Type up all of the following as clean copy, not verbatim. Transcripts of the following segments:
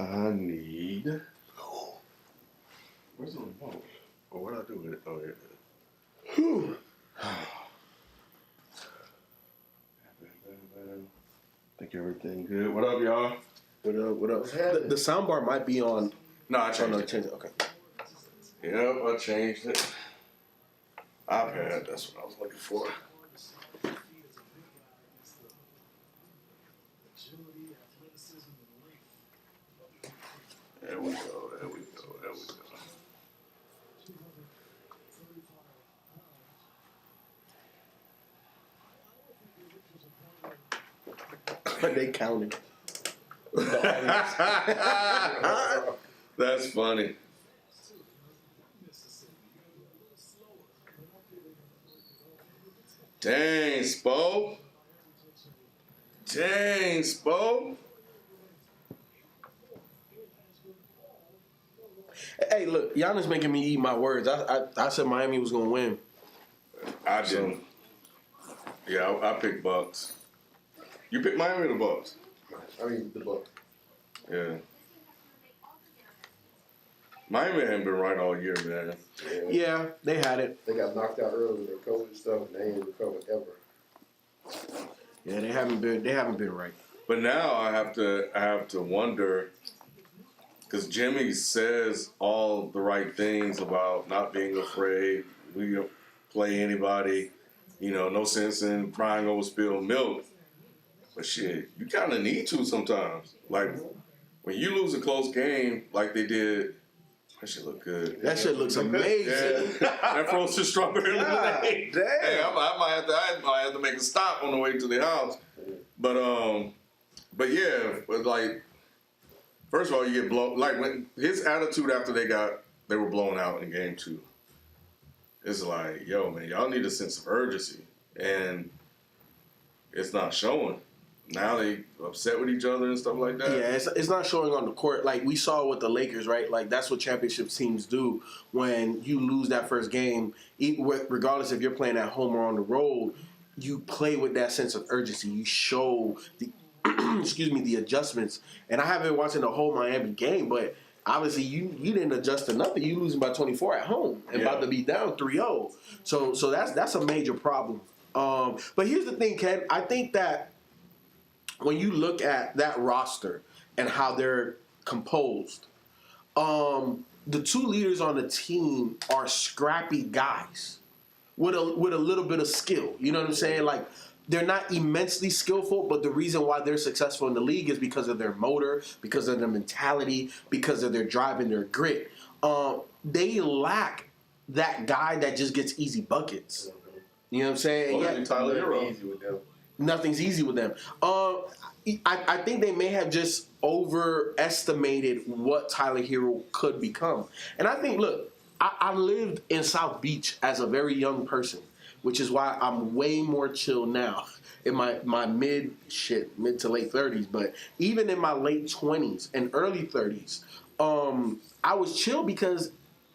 I need. Where's the remote? Or what do I do with it? Oh, here it is. Think everything good. What up, y'all? What up? What up? The soundbar might be on. No, I changed it. Change it. Okay. Yep, I changed it. iPad, that's what I was looking for. There we go, there we go, there we go. They counted. That's funny. Dang, Spo. Dang, Spo. Hey, look, Giannis making me eat my words. I said Miami was gonna win. I didn't. Yeah, I picked Bucks. You picked Miami or the Bucks? I mean, the Bucks. Yeah. Miami hadn't been right all year, man. Yeah, they had it. They got knocked out early with their COVID stuff, and they ain't recovered ever. Yeah, they haven't been right. But now I have to wonder, because Jimmy says all the right things about not being afraid. We don't play anybody. You know, no sense in crying over spilled milk. But shit, you kind of need to sometimes. Like when you lose a close game, like they did. That shit look good. That shit looks amazing. Yeah. That frozen strawberry lemonade. Damn. Hey, I might have to make a stop on the way to the house. But yeah, but like, first of all, you get blown. Like when his attitude after they were blown out in game 2. It's like, yo, man, y'all need a sense of urgency, and it's not showing. Now they upset with each other and stuff like that. Yeah, it's not showing on the court. Like we saw with the Lakers, right? Like that's what championship teams do. When you lose that first game, regardless if you're playing at home or on the road, you play with that sense of urgency. You show the the adjustments. And I haven't been watching the whole Miami game, but obviously you didn't adjust to nothing. You losing by 24 at home and about to be down 3-0. So that's a major problem. But here's the thing, Ken. I think that when you look at that roster and how they're composed, the two leaders on the team are scrappy guys with a little bit of skill. You know what I'm saying? Like they're not immensely skillful, but the reason why they're successful in the league is because of their motor, because of their mentality, because of their drive and their grit. They lack that guy that just gets easy buckets. You know what I'm saying? Well, yeah, Tyler Hero. Easy with them. Nothing's easy with them. I think they may have just overestimated what Tyler Hero could become. And I think, look, I lived in South Beach as a very young person, which is why I'm way more chill now in my mid to late 30s. But even in my late 20s and early 30s, I was chill because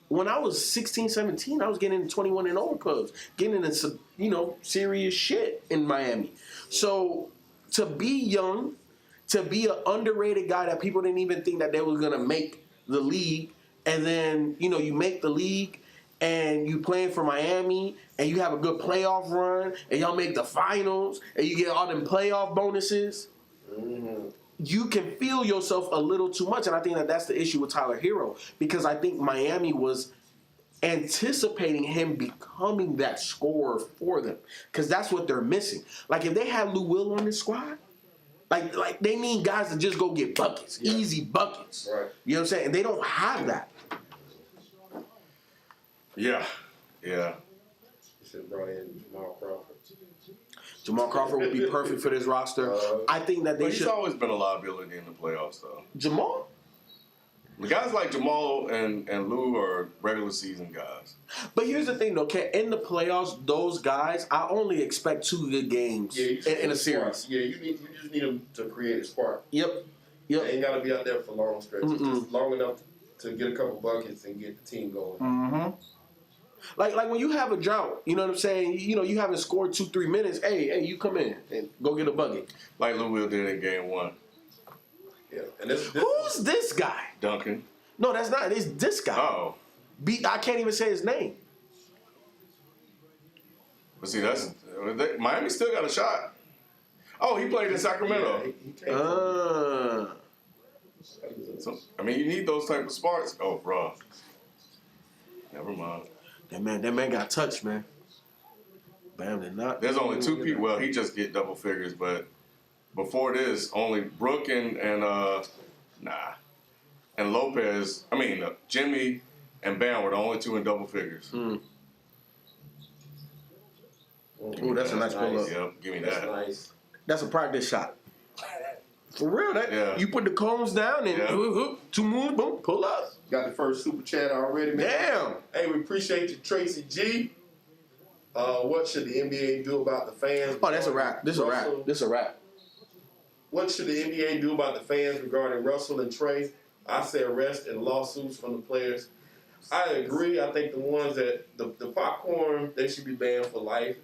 when I was 16, 17, I was getting into 21 and over clubs, getting into some, serious shit in Miami. So to be young, to be an underrated guy that people didn't even think that they was gonna make the league, and then you make the league and you playing for Miami and you have a good playoff run and y'all make the finals and you get all them playoff bonuses. Mm-hmm. You can feel yourself a little too much, and I think that that's the issue with Tyler Hero, because I think Miami was anticipating him becoming that scorer for them, because that's what they're missing. Like if they had Lou Will on this squad, like they need guys to just go get buckets, easy buckets. Right. You know what I'm saying? And they don't have that. Yeah. You should have brought in Jamal Crawford. Jamal Crawford would be perfect for this roster. I think that they He's always been a liability in the playoffs, though. Jamal? The guys like Jamal and Lou are regular season guys. But here's the thing, though, in the playoffs, those guys, I only expect 2 good games in a series. Yeah, you just need them to create a spark. Yep. They ain't got to be out there for long stretches. Just long enough to get a couple buckets and get the team going. Mm-hmm. Like when you have a drought, you know what I'm saying? You haven't scored 2-3 minutes. Hey, you come in and go get a bucket. Like Lou Will did in game 1. Yeah, and this Who's this guy? Duncan. No, that's not. It's this guy. Oh. I can't even say his name. But see, Miami still got a shot. Oh, he played in Sacramento. Yeah, he came from- So, I mean, you need those type of sparks. Oh, bro. Never mind. That man got touched, man. Bam did not. There's only two people. Well, he just get double figures, but before this, only Brooke and Lopez. I mean, Jimmy and Bam were the only two in double figures. Ooh, that's a nice pull up. Yep, give me That's that. nice. That's a practice shot. For real, Yeah. you put the cones down and Yeah. 2 moves, boom, pull up. Got the first super chat already, man. Damn. Hey, we appreciate you, Tracy G. What should the NBA do about the fans? Oh, that's a wrap. This is a wrap. This is a wrap. What should the NBA do about the fans regarding Russell and Trey? I say arrest and lawsuits from the players. I agree. I think the ones that the popcorn, they should be banned for life.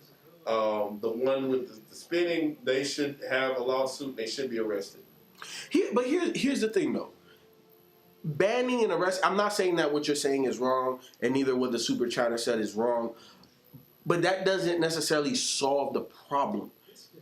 The one with the spinning, they should have a lawsuit. They should be arrested. Here's the thing though. Banning and arrest. I'm not saying that what you're saying is wrong, and neither what the super chatter said is wrong. But that doesn't necessarily solve the problem,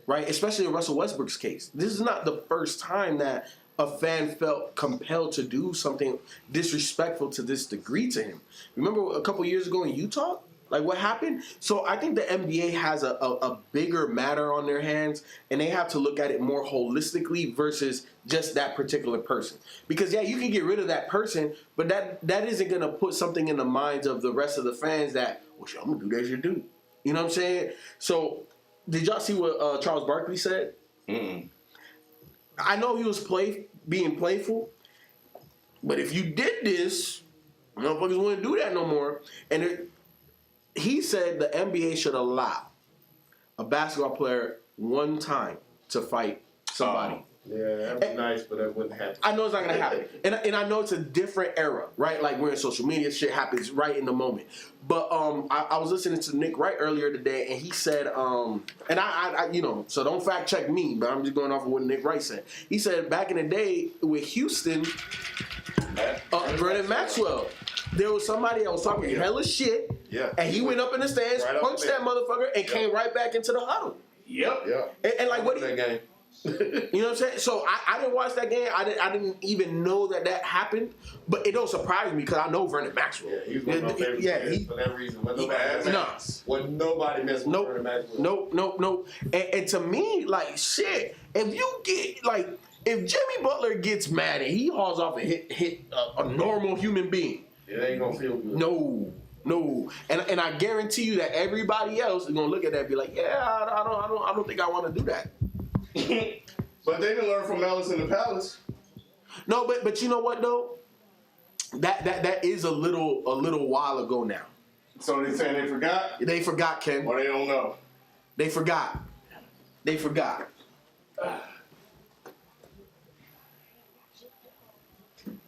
right? Especially in Russell Westbrook's case. This is not the first time that a fan felt compelled to do something disrespectful to this degree to him. Remember a couple years ago in Utah? Like what happened? So I think the NBA has a bigger matter on their hands, and they have to look at it more holistically versus just that particular person. Because yeah, you can get rid of that person, but that isn't gonna put something in the minds of the rest of the fans that, well, shit, I'm gonna do that shit dude. You know what I'm saying? So did y'all see what Charles Barkley said? Mm-mm. I know he was being playful, but if you did this, motherfuckers wouldn't do that no more. And he said the NBA should allow a basketball player one time to fight somebody. Yeah, that'd be nice, but that wouldn't happen. I know it's not gonna happen, and I know it's a different era, right? Like we're in social media, shit happens right in the moment. But I was listening to Nick Wright earlier today, and he said, and I so don't fact check me, but I'm just going off of what Nick Wright said. He said back in the day with Houston, Vernon Maxwell, there was somebody that was talking hella shit, and he went up in the stands, Right up punched there. that motherfucker, and came right back into the huddle. Yep. Yeah. And like what that game. you know what I'm saying? So I didn't watch that game. I didn't even know that happened. But it don't surprise me because I know Vernon Maxwell. Yeah, he's one of my favorite players for that reason. When nobody messed with Vernon Maxwell. Nope. And to me, like shit, if you get like if Jimmy Butler gets mad and he hauls off and hit a normal human being, It ain't gonna feel good. No. And I guarantee you that everybody else is gonna look at that and be like, yeah, I don't think I want to do that. But they didn't learn from Malice in the Palace. No, but you know what though? That is a little while ago now. So they saying they forgot, They forgot, Ken. or they don't know. They forgot.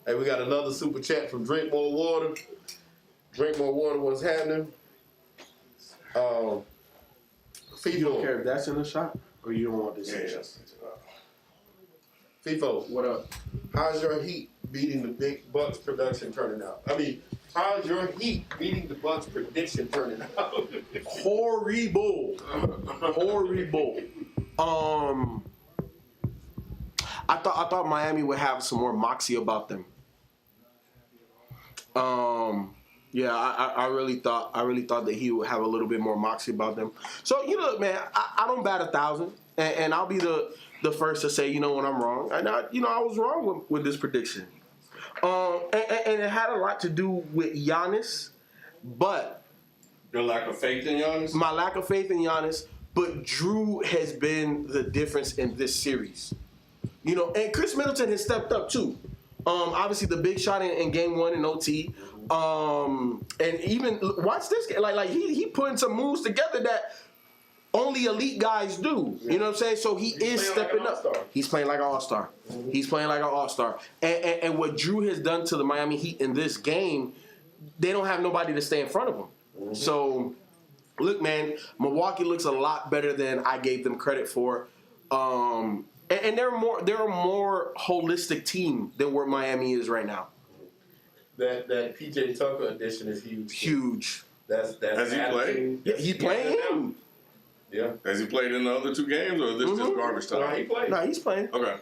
Hey, we got another super chat from Drink More Water. Drink More Water, what's happening? You don't care FIFO. if that's in the shot, or you don't want this in the shot. FIFO, What up? how's your Heat beating the Big Bucks production turning out? I mean, how's your Heat beating the Bucks prediction turning out? Horrible. I thought Miami would have some more moxie about them. Yeah, I really thought that he would have a little bit more moxie about them. So you look, man, I don't bat 1,000, and I'll be the first to say, when I'm wrong. And I was wrong with this prediction. And it had a lot to do with Giannis, but Your lack of faith in Giannis? my lack of faith in Giannis. But Drew has been the difference in this series. And Chris Middleton has stepped up too. Obviously the big shot in game 1 in OT. And even watch this game. Like he putting some moves together that only elite guys do. You know what I'm saying? So he is stepping up. He's playing like an all-star. He's playing like an all-star. And what Drew has done to the Miami Heat in this game, they don't have nobody to stay in front of them. So look, man, Milwaukee looks a lot better than I gave them credit for. And and they're a more holistic team than where Miami is right now. That PJ Tucker addition is huge. Huge. That's Has he played? attitude. Yeah, he's playing. Yeah. Has he played in the other two games, or is this just garbage No, time? he played. No, he's playing. Okay.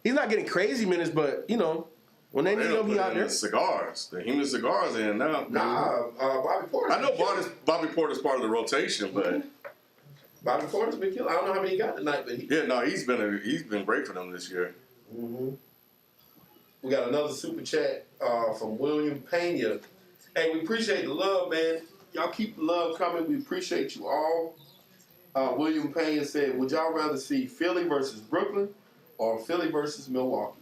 He's not getting crazy minutes, but when they need him, he out there. The cigars. The human cigars in now. Bobby Porter. I know Bobby Porter's part of the rotation, but Bobby Porter's been killing. I don't know how many he got tonight, but he's been great for them this year. We got another super chat from William Pena. Hey, we appreciate the love, man. Y'all keep the love coming. We appreciate you all. William Pena said, would y'all rather see Philly versus Brooklyn or Philly versus Milwaukee?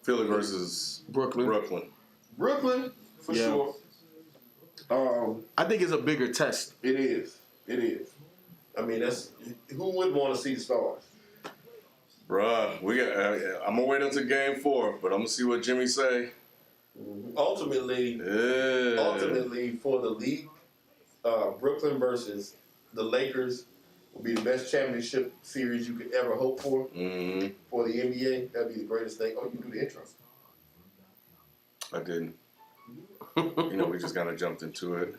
Philly versus Brooklyn. Brooklyn, for Yeah. sure. I think it's a bigger test. It is. I mean, that's who would want to see the Stars? Bruh, I'm gonna wait until Game 4, but I'm gonna see what Jimmy say. Ultimately, Yeah. for the league, Brooklyn versus the Lakers will be the best championship series you could ever hope for Mm-hmm. for the NBA. That'd be the greatest thing. Oh, you can do the intro. I didn't. We just kind of jumped into it.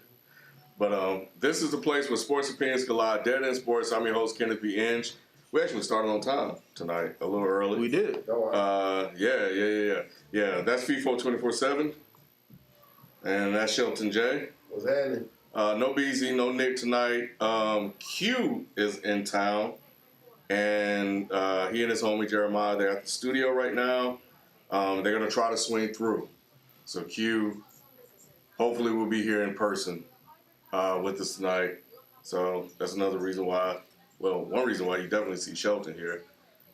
But this is the place where sports opinions collide. Dead End Sports. I'm your host, Kenneth B. Inge. We actually started on time tonight, a little early. We did. Yeah. That's FIFO 24/7, and that's Shelton J. What's happening? No BZ, no Nick tonight. Q is in town, and he and his homie Jeremiah, they're at the studio right now. They're gonna try to swing through. So Q, hopefully, will be here in person with us tonight. So that's another reason why. Well, one reason why you definitely see Shelton here.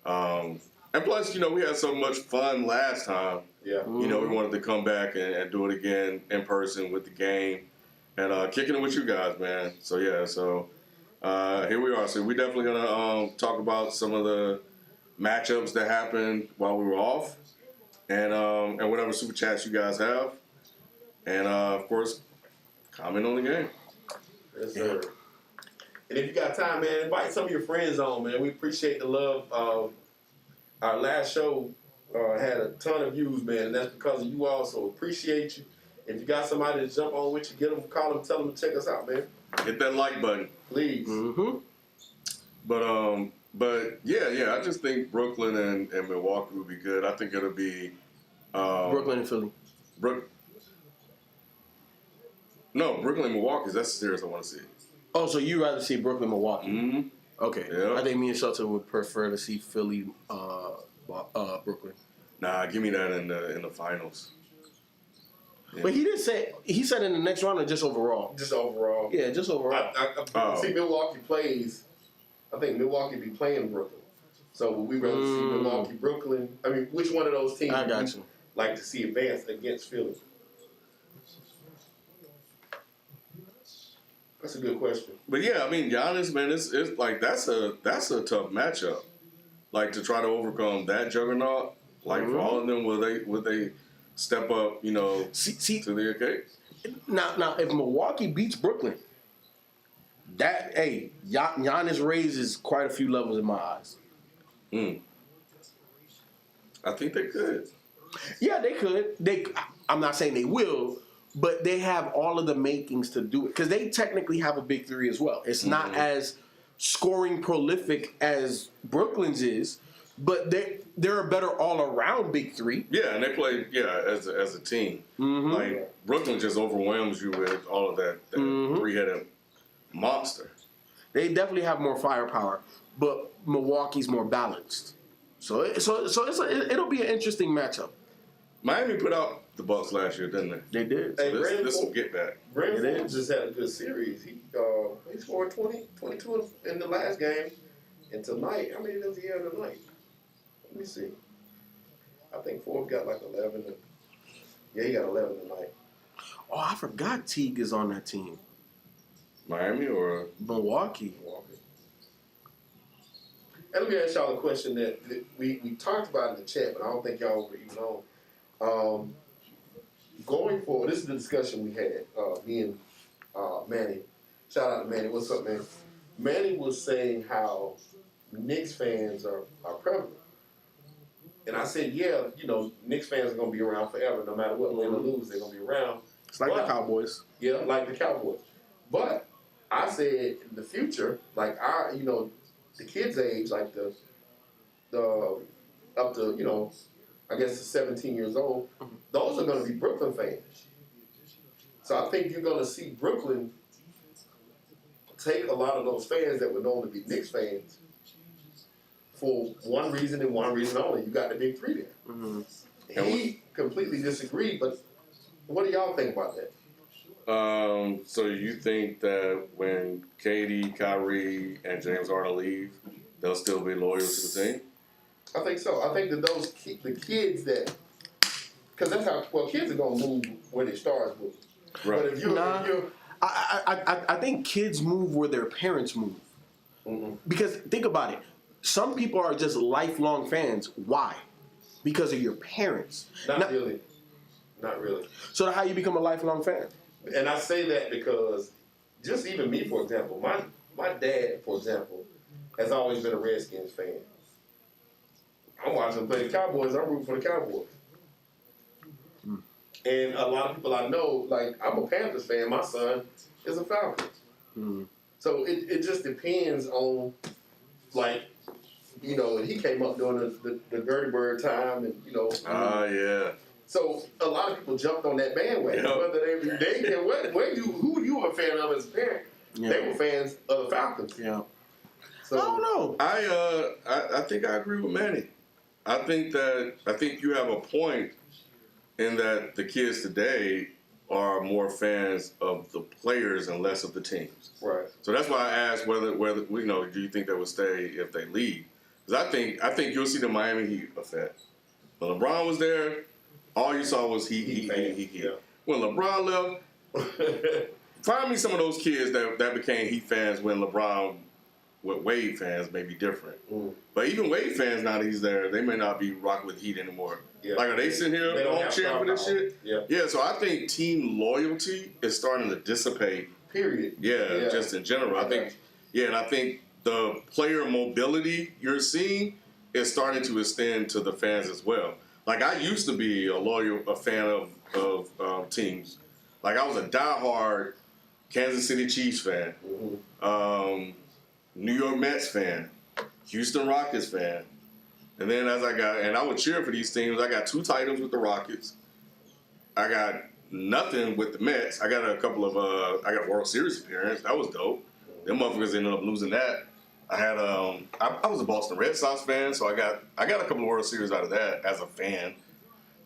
And plus, we had so much fun last time. Yeah. We wanted to come back and do it again in person with the game and kicking it with you guys, man. So, yeah, here we are. So we're definitely going to talk about some of the matchups that happened while we were off and whatever super chats you guys have. And, of course, comment on the game. Yes, sir. And if you got time, man, invite some of your friends on, man. We appreciate the love. Our last show had a ton of views, man, and that's because of you all, so appreciate you. If you got somebody to jump on with you, get them, call them, tell them to check us out, man. Hit that like button. Please. Mm-hmm. But yeah, I just think Brooklyn and Milwaukee would be good. I think it'll be Brooklyn and Philly. Brooklyn and Milwaukee. That's the series I want to see. Oh, so you rather see Brooklyn, Milwaukee? Mm-hmm. Okay. Yeah. I think me and Shelton would prefer to see Philly, Brooklyn. Nah, give me that in the finals. Yeah. But he didn't say. He said in the next round or just overall. Just overall. Yeah, just overall. I see Milwaukee plays. I think Milwaukee be playing Brooklyn. So would we rather see Milwaukee, Brooklyn? I mean, which one of those teams I got would you like to see advance against Philly? That's a good question. But yeah, I mean, Giannis, man, it's like that's a tough matchup. Like to try to overcome that juggernaut. Like for all of them, would they step up? See, to the occasion. now, if Milwaukee beats Brooklyn, Giannis raises quite a few levels in my eyes. I think they could. Yeah, they could. I'm not saying they will, but they have all of the makings to do it because they technically have a big three as well. It's not as scoring prolific as Brooklyn's is, but they're a better all around big three. Yeah, and they play as a team. Like Brooklyn just overwhelms you with all of that three-headed monster. They definitely have more firepower, but Milwaukee's more balanced. So it'll be an interesting matchup. Miami put out the Bucks last year, didn't they? They did. Hey, This will get back. Brandon Forbes just had a good series. He scored 22 in the last game. And tonight, how many does he have tonight? Let me see. I think Forbes got like 11. He got 11 tonight. Oh, I forgot Teague is on that team. Miami or Milwaukee. And let me ask y'all a question that we talked about in the chat, but I don't think y'all were even on. Going forward, this is the discussion we had, me and Manny. Shout out to Manny. What's up, man? Manny was saying how Knicks fans are prevalent. And I said, yeah, Knicks fans are going to be around forever. No matter what, win or lose, they're going to be around. It's like the Cowboys. Yeah, like the Cowboys. But I said in the future, like the kids' age, like the up to, I guess 17 years old, those are going to be Brooklyn fans. So I think you're going to see Brooklyn take a lot of those fans that would normally be Knicks fans for one reason and one reason only. You got the big three there. Mm-hmm. He completely disagreed, but what do y'all think about that? So you think that when KD, Kyrie, and James Harden leave, they'll still be loyal to the team? I think so. I think that the kids that, because that's how, kids are going to move where their stars move. Right. But if you're I think kids move where their parents move. mm-mm. Because think about it. Some people are just lifelong fans. Why? Because of your parents. Not really. So how you become a lifelong fan? And I say that because just even me, for example, my dad, for example, has always been a Redskins fan. I'm watching them play the Cowboys. I'm rooting for the Cowboys. And a lot of people I know, like, I'm a Panthers fan. My son is a Falcons. So it just depends on, like, he came up during the Gertie Bird time, and Yeah. So a lot of people jumped on that bandwagon. Yep. Whether who you were a fan of as a parent, they were fans of the Falcons. Yeah. So I don't know. I think I agree with Manny. I think you have a point in that the kids today are more fans of the players and less of the teams. Right. So that's why I asked whether do you think they would stay if they leave? Because I think you'll see the Miami Heat effect. When LeBron was there, all you saw was Heat. Yeah. When LeBron left, find me some of those kids that became Heat fans when LeBron, with Wade fans may be different. But even Wade fans, now that he's there, they may not be rocking with Heat anymore. Yeah. Like, are they sitting here on cheering for this shit? Yeah. So I think team loyalty is starting to dissipate. Period. Yeah, just in general. I think the player mobility you're seeing is starting to extend to the fans as well. Like, I used to be a fan of teams. Like, I was a diehard Kansas City Chiefs fan, New York Mets fan, Houston Rockets fan. And then I would cheer for these teams. I got 2 titles with the Rockets. I got nothing with the Mets. I got a couple of, I got World Series appearance. That was dope. Them motherfuckers ended up losing that. I had, I was a Boston Red Sox fan, so I got a couple of World Series out of that as a fan.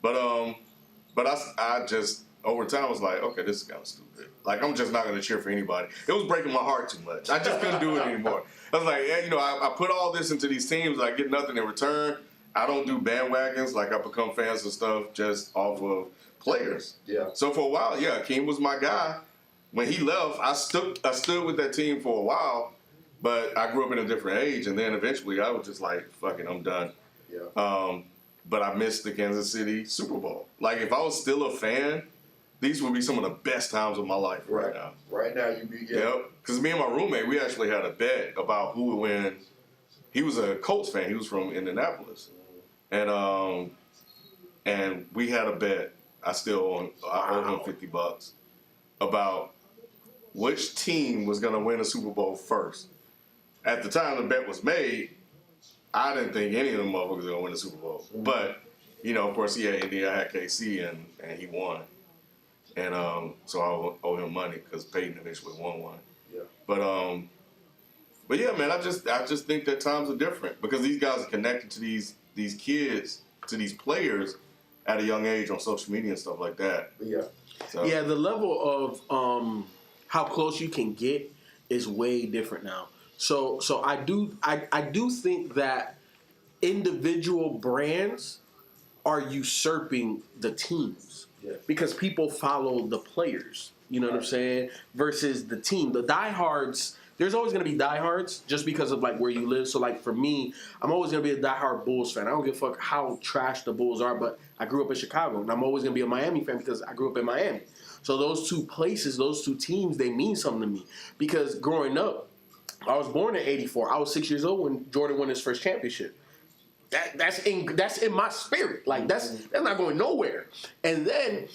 But I just, over time, was like, okay, this is kind of stupid. Like, I'm just not going to cheer for anybody. It was breaking my heart too much. I just couldn't do it anymore. I was like, I put all this into these teams. I get nothing in return. I don't do bandwagons. Like, I become fans of stuff just off of players. Yeah. So for a while, Akeem was my guy. When he left, I stood with that team for a while, but I grew up in a different age, and then eventually I was just like, fuck it, I'm done. Yeah. But I missed the Kansas City Super Bowl. Like, if I was still a fan, these would be some of the best times of my life right now. Right now, you be Yep. Because me and my roommate, we actually had a bet about who would win. He was a Colts fan. He was from Indianapolis, and we had a bet. I owe him $50 about which team was going to win a Super Bowl first. At the time the bet was made, I didn't think any of them motherfuckers were going to win the Super Bowl. But, of course, he had Indy, I had KC, and he won. And so I owe him money because Peyton eventually won one. Yeah. But yeah, man, I just think that times are different because these guys are connected to these kids, to these players at a young age on social media and stuff like that. Yeah. So. Yeah, the level of how close you can get is way different now. So I do think that individual brands are usurping the teams. Yeah. Because people follow the players, you know what I'm saying? Versus the team. The diehards, there's always going to be diehards just because of like where you live. So like for me, I'm always going to be a diehard Bulls fan. I don't give a fuck how trash the Bulls are, but I grew up in Chicago, and I'm always going to be a Miami fan because I grew up in Miami. So those two places, those two teams, they mean something to me. Because growing up, I was born in '84. I was 6 years old when Jordan won his first championship. That's in my spirit. Like that's not going nowhere. And then,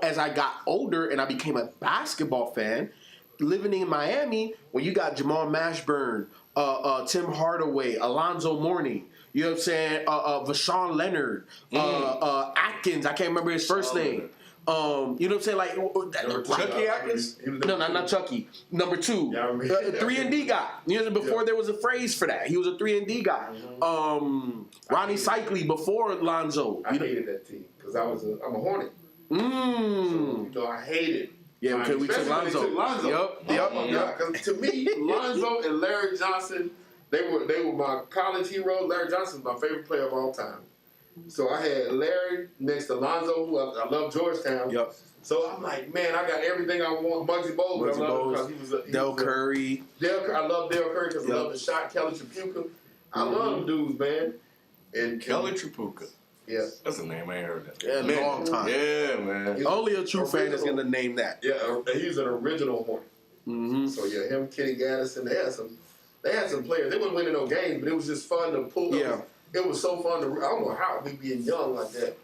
as I got older and I became a basketball fan, living in Miami, when you got Jamal Mashburn, Tim Hardaway, Alonzo Mourning, you know what I'm saying? Vashawn Leonard, Atkins. I can't remember his first name. You know what I'm saying? Like Chucky Atkins? No, not Chucky. Number 2, 3-and-D guy. Before there was a phrase for that, he was a 3-and-D guy. Ronnie Cycli before Lonzo. I hated that team because I'm a Hornet. So, I hated. Yeah, because we took Lonzo. Yep. Oh my God! Because to me, Lonzo and Larry Johnson, they were my college heroes. Larry Johnson is my favorite player of all time. So I had Larry next to Lonzo, who I love Georgetown. Yep. So I'm like, man, I got everything I want. Muggsy Bogues, I love him because Del Curry. I love Del Curry because I love the shot. Kelly Tripucka. I love them dudes, man. And Kelly Tripucka. Yeah. That's a name I ain't heard that. Yeah, long time. Yeah, man. Only a true fan is going to name that. Yeah, he's an original Hornet. Mm-hmm. So yeah, him, Kenny Gaddison, they had some players. They wasn't winning no games, but it was just fun to pull. Yeah. It was so fun to. I don't know how we being young like that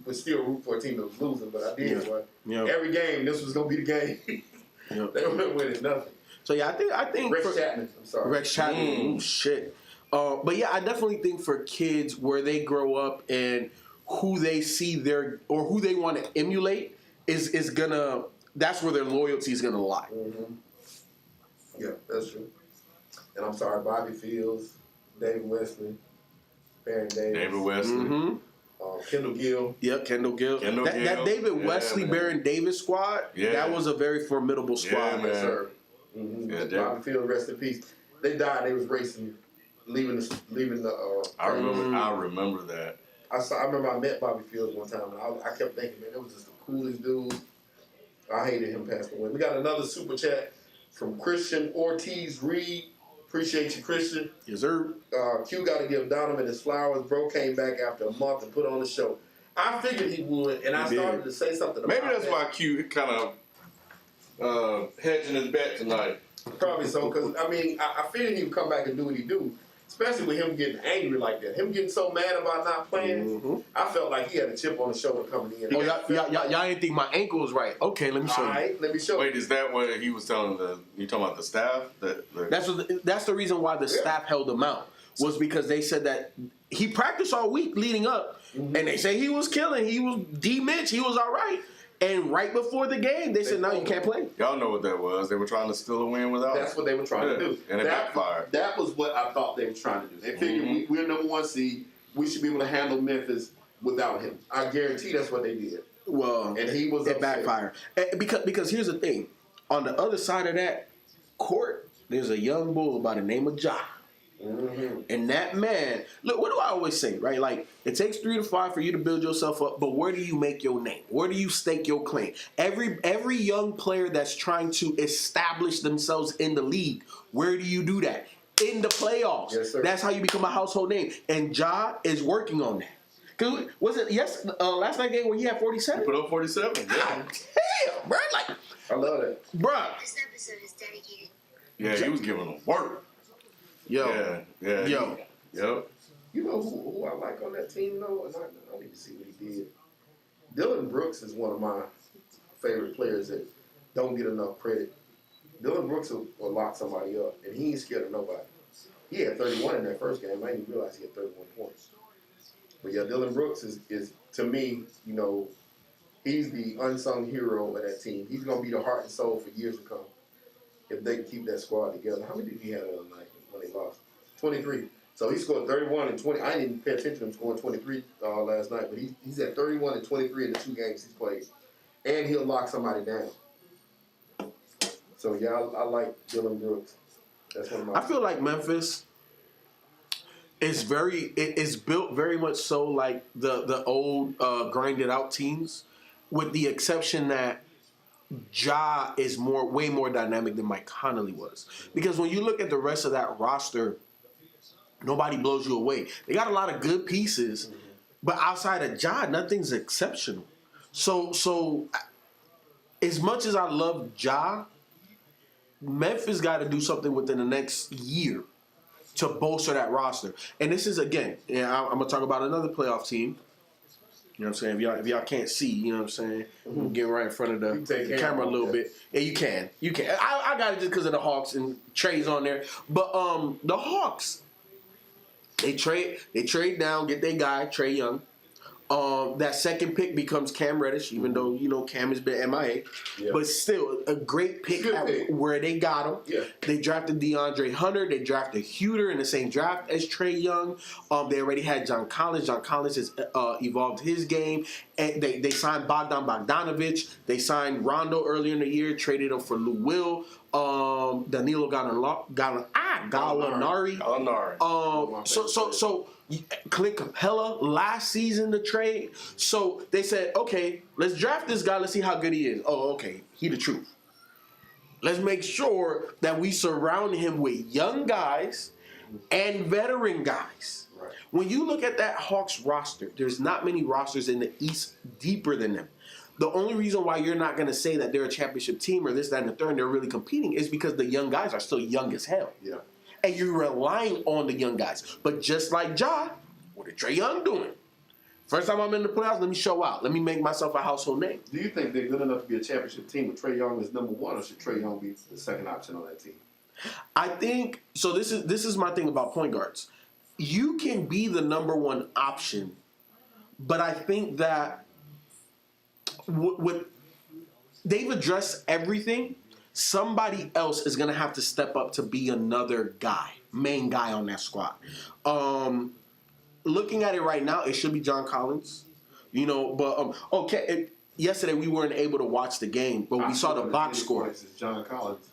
would still root for a team that was losing, but I did. Yeah. But Yeah. every game, this was gonna be the game. Yeah. They weren't winning nothing. So yeah, I think Rex Chapman. I'm sorry. Rex Chapman. Ooh, shit. But yeah, I definitely think for kids where they grow up and who they see who they want to emulate is gonna. That's where their loyalty is gonna lie. Mm-hmm. Yeah, that's true. And I'm sorry, Bobby Fields, David Wesley, Baron Davis, David Wesley. Mm-hmm. Kendall Gill. Yep, Kendall Gill. That David Wesley, man. Baron Davis squad, that was a very formidable squad. Yeah, man. Yes, sir. Mm-hmm. Yeah, Bobby Fields, rest in peace. They died. They was racing, leaving the. I remember that. I remember I met Bobby Fields one time, and I kept thinking, man, it was just the coolest dude. I hated him passing away. We got another super chat from Christian Ortiz Reed. Appreciate you, Christian. Yes, sir. Q got to give Donovan his flowers. Bro came back after a month and put on the show. I figured he would, and I started to say something about Maybe that's why Q kind of hedging his bet tonight. Probably so, because, I figured he would come back and do what he do, especially with him getting angry like that. Him getting so mad about not playing, Mm-hmm. I felt like he had a chip on the shoulder coming in. Oh, y'all didn't think my ankle was right. Okay, let me show All you. right, let me show Wait, you. is that what he was telling you talking about the staff? That's the reason why the staff held him out, was because they said that he practiced all week leading up, and they say he was killing. He was D-Mitch. He was all right. And right before the game, they said, no, you can't play. Y'all know what that was. They were trying to steal a win without That's what they were trying to do. And it backfired. That was what I thought they were trying to do. They figured we're number 1 seed. We should be able to handle Memphis without him. I guarantee that's what they did. Well, And he was it upset. backfired. Because here's the thing. On the other side of that court, there's a young bull by the name of Ja. Mm-hmm. And that man, look, what do I always say, right? Like, it takes 3 to 5 for you to build yourself up, but where do you make your name? Where do you stake your claim? Every young player that's trying to establish themselves in the league, where do you do that? In the playoffs. Yes, sir. That's how you become a household name. And Ja is working on that. Cause was it last night game where he had 47? Put up 47. Yeah. Damn, bro, like, I love that. bro. This episode is dedicated. Yeah, he was giving them work. Yo, Yeah. yo. Yep. You know who I like on that team, though? And I need to see what he did. Dylan Brooks is one of my favorite players that don't get enough credit. Dylan Brooks will lock somebody up, and he ain't scared of nobody. He had 31 in that first game. I didn't even realize he had 31 points. But yeah, Dylan Brooks is to me, he's the unsung hero of that team. He's going to be the heart and soul for years to come if they can keep that squad together. How many did he have the other night when they lost? 23. So he scored 31 and 20. I didn't even pay attention to him scoring 23 last night, but he's at 31 and 23 in the 2 games he's played. And he'll lock somebody down. So yeah, I like Dylan Brooks. That's one of my. I feel like Memphis is built very much so like the old grinded out teams, with the exception that Ja is way more dynamic than Mike Conley was. Because when you look at the rest of that roster, nobody blows you away. They got a lot of good pieces, but outside of Ja, nothing's exceptional. So as much as I love Ja, Memphis got to do something within the next year to bolster that roster. And this is, again, I'm going to talk about another playoff team. You know what I'm saying? If y'all can't see, you know what I'm saying? I'm getting right in front of the camera a little bit. Yeah, you can. You can. I got it just because of the Hawks and Trey's on there. But the Hawks, they trade down, get their guy, Trae Young. That second pick becomes Cam Reddish, even though, Cam has been MIA. Yeah. But still, a great pick where they got him. Yeah. They drafted DeAndre Hunter. They drafted Huter in the same draft as Trae Young. They already had John Collins. John Collins has evolved his game. And they signed Bogdan Bogdanovic. They signed Rondo earlier in the year, traded him for Lou Will. Danilo Gallinari. So Clint Capella last season to trade. So they said, okay, let's draft this guy. Let's see how good he is. Oh, okay, he the truth. Let's make sure that we surround him with young guys and veteran guys. Right. When you look at that Hawks roster, there's not many rosters in the East deeper than them. The only reason why you're not going to say that they're a championship team or this, that, and the third, and they're really competing is because the young guys are still young as hell. Yeah. And you're relying on the young guys. But just like Ja, what is Trae Young doing? First time I'm in the playoffs, let me show out. Let me make myself a household name. Do you think they're good enough to be a championship team with Trae Young as number one, or should Trae Young be the second option on that team? I think so. This is my thing about point guards. You can be the number one option, but I think that they've addressed everything. Somebody else is going to have to step up to be another guy, main guy on that squad. Looking at it right now, it should be John Collins. But yesterday we weren't able to watch the game, but we saw the box score. John Collins.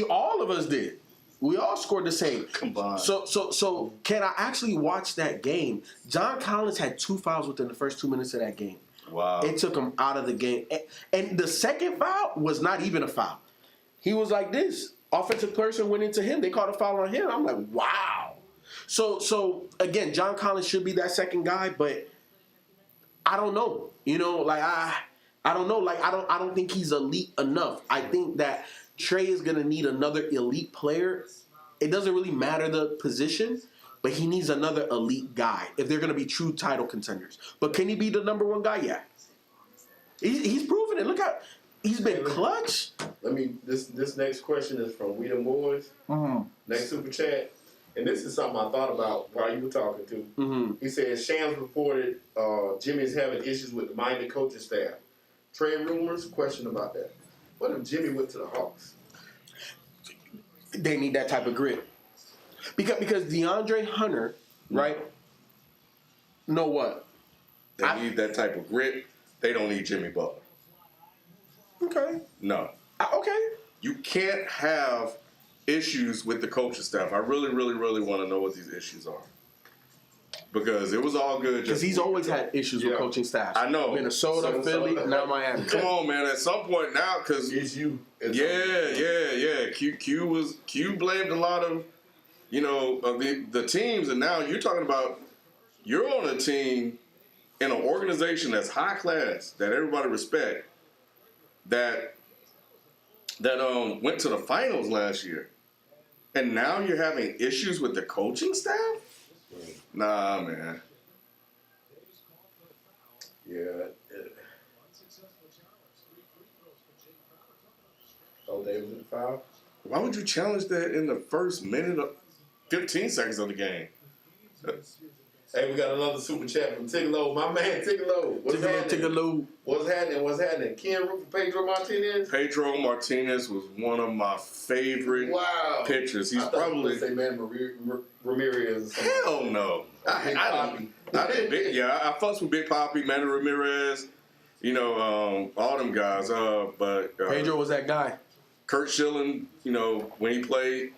All of us did. We all scored the same. Combined. So can I actually watch that game? John Collins had 2 fouls within the first 2 minutes of that game. Wow. It took him out of the game. And the second foul was not even a foul. He was like this. Offensive person went into him. They called a foul on him. I'm like, wow. So again, John Collins should be that second guy, but I don't know. I don't know. I don't think he's elite enough. I think that Trae is gonna need another elite player. It doesn't really matter the position, but he needs another elite guy if they're gonna be true title contenders. But can he be the number one guy? Yeah. He's proven it. Look how he's been clutch. This next question is from William Moores. Mm-hmm. Next super chat. And this is something I thought about while you were talking to. Mm-hmm. He said Shams reported Jimmy's having issues with the Miami coaching staff. Trade rumors, question about that. What if Jimmy went to the Hawks? They need that type of grit. Because DeAndre Hunter, right? Know what? They need that type of grit. They don't need Jimmy Butler. Okay. No. Okay. You can't have issues with the coaching staff. I really, really, really want to know what these issues are. Because it was all good. Because he's always had issues with coaching staff. I know. Minnesota, Philly, now Miami. Come on, man. At some point now, because it's you. Yeah. Q blamed a lot of, of the teams, and now you're talking about you're on a team in an organization that's high class, that everybody respect, that went to the finals last year, and now you're having issues with the coaching staff? Nah, man. Yeah. Oh, Davis in the foul? Why would you challenge that in the first minute of 15 seconds of the game? Hey, we got another super chat from Tigolo. My man, Tigolo. What's happening? Ken Root for Pedro Martinez? Pedro Martinez was one of my favorite pitchers. He's probably... say Manny Ramirez. Hell no. I fuss with Big Papi, Manny Ramirez, all them guys. But Pedro was that guy. Kurt Schilling, when he played...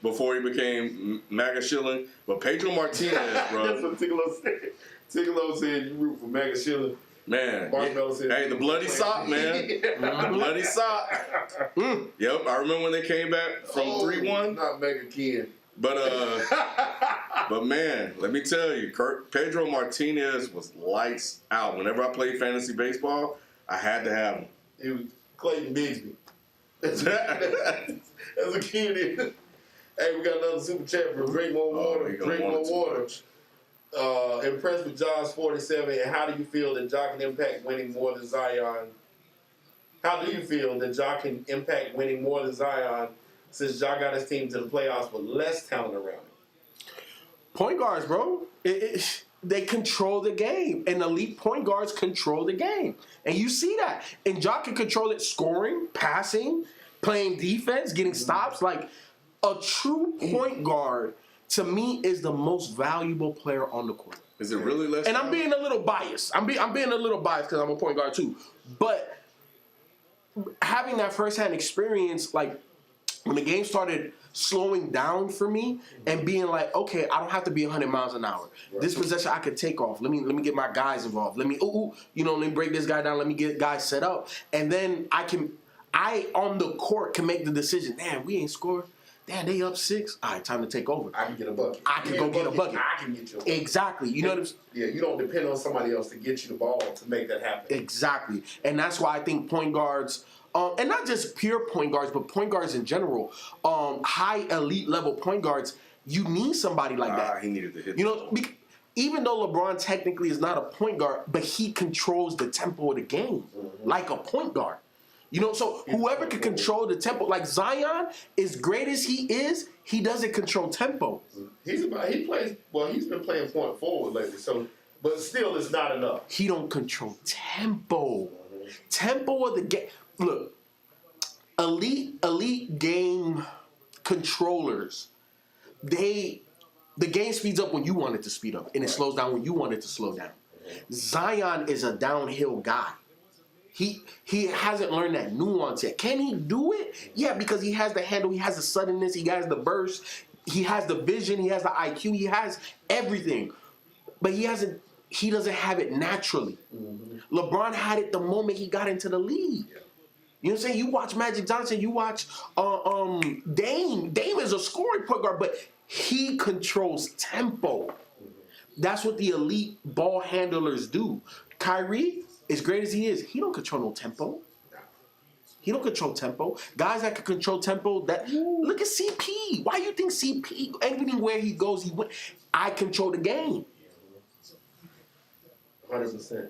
before he became MAGA Schilling. But Pedro Martinez, bro. That's what Tigolo said. Tigolo said you root for MAGA Schilling. Man. Said, hey, the bloody sock, man. The bloody sock. Yep, I remember when they came back from 3-1. Not MAGA Ken. But man, let me tell you, Pedro Martinez was lights out. Whenever I played fantasy baseball, I had to have him. It was Clayton Bigsby. As a kid. Hey, we got another super chat from Drink More Water. he gonna Drink want More it too Water. much. Impressed with Josh 47, and how do you feel that Ja can impact winning more than Zion? How do you feel that Ja can impact winning more than Zion since Ja got his team to the playoffs with less talent around him? Point guards, bro. They control the game, and elite point guards control the game, and you see that. And Ja can control it, scoring, passing, playing defense, getting stops. Like a true point guard, to me, is the most valuable player on the court. Is it really less? And I'm being a little biased. I'm being a little biased because I'm a point guard too. But having that firsthand experience, like when the game started slowing down for me and being like, okay, I don't have to be 100 miles an hour. Right. This possession I could take off. Let me get my guys involved. Let me let me break this guy down. Let me get guys set up, and then I on the court can make the decision. Damn, we ain't scored. Damn, they up 6. All right, time to take over. I can get a bucket. I can go get a bucket. I can get you a bucket. Exactly. You know what I'm saying? Yeah, you don't depend on somebody else to get you the ball to make that happen. Exactly. And that's why I think point guards, and not just pure point guards, but point guards in general, high elite level point guards, you need somebody like that. He needed to hit. You know, even though LeBron technically is not a point guard, but he controls the tempo of the game like a point guard. You know, so whoever can control the tempo, like Zion, as great as he is, he doesn't control tempo. He's been playing point forward lately, so but still it's not enough. He don't control tempo. Tempo of the game. Look, elite game controllers, the game speeds up when you want it to speed up, and it slows down when you want it to slow down. Zion is a downhill guy. He hasn't learned that nuance yet. Can he do it? Yeah, because he has the handle, he has the suddenness, he has the burst, he has the vision, he has the IQ, he has everything. But he doesn't have it naturally. Mm-hmm. LeBron had it the moment he got into the league. Yeah. You know what I'm saying? You watch Magic Johnson, you watch Dame. Dame is a scoring point guard, but he controls tempo. Mm-hmm. That's what the elite ball handlers do. Kyrie, as great as he is, he don't control no tempo. He don't control tempo. Guys that can control tempo, look at CP. Why you think CP, anywhere he goes, he win? I control the game. 100%.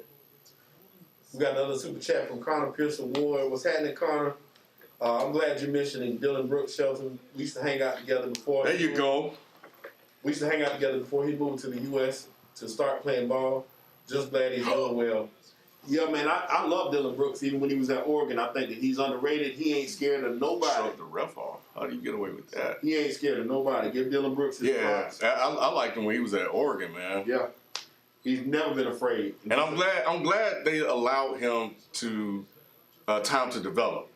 We got another super chat from Connor Pearson Ward. What's happening, Connor? I'm glad you're mentioning Dylan Brooks Shelton. We used to hang out together before. There you go. We used to hang out together before he moved to the U.S. to start playing ball. Just glad he's doing well. Yeah, man, I love Dylan Brooks. Even when he was at Oregon, I think that he's underrated. He ain't scared of nobody. Showed the ref off. How do you get away with that? He ain't scared of nobody. Give Dylan Brooks his props. I liked him when he was at Oregon, man. Yeah, he's never been afraid. And I'm glad they allowed him to time to develop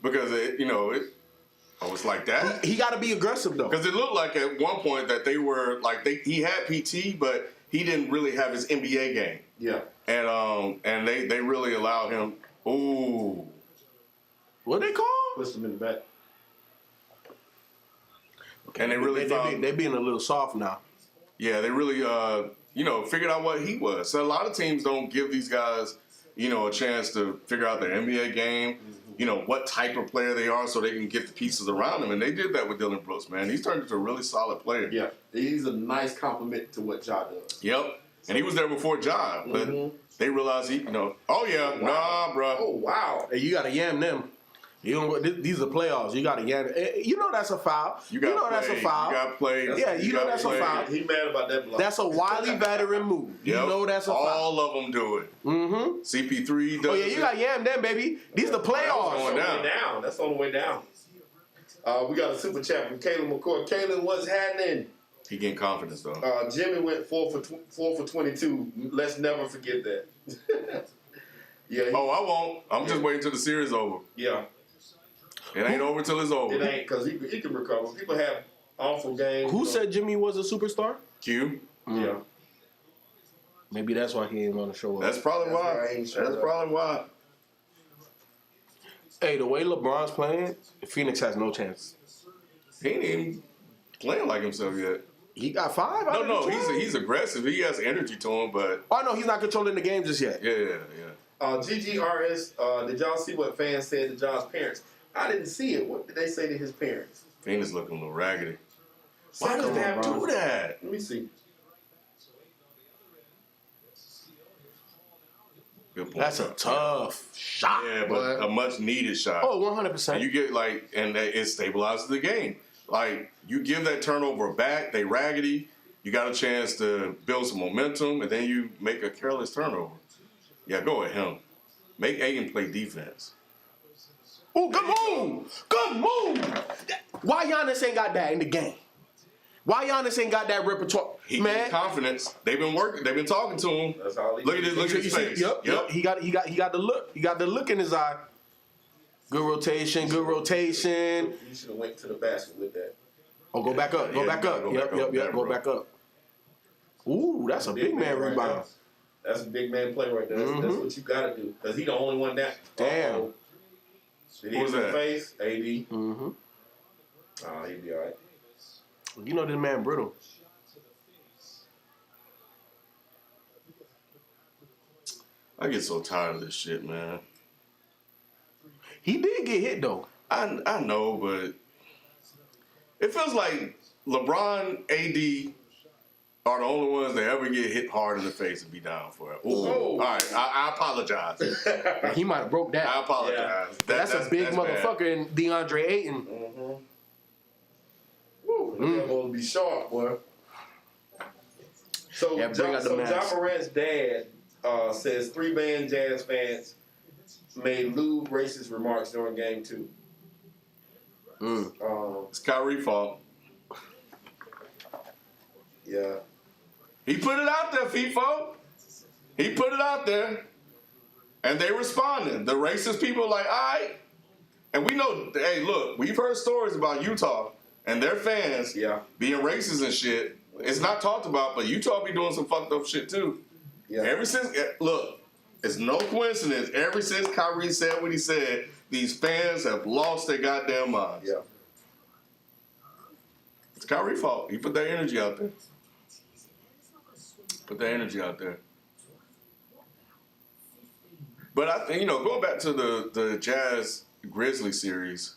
because I was like that. He got to be aggressive though, because it looked like at one point that they were like he had PT, but he didn't really have his NBA game. Yeah. And they really allowed him. Ooh, what they call? Push him in the back. Okay. And they really they being a little soft now. Yeah, they really figured out what he was. So a lot of teams don't give these guys a chance to figure out their NBA game. What type of player they are, so they can get the pieces around them. And they did that with Dylan Brooks, man. He's turned into a really solid player. Yeah, he's a nice compliment to what Ja does. Yep. And he was there before Ja, but they realized oh yeah, nah, bro. Oh wow. Hey, you gotta yam them. You don't. These are playoffs. You gotta yam. You know that's a foul. That's a foul. You got played. Yeah, you know that's a foul. He mad about that block. That's a wily veteran move. You know that's a foul. All of them do it. Mm-hmm. CP3 does. Oh yeah, you got yam them, baby. These are the playoffs. Going down. That's on the way down. We got a super chat from Kalen McCoy. Kalen, what's happening? He getting confidence though. Jimmy went 4 for 22. Let's never forget that. Yeah. I won't. I'm just waiting till the series over. Yeah. It ain't over till it's over. It ain't, because he can recover. People have awful games. Who said Jimmy was a superstar? Q. Yeah. Maybe that's why he didn't want to show up. That's probably why. That's probably why. Hey, the way LeBron's playing, Phoenix has no chance. He ain't even playing like himself yet. He got 5. No, he's aggressive. He has energy to him, but no, he's not controlling the game just yet. Yeah. GGRS, did y'all see what fans said to John's parents? I didn't see it. What did they say to his parents? Phoenix looking a little raggedy. Why Second does half, Dap do that? Let me see. Good point. That's a tough shot. Yeah, but a much needed shot. Oh, 100%. And you get and it stabilizes the game. Like you give that turnover back, they raggedy. You got a chance to build some momentum, and then you make a careless turnover. Yeah, go at him. Make Aiden play defense. Oh, good move. Good move. Why Giannis ain't got that in the game? Why Giannis ain't got that repertoire? He Man, gets confidence. They've been working. They've been talking to him. That's all he Look at did. his you see, face. yep. He got the look. He got the look in his eye. Good rotation. Good rotation. You should have went to the basket with that. Oh, go back up. Go Yeah, back you up. gotta go back up. Yep. Yeah, Go bro. back up. Ooh, that's a big man right rebound. there. That's a big man play right there. That's what you got to do. Because he the only one that. Damn. Uh-oh. Did he Who was hit the that? face? AD. Mm-hmm. Oh, he'd be all right. You know this man brittle. I get so tired of this shit, man. He did get hit though. I know, but it feels like LeBron, AD are the only ones that ever get hit hard in the face and be down for it. Ooh. Oh. All right, I apologize. He might have broke that. I apologize. Yeah. That's a big bad. motherfucker in DeAndre Ayton. Mm-hmm. Woo, that boy will be sharp, boy. So, Yeah, bring out the Ja mask. Morant's dad says 3 band Jazz fans made lewd racist remarks during Game 2. It's Kyrie's fault. Yeah. He put it out there, FIFO. He put it out there. And they responded. The racist people are like, all right. And we know, hey, look, we've heard stories about Utah and their fans Yeah. being racist and shit. It's not talked about, but Utah be doing some fucked up shit too. Yeah. Ever since, look, it's no coincidence. Ever since Kyrie said what he said, these fans have lost their goddamn minds. Yeah. It's Kyrie's fault. He put that energy out there. Put that energy out there. But I think, going back to the Jazz Grizzly series,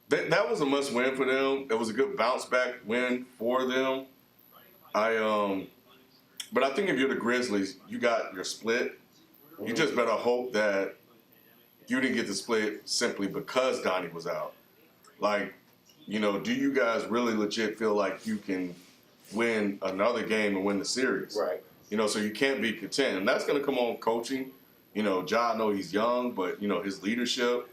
that was a must win for them. It was a good bounce back win for them. But I think if you're the Grizzlies, you got your split. You just better hope that you didn't get the split simply because Donnie was out. Like, do you guys really legit feel like you can win another game and win the series? Right. So you can't be content. And that's going to come on coaching. Ja, I know he's young, but, his leadership,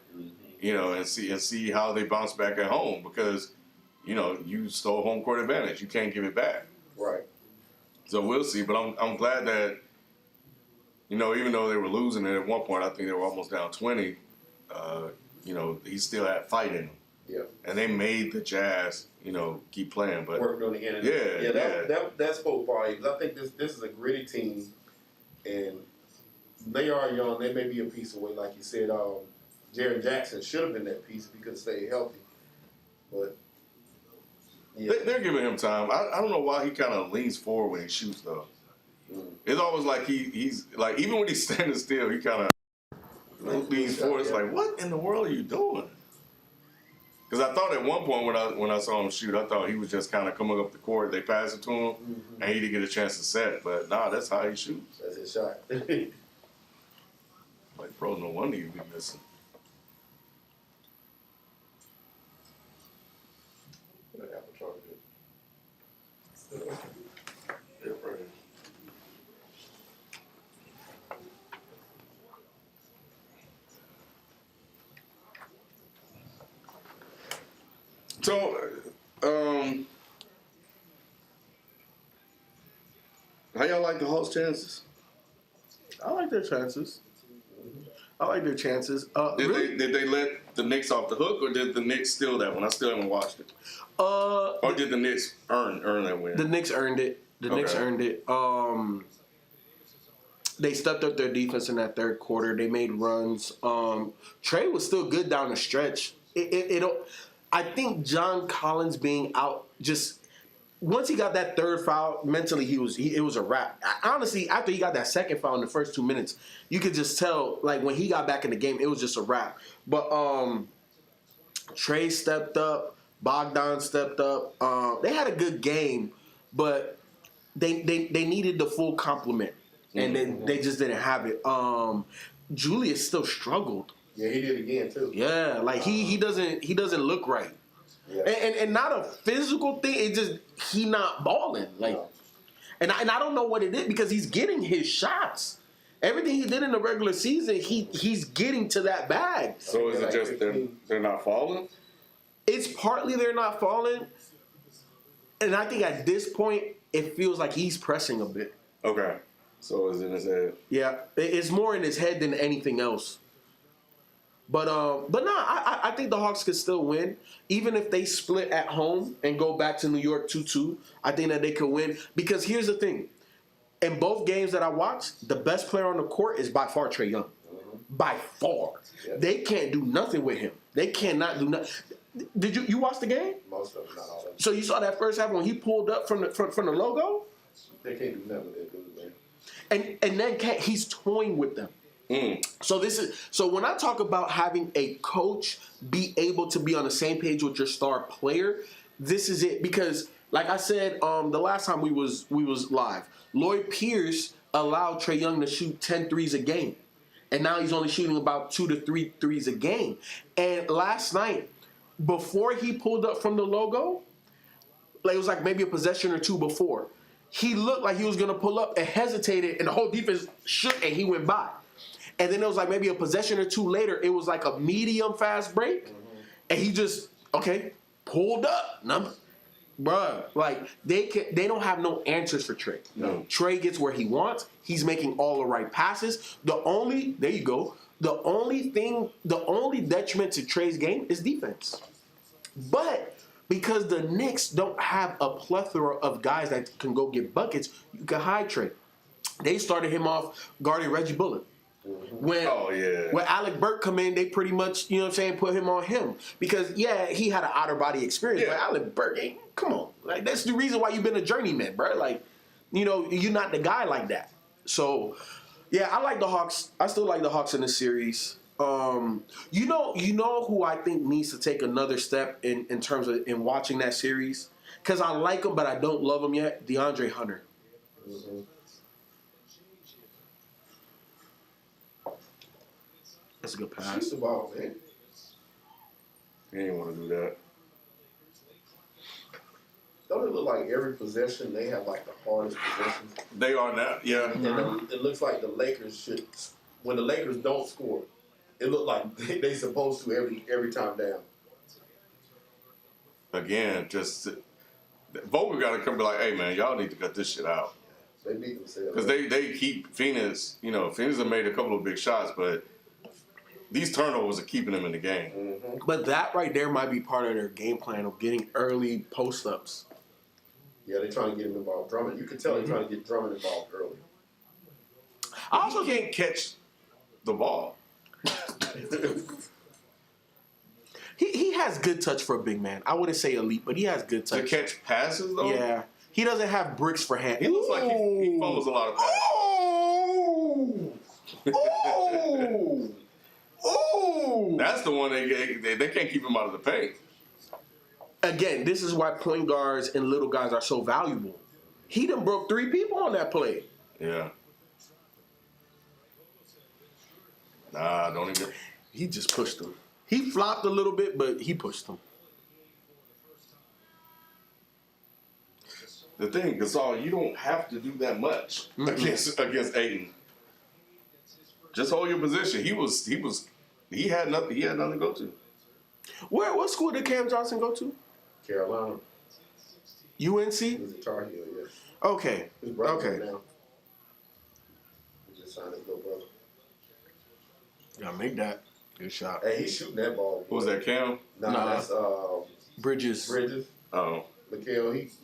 and see how they bounce back at home because, you stole home court advantage. You can't give it back. Right. So we'll see. But I'm glad that, even though they were losing it at one point, I think they were almost down 20, he still had fight in him. Yeah. And they made the Jazz, keep playing. But Working on the end. That spoke volumes. I think this is a gritty team, and they are young. They may be a piece away, like you said. Jaren Jackson should have been that piece if he could stay healthy. But yeah. they're giving him time. I don't know why he kind of leans forward when he shoots, though. It's always like he's like, even when he's standing still, he kind of leans forward. It's like, what in the world are you doing? Because I thought at one point when I saw him shoot, I thought he was just kind of coming up the court. They passed it to him, and he didn't get a chance to set. But nah, that's how he shoots. That's his shot. Like, bro, no wonder you be missing. So, how y'all like the Hawks' chances? I like their chances. Really? Did they let the Knicks off the hook, or did the Knicks steal that one? I still haven't watched it. Or did the Knicks earn that win? The Knicks earned it. Knicks earned it. They stepped up their defense in that third quarter. They made runs. Trey was still good down the stretch. I think John Collins being out just once he got that third foul, mentally it was a wrap. Honestly, after he got that second foul in the first 2 minutes, you could just tell like when he got back in the game, it was just a wrap. But Trey stepped up, Bogdan stepped up. They had a good game, but they needed the full complement, and they just didn't have it. Julius still struggled. Yeah, he did again too. Yeah, like he doesn't look right. Yeah. And not a physical thing. It just he not balling like, No. and I don't know what it is because he's getting his shots. Everything he did in the regular season, he's getting to that bag. So is it just they're not falling? It's partly they're not falling, and I think at this point it feels like he's pressing a bit. Okay. So it's in his head. Yeah, it's more in his head than anything else. But no, I think the Hawks could still win. Even if they split at home and go back to New York 2-2, I think that they could win. Because here's the thing. In both games that I watched, the best player on the court is by far Trae Young. By far. Yeah. They can't do nothing with him. They cannot do nothing. Did you watch the game? Most of them, not all of them. So you saw that first half when he pulled up from the logo? They can't do nothing with that dude, man. And then he's toying with them. So when I talk about having a coach be able to be on the same page with your star player, this is it. Because like I said, the last time we was live, Lloyd Pierce allowed Trae Young to shoot 10 threes a game. And now he's only shooting about 2 to 3 threes a game. And last night, before he pulled up from the logo, like it was like maybe a possession or two before, he looked like he was gonna pull up and hesitated, and the whole defense shook and he went by. And then it was like maybe a possession or two later, it was like a medium fast break, and he just pulled up. Bruh, like they don't have no answers for Trae. No. Trae gets where he wants. He's making all the right passes. The only detriment to Trae's game is defense. But because the Knicks don't have a plethora of guys that can go get buckets, you can hide Trae. They started him off guarding Reggie Bullock. When Alec Burke come in, they pretty much, you know what I'm saying, put him on him. Because, yeah, he had an outer body experience, but Alec Burke, come on. Like, that's the reason why you've been a journeyman, bro. Like, you know, you're not the guy like that. So, yeah, I like the Hawks. I still like the Hawks in this series. You know who I think needs to take another step in terms of in watching that series? Because I like him, but I don't love him yet. DeAndre Hunter. Mm-hmm. That's a good pass. Shoot the ball, man. He didn't want to do that. Don't it look like every possession they have like the hardest possessions? They are now, yeah. And it looks like the Lakers should, when the Lakers don't score, it look like they supposed to every time down. Again, just Vogel got to come be like, hey man, y'all need to cut this shit out. They beat themselves. Because they keep Phoenix, Phoenix have made a couple of big shots, but these turnovers are keeping them in the game. Mm-hmm. But that right there might be part of their game plan of getting early post-ups. Yeah, they're trying to get him involved. Drummond, you can tell they're trying to get Drummond involved early. I also can't catch the ball. He has good touch for a big man. I wouldn't say elite, but he has good To touch. catch passes, though? Yeah. He doesn't have bricks for hand. He looks like he fumbles a lot of passes. Oh! Oh! That's the one they can't keep him out of the paint. Again, this is why point guards and little guys are so valuable. He done broke 3 people on that play. Yeah. Nah, don't even. He just pushed him. He flopped a little bit, but he pushed him. The thing, Gasol, you don't have to do that much against Ayton. Just hold your position. He had nothing to go to. What school did Cam Johnson go to? Carolina. UNC? He's a Tar Heel, yeah. Okay. His brother Okay. now. He just signed his little brother. Gotta make that. Good shot. Hey, he's shooting that ball. What was that, Cam? Nah, that's Bridges. Bridges. Oh. Mikhail, he's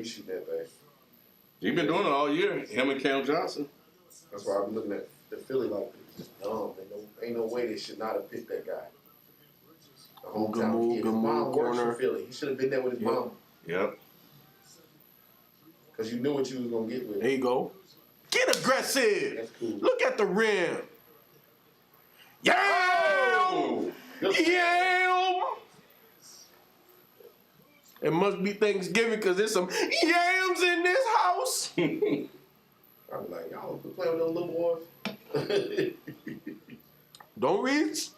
shooting that thing. He been doing it all year. Him and Cam Johnson. That's why I've been looking at the Philly like it's dumb. Ain't no way they should not have picked that guy. The hometown kid. His mom works for Philly. He should have been there with his mom. Yep. because you knew what you was gonna get with There it. you go. Get aggressive. That's cool. Look at the rim. Yam! Good. Yam! It must be Thanksgiving because there's some yams in this house. I'm like, y'all playing with those little boys. Don't reach.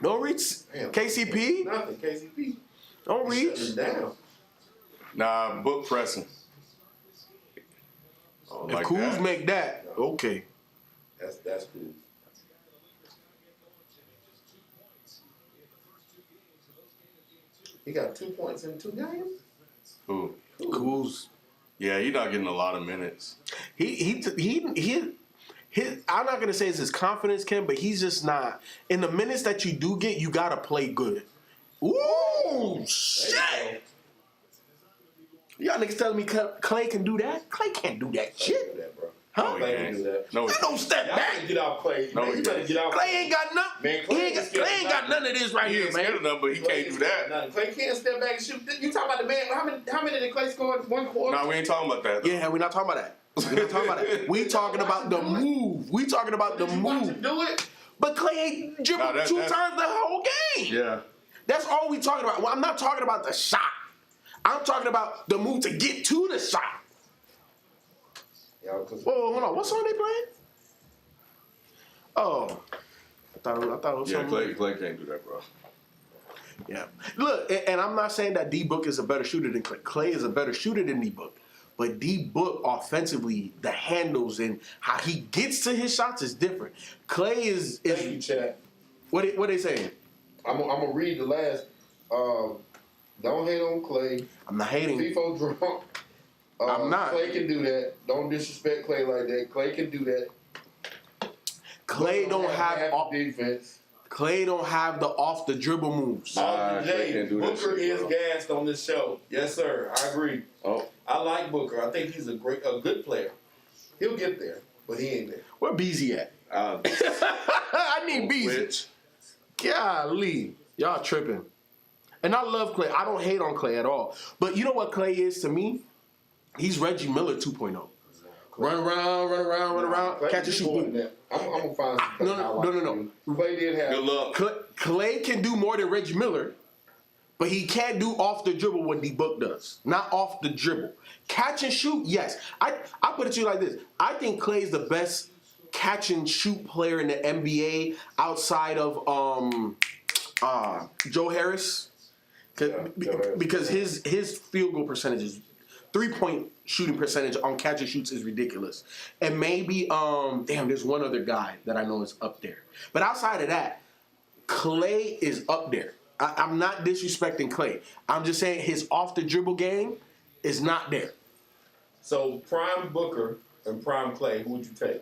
Don't reach. Damn. KCP. Nothing. KCP. Don't reach. Shutting it down. Nah, book pressing. Oh, If like Kuz that. make that, okay. That's cool. He got 2 points in 2 games. Who? Kuz. Yeah, he's not getting a lot of minutes. I'm not gonna say it's his confidence, Ken, but he's just not. In the minutes that you do get, you gotta play good. Ooh, shit! Y'all niggas telling me Clay can do that? Clay can't do that Shit. shit. Do that, bro. Huh? Clay can do that. No, he Ain't no step Y'all back. better get out Clay. No, Man, he you better can't. get out Clay ain't got nothing. Man, Clay ain't Clay ain't got none of this right he here, ain't scared man. of nothing, but he can't do that. Nothing. Clay can't step back and shoot. You talking about the man? How many did Clay score in 1 quarter? Nah, we ain't talking about that. Though. Yeah, we're not talking about that. We're not talking about that. We talking about the move. We talking about the Did you watch him move. do it? But Clay ain't dribbled Nah, two that's- times the whole game. Yeah. That's all we talking about. Well, I'm not talking about the shot. I'm talking about the move to get to the shot. Yeah, because Whoa, hold on. What song they playing? Oh, I thought it was Yeah, something. Clay can't do that, bro. Yeah. Look, and I'm not saying that D Book is a better shooter than Clay. Clay is a better shooter than D Book. But D Book offensively, the handles and how he gets to his shots is different. Clay is thank you, Chad. what they saying? I'm gonna read the last. Don't hate on Clay. I'm not hating. FIFO drunk. I'm not. Clay can do that. Don't disrespect Clay like that. Clay can do that. Clay don't have half the defense. Clay don't have the off the dribble moves. Nah, Clay Jay, can't do that Booker shit, is bro. gassed on this show. Yes, sir. I agree. Oh, I like Booker. I think he's a good player. He'll get there, but he ain't there. Where Beezy at? I need Beezy. which? Golly, y'all tripping. And I love Clay. I don't hate on Clay at all. But you know what Clay is to me? He's Reggie Miller 2.0. Run around, Clay catch can and do more than shoot. that. I'm gonna find some. No. Clay did have. Good luck. Clay can do more than Reggie Miller, but he can't do off the dribble what D Book does. Not off the dribble. Catch and shoot, yes. I put it to you like this. I think Clay's the best catch and shoot player in the NBA outside of Joe Harris. Yeah, Joe Harris. Because his field goal percentage is 3-point shooting percentage on catch and shoots is ridiculous. And maybe there's one other guy that I know is up there. But outside of that, Clay is up there. I'm not disrespecting Clay. I'm just saying his off the dribble game is not there. So prime Booker and prime Clay, who would you take?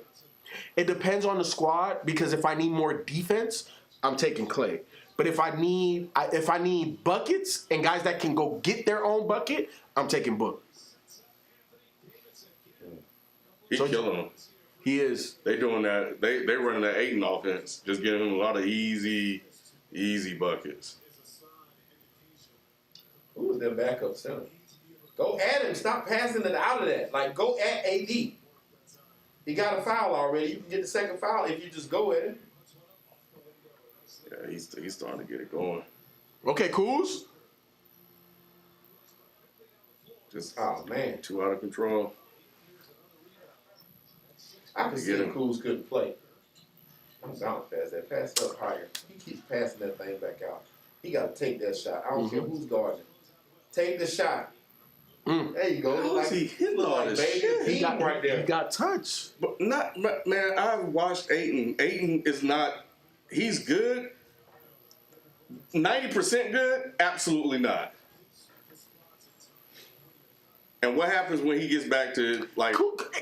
It depends on the squad because if I need more defense, I'm taking Clay. But if I need buckets and guys that can go get their own bucket, I'm taking Book. He's So- killing them. He is. They doing that. They running that Ayton offense, just giving him a lot of easy buckets. Who was their backup center? Go at him. Stop passing it out of that. Like, go at AD. He got a foul already. You can get the second foul if you just go at him. Yeah, he's starting to get it going. Okay, Kuz. Just Oh, man. too out of control. I can see Get him. Kuz couldn't play. I'm bounce pass that. Pass it up higher. He keeps passing that thing back out. He got to take that shot. I don't care who's guarding. Take the shot. There you go. How is he hitting all like this baby shit? Pete right there. He got touch. But man, I've watched Ayton. Ayton is not. He's good. 90% good? Absolutely not. And what happens when he gets back to like?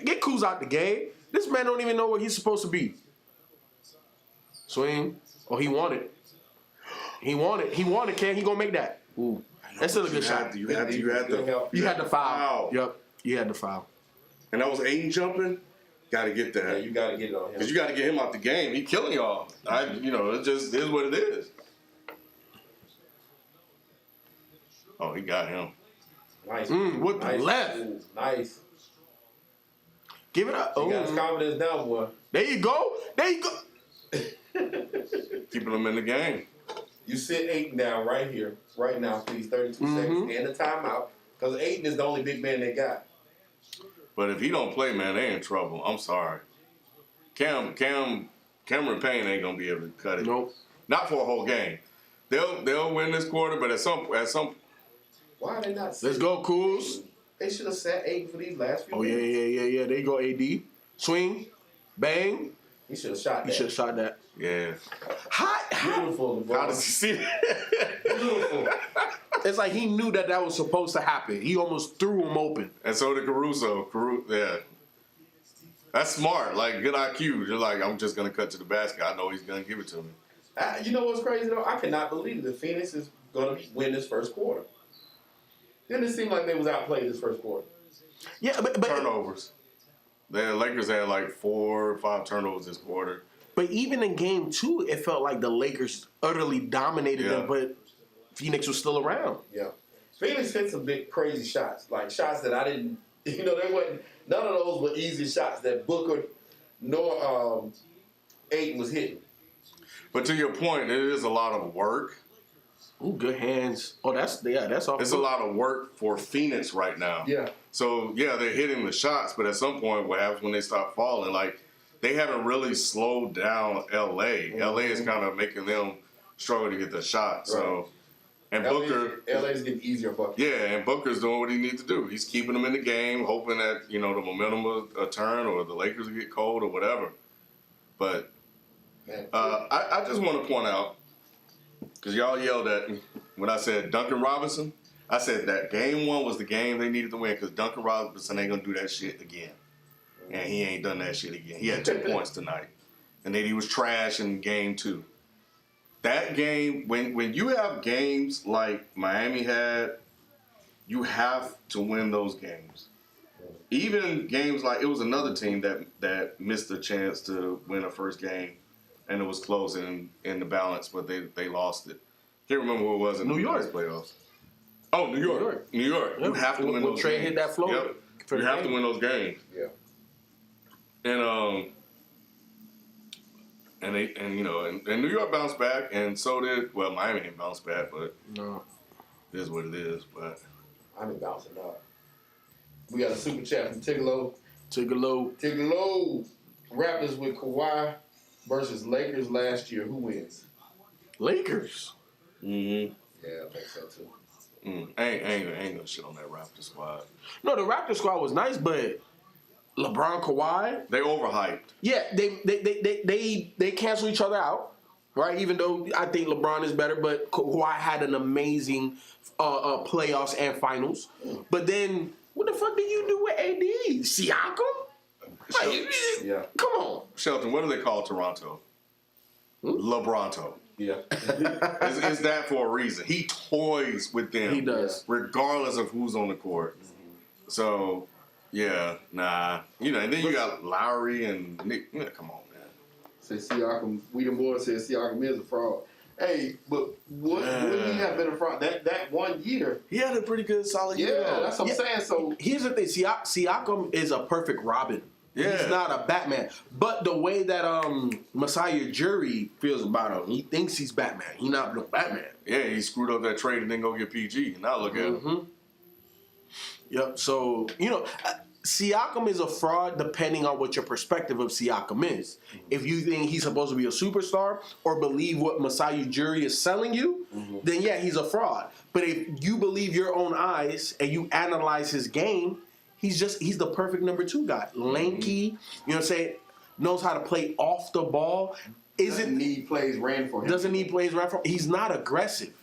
Get Kuz out the game. This man don't even know where he's supposed to be. Swing. Oh, he wanted. He wanted. Can he gonna make that? Ooh. That's still a good shot. You had to. You had the foul. Foul. Yep. You had the foul. And that was Ayton jumping. Got to get Yeah, that. you got to get it on him. Because you got to get him out the game. He killing y'all. It just is what it is. Oh, he got him. Nice. With the nice left. move. Nice. Give it up. He got his Oh, confidence now, boy. there you go. There you go. Keeping them in the game. You sit Aiton down right here, right now, please, 32 seconds, and a timeout, because Aiton is the only big man they got. But if he don't play, man, they in trouble. I'm sorry. Cameron Payne ain't gonna be able to cut it. Nope. Not for a whole game. They'll win this quarter, but at some Why are they not Let's sitting? go, Cools. They should have sat Aiton for these last few Oh, yeah. There you go, AD. Swing. Bang. He should have shot He that. should have shot that. yeah. Hot. Beautiful, LeBron. How does he see that? Beautiful. It's like he knew that was supposed to happen. He almost threw him open. And so did Caruso. Yeah. That's smart. Like, good IQ. You're like, I'm just going to cut to the basket. I know he's going to give it to me. You know what's crazy, though? I cannot believe that Phoenix is going to win this first quarter. Didn't it seem like they was outplayed this first quarter? Yeah, but Turnovers. The Lakers had like 4 or 5 turnovers this quarter. But even in game 2, it felt like the Lakers utterly dominated Yeah. them, but Phoenix was still around. Yeah. Phoenix hit some big, crazy shots. Like shots that I didn't, they wasn't, none of those were easy shots that Booker nor Aiton was hitting. But to your point, it is a lot of work. Ooh, good hands. Oh, that's off. It's a lot of work for Phoenix right now. Yeah. So, yeah, they're hitting the shots, but at some point, what happens when they stop falling? Like, they haven't really slowed down L.A. Mm-hmm. L.A. is kind of making them struggle to get the shot. So, and Booker, LA's getting easier buckets. yeah, and Booker's doing what he needs to do. He's keeping them in the game, hoping that, the momentum will turn or the Lakers will get cold or whatever. But Man. I just want to point out, because y'all yelled at me when I said Duncan Robinson. I said that game 1 was the game they needed to win because Duncan Robinson ain't going to do that shit again. And he ain't done that shit again. He had 2 points tonight. And then he was trash in game 2. That game, when you have games like Miami had, you have to win those games. Even games like, it was another team that missed a chance to win a first game, and it was close in the balance, but they lost it. Can't remember who it was in New the York. playoffs. Oh, New York. New York. You have to win When those Trey games. hit that floater Yep. for You the have to game. win those games. Yeah. And New York bounced back, and so did Miami didn't bounce back, but No. it is what it is. But I've been bouncing up. We got a super chat from Tigolo. Tigolo. Tigolo. Raptors with Kawhi versus Lakers last year. Who wins? Lakers. mm-hmm. Yeah, I think so too. ain't gonna shit on that Raptor squad. No, the Raptor squad was nice, but LeBron, Kawhi, They overhyped. yeah, they cancel each other out, right? Even though I think LeBron is better, but Kawhi had an amazing playoffs and finals. But then, what the fuck did you do with AD? Siakam? Like, Yeah. come on. Shelton, what do they call Toronto? LeBronto. Yeah. It's that for a reason. He toys with them. He does. Regardless of who's on the court. So, yeah, nah. And then you got Lowry and Nick. Come on, man. Say Siakam, we the boys said Siakam is a fraud. Hey, but would he have been a fraud? That 1 year, He had a pretty good solid year. yeah, that's what I'm saying. So Here's the thing: Siakam is a perfect Robin. Yeah. He's not a Batman. But the way that Masai Ujiri feels about him, he thinks he's Batman. He's not no Batman. Yeah, he screwed up that trade and then go get PG. Now look at him. Yep. So, Siakam is a fraud depending on what your perspective of Siakam is. If you think he's supposed to be a superstar or believe what Masai Ujiri is selling you, then yeah, he's a fraud. But if you believe your own eyes and you analyze his game, he's the perfect number 2 guy. Lanky, you know what I'm saying? Knows how to play off the ball. doesn't need plays ran for him. Doesn't need plays right from. He's not aggressive.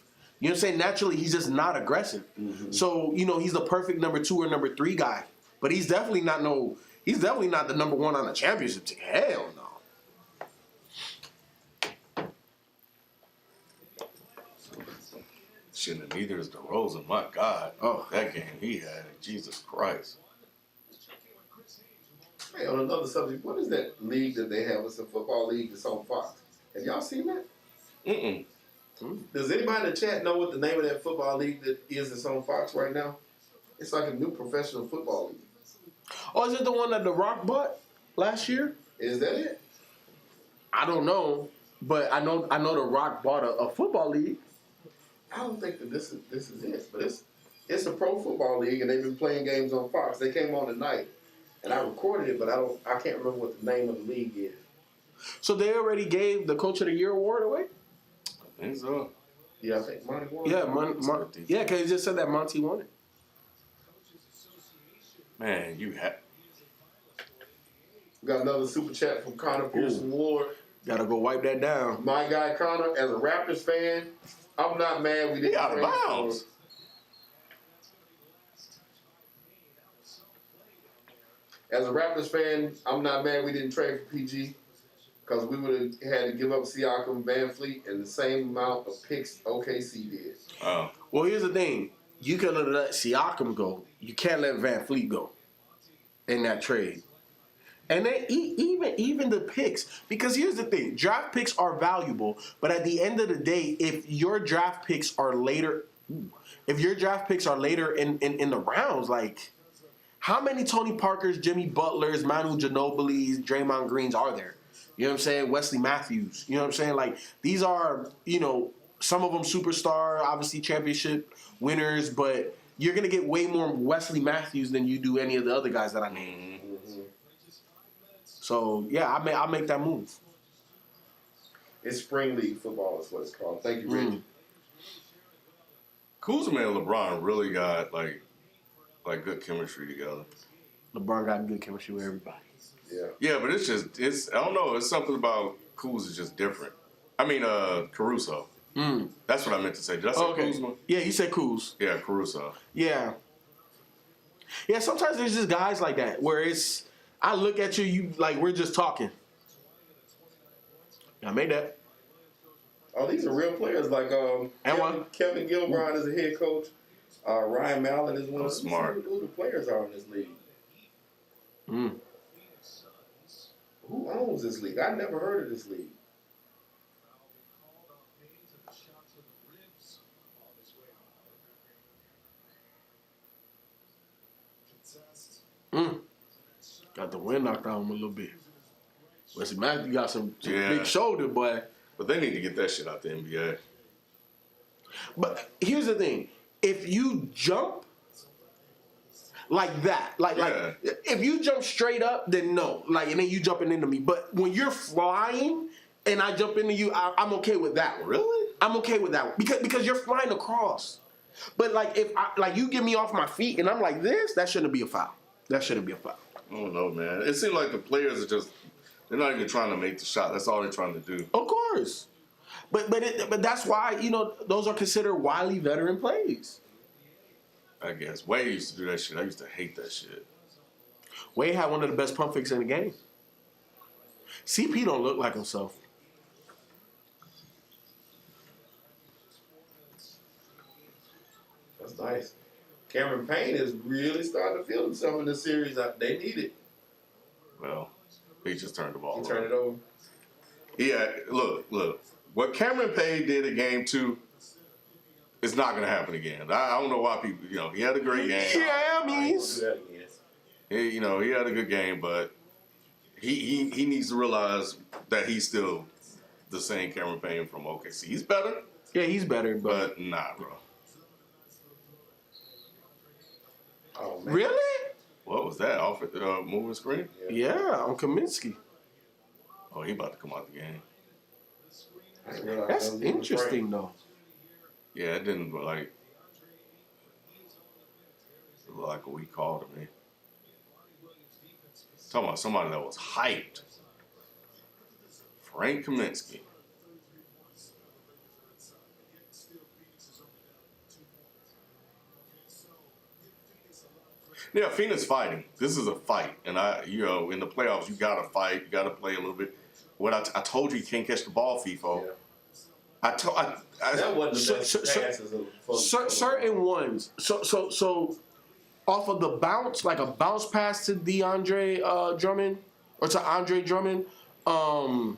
You know what I'm saying? Naturally, he's just not aggressive. So, he's the perfect number 2 or number 3 guy. But he's definitely not the number 1 on the championship team. Hell no. Shit, and neither is DeRozan. My God. Oh. That game he had. Jesus Christ. Hey, on another subject, what is that league that they have? It's a football league that's on Fox. Have y'all seen that? Mm-mm. Does anybody in the chat know what the name of that football league that is that's on Fox right now? It's like a new professional football league. Oh, is it the one that The Rock bought last year? Is that it? I don't know, but I know The Rock bought a football league. I don't think that this is it, but it's a pro football league, and they've been playing games on Fox. They came on tonight, and I recorded it, but I can't remember what the name of the league is. So they already gave the Coach of the Year award away? I think so. Yeah, I think Monty won. Yeah, yeah, because it just said that Monty won it. Man, you have. We got another super chat from Connor Pearson Ward. Gotta go wipe that down. My guy Connor, as a Raptors fan, I'm not mad we didn't. He out of trade bounds. As a Raptors fan, I'm not mad we didn't trade for PG because we would have had to give up Siakam, Van Fleet, and the same amount of picks OKC did. Oh, Well, here's the thing. You can let Siakam go. You can't let Van Fleet go in that trade. And then even the picks. Because here's the thing. Draft picks are valuable. But at the end of the day, if your draft picks are later in the rounds, like, how many Tony Parkers, Jimmy Butlers, Manu Ginobili's, Draymond Greens are there? You know what I'm saying? Wesley Matthews. You know what I'm saying? Like, these are, some of them superstar, obviously championship winners, but you're going to get way more Wesley Matthews than you do any of the other guys that I named. Mm-hmm. So, yeah, I'll make that move. It's spring league football is what it's called. Thank you, Reggie. Kuzma and LeBron really got like good chemistry together. LeBron got good chemistry with everybody. Yeah. Yeah, but it's I don't know. It's something about Kuz is just different. I mean, Caruso. That's what I meant to say. Did I say Kuzma? Yeah, you said Kuz. Yeah, Caruso. Yeah. Yeah, sometimes there's just guys like that where I look at you, like, we're just talking. I made that. Oh, these are real players. Like Kevin Gilbride is a head coach. Ryan Mallon is one. That's smart. Who the players are in this league? Who owns this league? I never heard of this league. Got the wind knocked out of him a little bit. Wesley Matthews got some Yeah. big shoulder, boy. But they need to get that shit out the NBA. But here's the thing: if you jump like that, like if you jump straight up, then no, like, and then you jumping into me. But when you're flying and I jump into you, I'm okay with that one. Really? I'm okay with that one because you're flying across. But like if you get me off my feet and I'm like this, that shouldn't be a foul. That shouldn't be a foul. I don't know, man. It seems like the players are they're not even trying to make the shot. That's all they're trying to do. Of course. But that's why, those are considered wily veteran plays. I guess. Wade used to do that shit. I used to hate that shit. Wade had one of the best pump fakes in the game. CP don't look like himself. That's nice. Cameron Payne is really starting to feel himself in this series. They need it. Well, he just turned the ball He turned it over. Yeah, look. What Cameron Payne did in game 2 is not going to happen again. I don't know why people, he had a great game. Yeah, I ain't gonna do that again. He had a good game, but he needs to realize that he's still the same Cameron Payne from OKC. He's better, Yeah, he's better, but nah, bro. Oh, man. Really? What was that? Off at the moving screen? Yeah, on Kaminsky. Oh, he about to come out the game. I didn't realize That's that was even interesting, though. Yeah, it didn't look like a weak call to me. Talking about somebody that was hyped. Frank Kaminsky. Yeah, Phoenix fighting. This is a fight, and in the playoffs, you gotta fight. You gotta play a little bit. What I told you can't catch the ball, FIFO. Yeah. I That wasn't the best passes of Certain ones. So off of the bounce, like a bounce pass to DeAndre Drummond or to Andre Drummond, That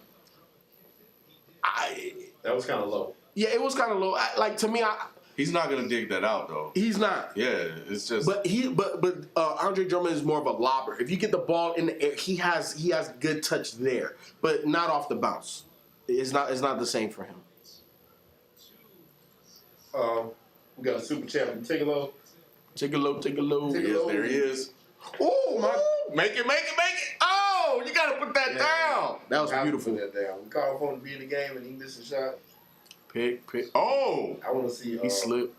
was kind of low. yeah, it was kind of low. To me, He's not gonna dig that out though. He's not. Yeah, it's just. But Andre Drummond is more of a lobber. If you get the ball in the air, he has good touch there, but not off the bounce. It's not the same for him. We got a super chat from Tigolo. Take a look. Yes, there he is. Oh my! Make it. Oh, you gotta put that down. That was I beautiful. put that down. We called for him to be in the game and he missed a shot. Pick. Oh, I want to see He slipped.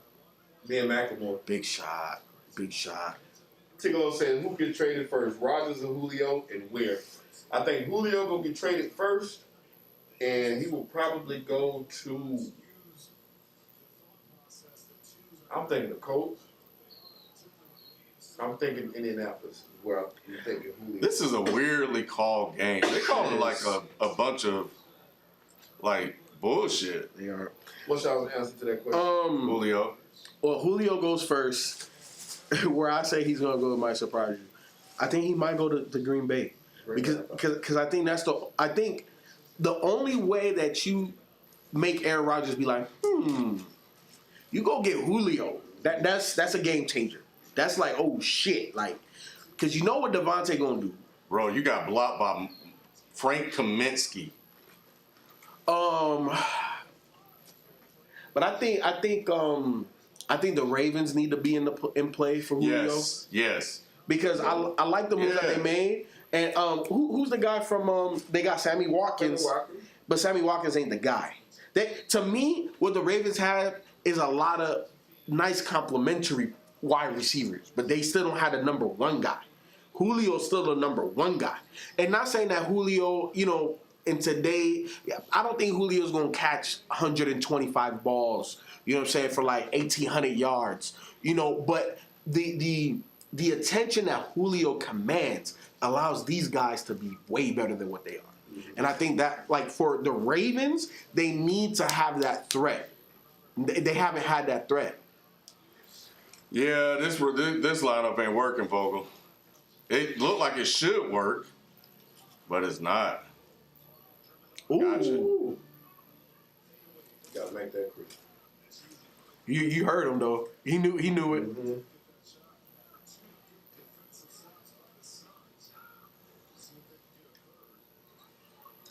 Ben McLemore. Big shot. Tigolo says, who get traded first, Rodgers or Julio, and where? I think Julio gonna get traded first, and he will probably go to. I'm thinking the Colts. I'm thinking Indianapolis. Where I'm thinking Julio. this is a weirdly called game. They called it like a bunch of like bullshit. They are. What's y'all's answer to that question? Julio. Well, Julio goes first. Where I say he's gonna go might surprise you. I think he might go to Green Bay because I think I think the only way that you make Aaron Rodgers be like, you go get Julio. That's a game changer. That's like, oh shit, like, because you know what Devontae gonna do. Bro, you got blocked by Frank Kaminsky. But I think the Ravens need to be in play for Julio. Yes. Because I like the moves that Yeah. they made. And who's the guy from they got Sammy Watkins, but Sammy Watkins ain't the guy. To me, what the Ravens have is a lot of nice complementary wide receivers, but they still don't have the number one guy. Julio's still the number one guy. And not saying that Julio, in today, I don't think Julio's going to catch 125 balls, you know what I'm saying, for like 1,800 yards, but the attention that Julio commands allows these guys to be way better than what they are. And I think that, like, for the Ravens, they need to have that threat. They haven't had that threat. Yeah, this lineup ain't working, Vogel. It looked like it should work, but it's not. Ooh. Gotcha. Gotta make that quick. You heard him though. He knew it. Mm-hmm.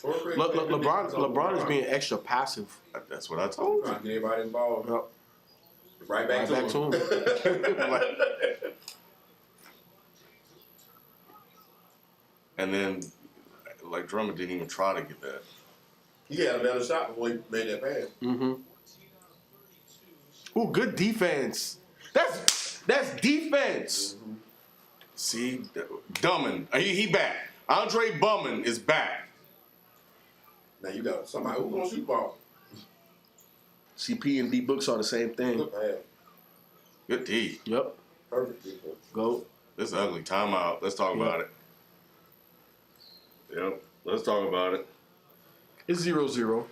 LeBron is being extra passive. That's what I told trying you. to get everybody involved. Yep. Right back to him. And then, like, Drummond didn't even try to get that. He had a better shot before he made that pass. Mm-hmm. Ooh, good defense. That's defense. Mm-hmm. See, Drummond, he back. Andre Drummond is back. Now you got somebody who's gonna shoot ball. CP and D Books are the same thing. Good pass. Good D. Yep. Perfect defense. Go. This is ugly. Timeout. Let's talk about it. Yep. Let's talk about it. It's 0-0.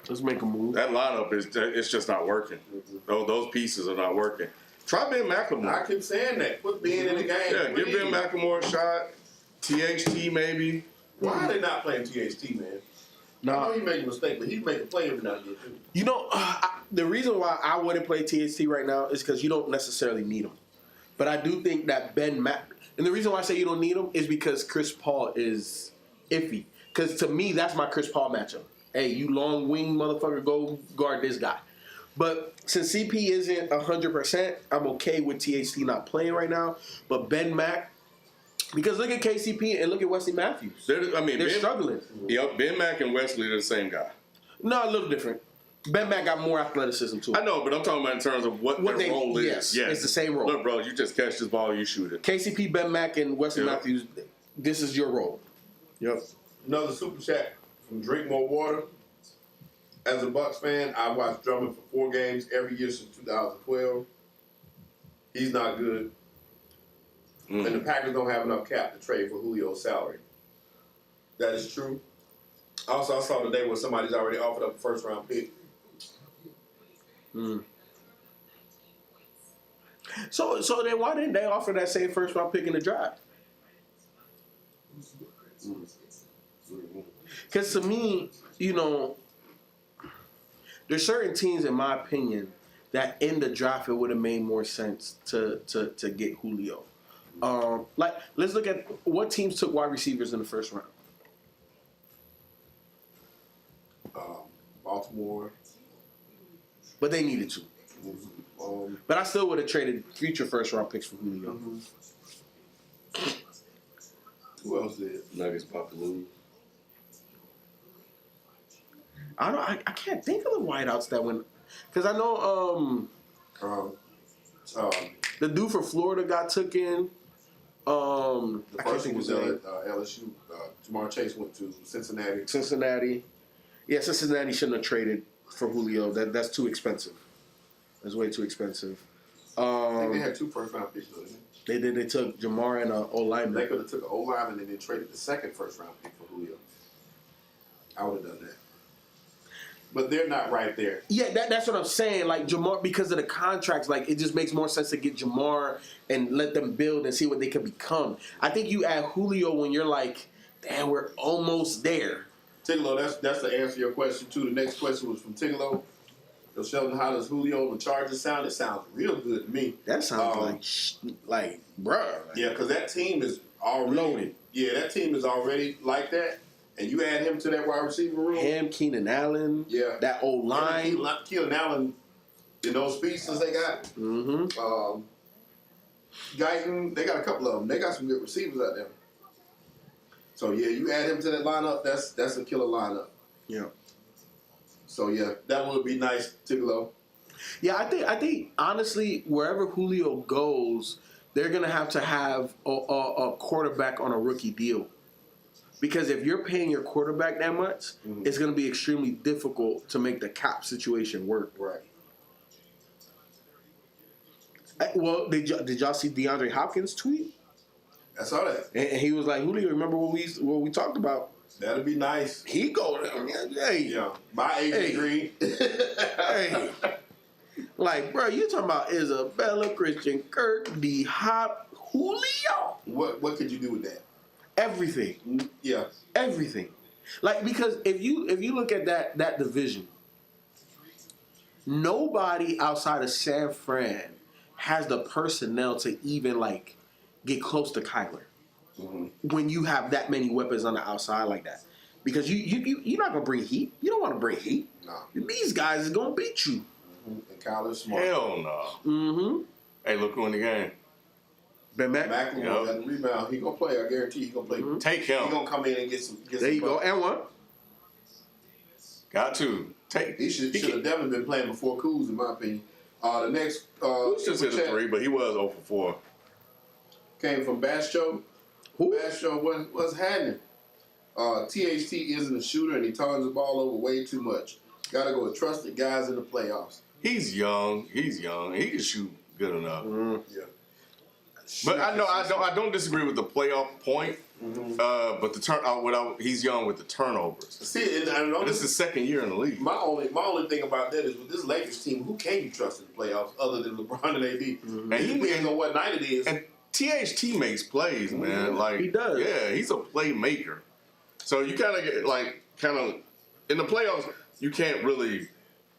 Let's make a move. That lineup it's just not working. Those pieces are not working. Try Ben McLemore. I keep saying that. Put Ben in the game. Yeah, give Ben McLemore a shot. THT maybe. Why are they not playing THT, man? I know he made a mistake, but he's making a play every now and then too. The reason why I wouldn't play THT right now is because you don't necessarily need him. But I do think that and the reason why I say you don't need him is because Chris Paul is iffy. Because to me, that's my Chris Paul matchup. Hey, you long wing motherfucker, go guard this guy. But since CP isn't 100%, I'm okay with THT not playing right now. But Ben Mac, because look at KCP and look at Wesley Matthews. They're struggling. Yep, Ben Mac and Wesley are the same guy. No, a little different. Ben Mac got more athleticism to him. I know, but I'm talking about in terms of what their role is. Yes, it's the same role. Look, bro, you just catch this ball, you shoot it. KCP, Ben Mac, and Wesley Yep. Matthews, this is your role. Yep. Another super chat from Drink More Water. As a Bucks fan, I watched Drummond for 4 games every year since 2012. He's not good. And the Packers don't have enough cap to trade for Julio's salary. That is true. Also, I saw today where somebody's already offered up a first-round pick. So then why didn't they offer that same first round pick in the draft? Because to me, there's certain teams, in my opinion, that in the draft it would have made more sense to get Julio. Like, let's look at what teams took wide receivers in the first round. Baltimore. But they needed to. But I still would have traded future first round picks for Julio. Who else did? Nuggets Papaloo. I can't think of the wideouts that went, because I know the dude for Florida got The taken. I can't first think one of was his name. LSU. Jamar Chase went to Cincinnati. Cincinnati. Yeah, Cincinnati shouldn't have traded for Julio. That's too expensive. That's way too expensive. I think they had 2 first-round picks, though, didn't they? They did. They took Jamar and an O They lineman. could have took an O-lineman and then traded the second first-round pick for Julio. I would have done that. But they're not right there. Yeah, that's what I'm saying. Like Jamar, because of the contracts, like it just makes more sense to get Jamar and let them build and see what they can become. I think you add Julio when you're like, damn, we're almost there. Tigolo, that's the answer to your question, too. The next question was from Tigolo. So, Sheldon, how does Julio and the Chargers sound? It sounds real good to me. That sounds like, bruh. Yeah, because that team is already Loaded. Yeah, that team is already like that. And you add him to that wide receiver room. Him, Keenan Allen. Yeah. That old line. Keelan Allen, in those speedsters they got. Mm-hmm. Guyton, they got a couple of them. They got some good receivers out there. So, yeah, you add him to that lineup, that's a killer lineup. Yeah. So, yeah, that would be nice, Tigolo. Yeah, I think honestly, wherever Julio goes, they're gonna have to have a quarterback on a rookie deal. Because if you're paying your quarterback that much, it's going to be extremely difficult to make the cap situation work. Right. Well, did y'all see DeAndre Hopkins' tweet? I saw that. And he was like, "Julio, remember what we talked about?" That'd be nice. He go there, hey, Yeah. My agent Hey. agreed. hey, like, bro, you talking about Isabella, Christian Kirk, D Hop, Julio, What could you do with that? everything. Yeah. Everything. Like, because if you look at that division, nobody outside of San Fran has the personnel to even like get close to Kyler when you have that many weapons on the outside like that. Because you're not gonna bring heat. You don't want to bring heat. No. These guys is gonna beat you. And Kyler's smart. Hell no. Mm-hmm. Hey, look who in the game. Ben Mac. McLemore got the rebound. He gonna play. I guarantee he gonna play. Take He him. gonna come in and get some. There you go. And one. Got to. Take. He should have definitely been playing before Kuz, in my opinion. The next Who's just hit super a chat 3, but he was 0 for 4. came from Basho. Who? Basho, what's happening? THT isn't a shooter and he turns the ball over way too much. Got to go with trusted guys in the playoffs. He's young. He can shoot good enough. Yeah. But I don't disagree with the playoff point. But the he's young with the turnovers. See, and I know This is his second year in the league. my only thing about that is with this Lakers team, who can you trust in the playoffs other than LeBron and AD? And It depends on what night it is. And THT makes plays, man. Like He does. Yeah, he's a playmaker. So you kind of in the playoffs, you can't really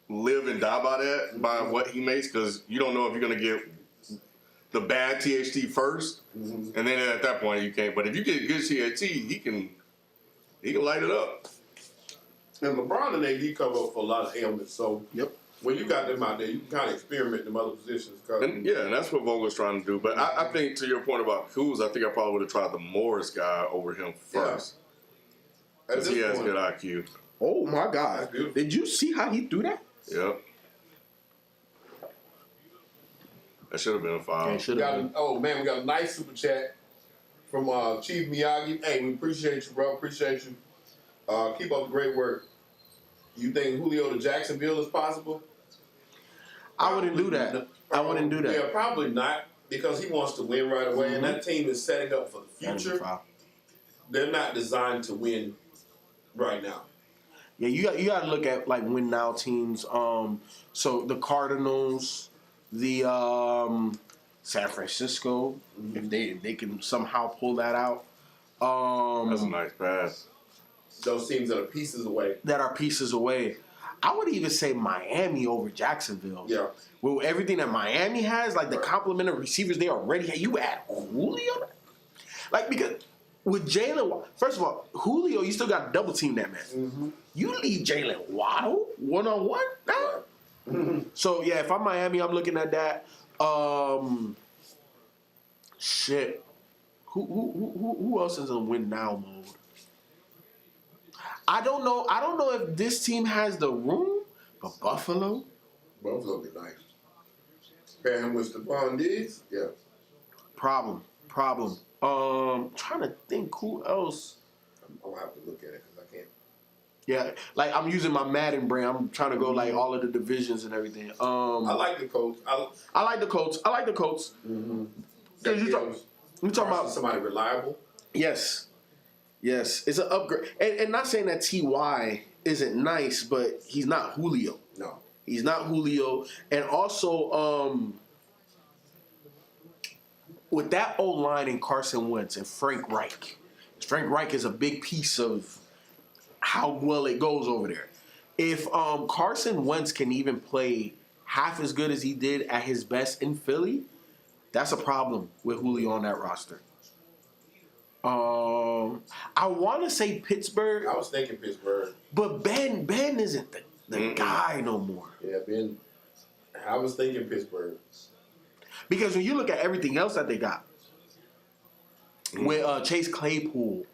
live and die by that, by what he makes, because you don't know if you're gonna get the bad THT 1st, and then at that point you can't. But if you get good THT, he can light it up. And LeBron and AD cover up for a lot of ailments. So Yep. when you got them out there, you can kind of experiment in them other positions. And yeah, and that's what Vogel's trying to do. But I think to your point about Kuz, I think I probably would have tried the Morris guy over him first. At Because this he has point, good IQ. Oh my God! That's beautiful. Did you see how he threw that? Yep. That should have been a foul. Should we have. got a nice super chat from Chief Miyagi. Hey, we appreciate you, bro. Appreciate you. Keep up the great work. You think Julio to Jacksonville is possible? I wouldn't do that. I wouldn't do that. Yeah, probably not, because he wants to win right away, and that team is setting up for the That was a future. foul. They're not designed to win right now. Yeah, you got to look at like win now teams. So the Cardinals, the San Francisco, if they can somehow pull that out. That's a nice pass. Those teams that are pieces away. That are pieces away. I would even say Miami over Jacksonville. Yeah. With everything that Miami has, like the complement of receivers they already have, you add Julio? Like, because with Jalen, first of all, Julio, you still got to double team that man. Mm-hmm. You leave Jalen Waddle one-on-one now? Right. So, yeah, if I'm Miami, I'm looking at that. Shit. Who else is in win now mode? I don't know. I don't know if this team has the room, but Buffalo. Buffalo be nice. Pair him with Stephon Diggs. Yeah. Problem. Trying to think who else. I'll have to look at it because I can't. Yeah, like I'm using my Madden brain. I'm trying to go like all of the divisions and everything. I like the coach. I like the Colts. Mm-hmm. Cause you talking about somebody reliable. yes, it's an upgrade. And not saying that Ty isn't nice, but he's not Julio. No. He's not Julio, and also with that old line in Carson Wentz and Frank Reich. Frank Reich is a big piece of how well it goes over there. If Carson Wentz can even play half as good as he did at his best in Philly, that's a problem with Julio on that roster. I want to say Pittsburgh, I was thinking Pittsburgh. but Ben isn't the guy no more. Yeah, Ben. I was thinking Pittsburgh. Because when you look at everything else that they got, with Chase Claypool,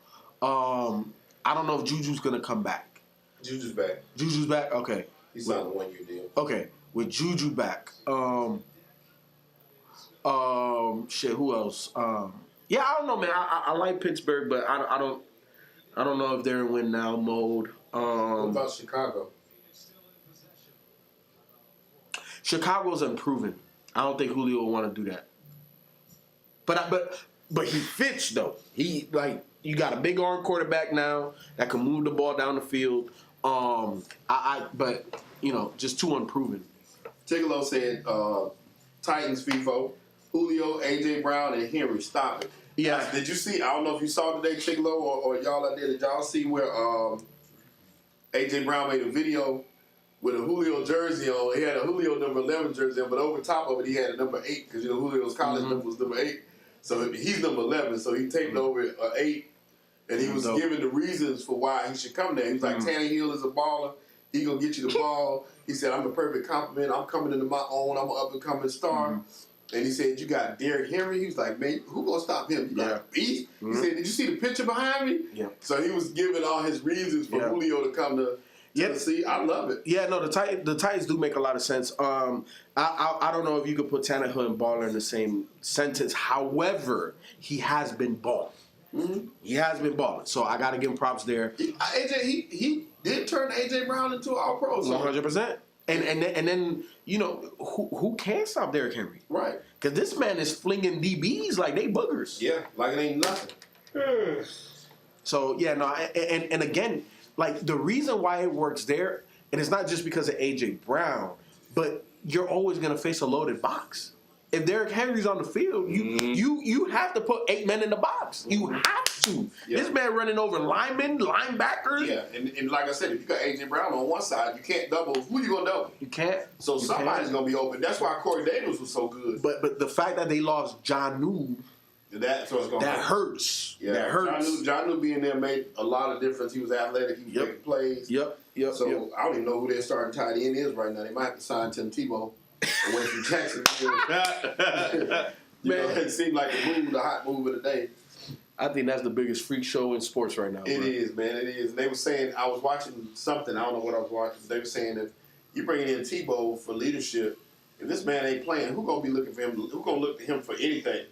I don't know if Juju's gonna come back. Juju's back. Juju's back? Okay. He signed a 1-year deal. Okay. With Juju back. Shit, who else? Yeah, I don't know, man. I like Pittsburgh, but I don't know if they're in win now mode. What about Chicago? Chicago's improving. I don't think Julio will want to do that. But he fits though. He like you got a big arm quarterback now that can move the ball down the field. But you know, just too unproven. Tigolo said Titans FIFO, Julio, AJ Brown, and Henry. Stop it. Yeah. Did you see? I don't know if you saw today, Tigolo, or y'all out there. Did y'all see where AJ Brown made a video with a Julio jersey on? He had a Julio number 11 jersey on, but over top of it, he had a number 8 because you know Julio's college number was number 8. So he's number 11. So he taped over 8, and he was giving the reasons for why he should come there. He was like, Tannehill is a baller. He gonna get you the ball. He said, I'm the perfect compliment. I'm coming into my own. I'm an up and coming star. And he said, you got Derrick Henry. He was like, man, who gonna stop him? You got a beast. He said, did you see the picture behind me? Yeah. So he was giving all his reasons for Julio to come to Tennessee. I love it. Yeah, no, the Titans do make a lot of sense. I don't know if you could put Tannehill and Baller in the same sentence. However, he has been balling. He has been balling. So I got to give him props there. He did turn AJ Brown into an All-Pro. 100%. And then you know who can stop Derrick Henry? Right. Because this man is flinging DBs like they boogers. Yeah, like it ain't nothing. So yeah, no, and again, like the reason why it works there, and it's not just because of AJ Brown, but you're always gonna face a loaded box. If Derrick Henry's on the field, you have to put 8 men in the box. You have to. Yeah. This man running over linemen, linebackers. Yeah, and like I said, if you got AJ Brown on one side, you can't double. Who you gonna double? You can't. So somebody's gonna be open. That's why Corey Davis was so good. But the fact that they lost Jonnu, That's what's gonna happen. hurts. Yeah, That hurts. Jonnu being there made a lot of difference. He was athletic. He was making plays. Yep. So I don't even know who their starting tight end is right now. They might have to sign Tim Tebow away from Jacksonville. You know, it seemed like the hot move of the day. I think that's the biggest freak show in sports right now. It bro. is, man. It is. And they were saying, I was watching something. I don't know what I was watching. They were saying that you bringing in Tebow for leadership. If this man ain't playing, who gonna be looking for him? Who gonna look to him for anything?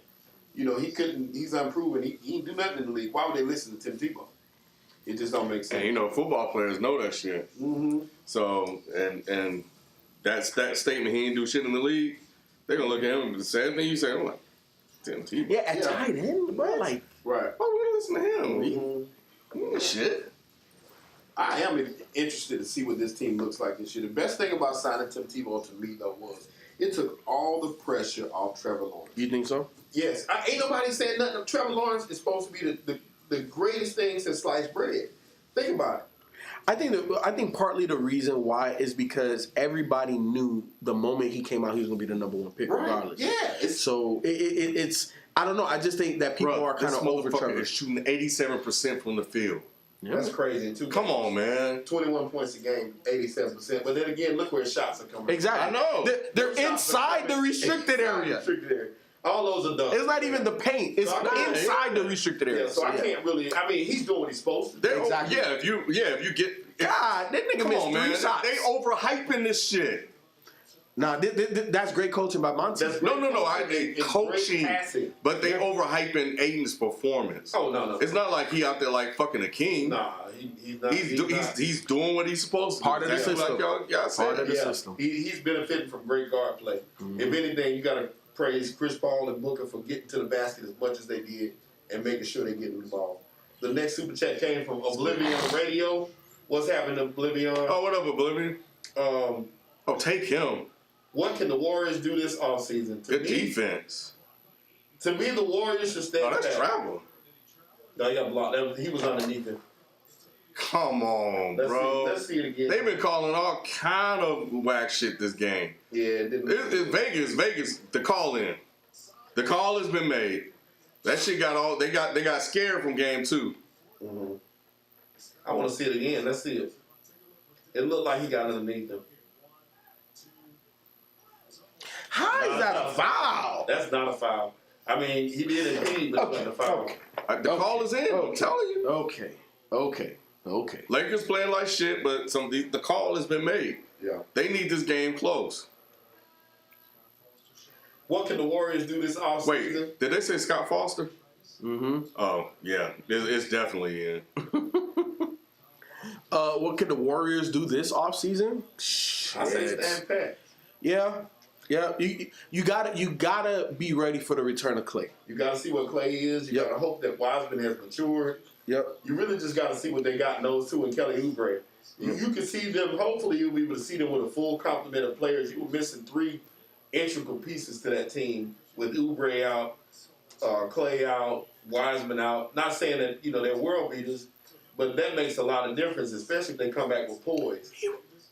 You know, he couldn't. He's unproven. He ain't do nothing in the league. Why would they listen to Tim Tebow? It just don't make sense. And you know, football players know that shit. So and that statement, he ain't do shit in the league. They're gonna look at him and the same thing you say. I'm like, Tim Tebow. Yeah, at tight end, bro. Like, Right. why would I listen to him? He ain't shit. I am interested to see what this team looks like this year. The best thing about signing Tim Tebow to me, though, was it took all the pressure off Trevor Lawrence. you think so? Yes. Ain't nobody saying nothing. Trevor Lawrence is supposed to be the greatest thing since sliced bread. Think about it. I think partly the reason why is because everybody knew the moment he came out he was gonna be the number one pick, regardless. Yeah. So it's I don't know. I just think that people are kind of over motherfucker Trevor. is shooting 87% from the field. That's crazy too. Come on, man. 21 points a game, 87%. But then again, look where his shots are coming. Exactly. I know. They're Shots are inside the coming restricted inside area. Restricted area. All those are done. It's not even the paint. It's So I- inside the restricted area. Yeah, so I can't really. I mean, he's doing what he's supposed to do. They, Exactly. if you get. God, that nigga Come missed on, 3 man. shots. They overhyping this shit. Nah, that's great coaching by Monty. That's No. It's great Coaching, passing. but they overhyping Aiden's performance. Oh no. It's not like he out there like fucking a king. Nah, he's not. He's doing what he's supposed to. Part of the Exactly system. Like y'all said. Part of the Yeah, system. he's benefiting from great guard play. If anything, you got to praise Chris Paul and Booker for getting to the basket as much as they did and making sure they get the ball. The next super chat came from Oblivion Radio. What's happening, Oblivion? Oh, what up, Oblivion? Oh, take him. What can the Warriors do this offseason? Good defense. To me, the Warriors should stand Oh, that's back. travel. No, he got blocked. He was underneath him. Come on, Let's bro. See, let's see it again. They've been calling all kind of whack shit this game. Yeah, it didn't. It's Vegas. The call in. The call has been made. That shit got all. They got scared from game 2. Mm-hmm. I want to see it again. Let's see it. It looked like he got underneath him. How is that a foul? That's not a foul. I mean, he did impede, but it wasn't a foul. The call is in. I'm telling you. Okay. Lakers playing like shit, but the call has been made. Yeah. They need this game close. What can the Warriors do this offseason? Wait, did they say Scott Foster? Mm-hmm. Oh, yeah. It's definitely in. What can the Warriors do this offseason? I say stand pat. Yeah. You gotta be ready for the return of Clay. You got to see what Clay is. You Yep. got to hope that Wiseman has matured. Yep. You really just got to see what they got in those two and Kelly Oubre. You can see them. Hopefully, you'll be able to see them with a full complement of players. You were missing 3 integral pieces to that team with Oubre out, Clay out, Wiseman out. Not saying that they're world beaters, but that makes a lot of difference, especially if they come back with poise.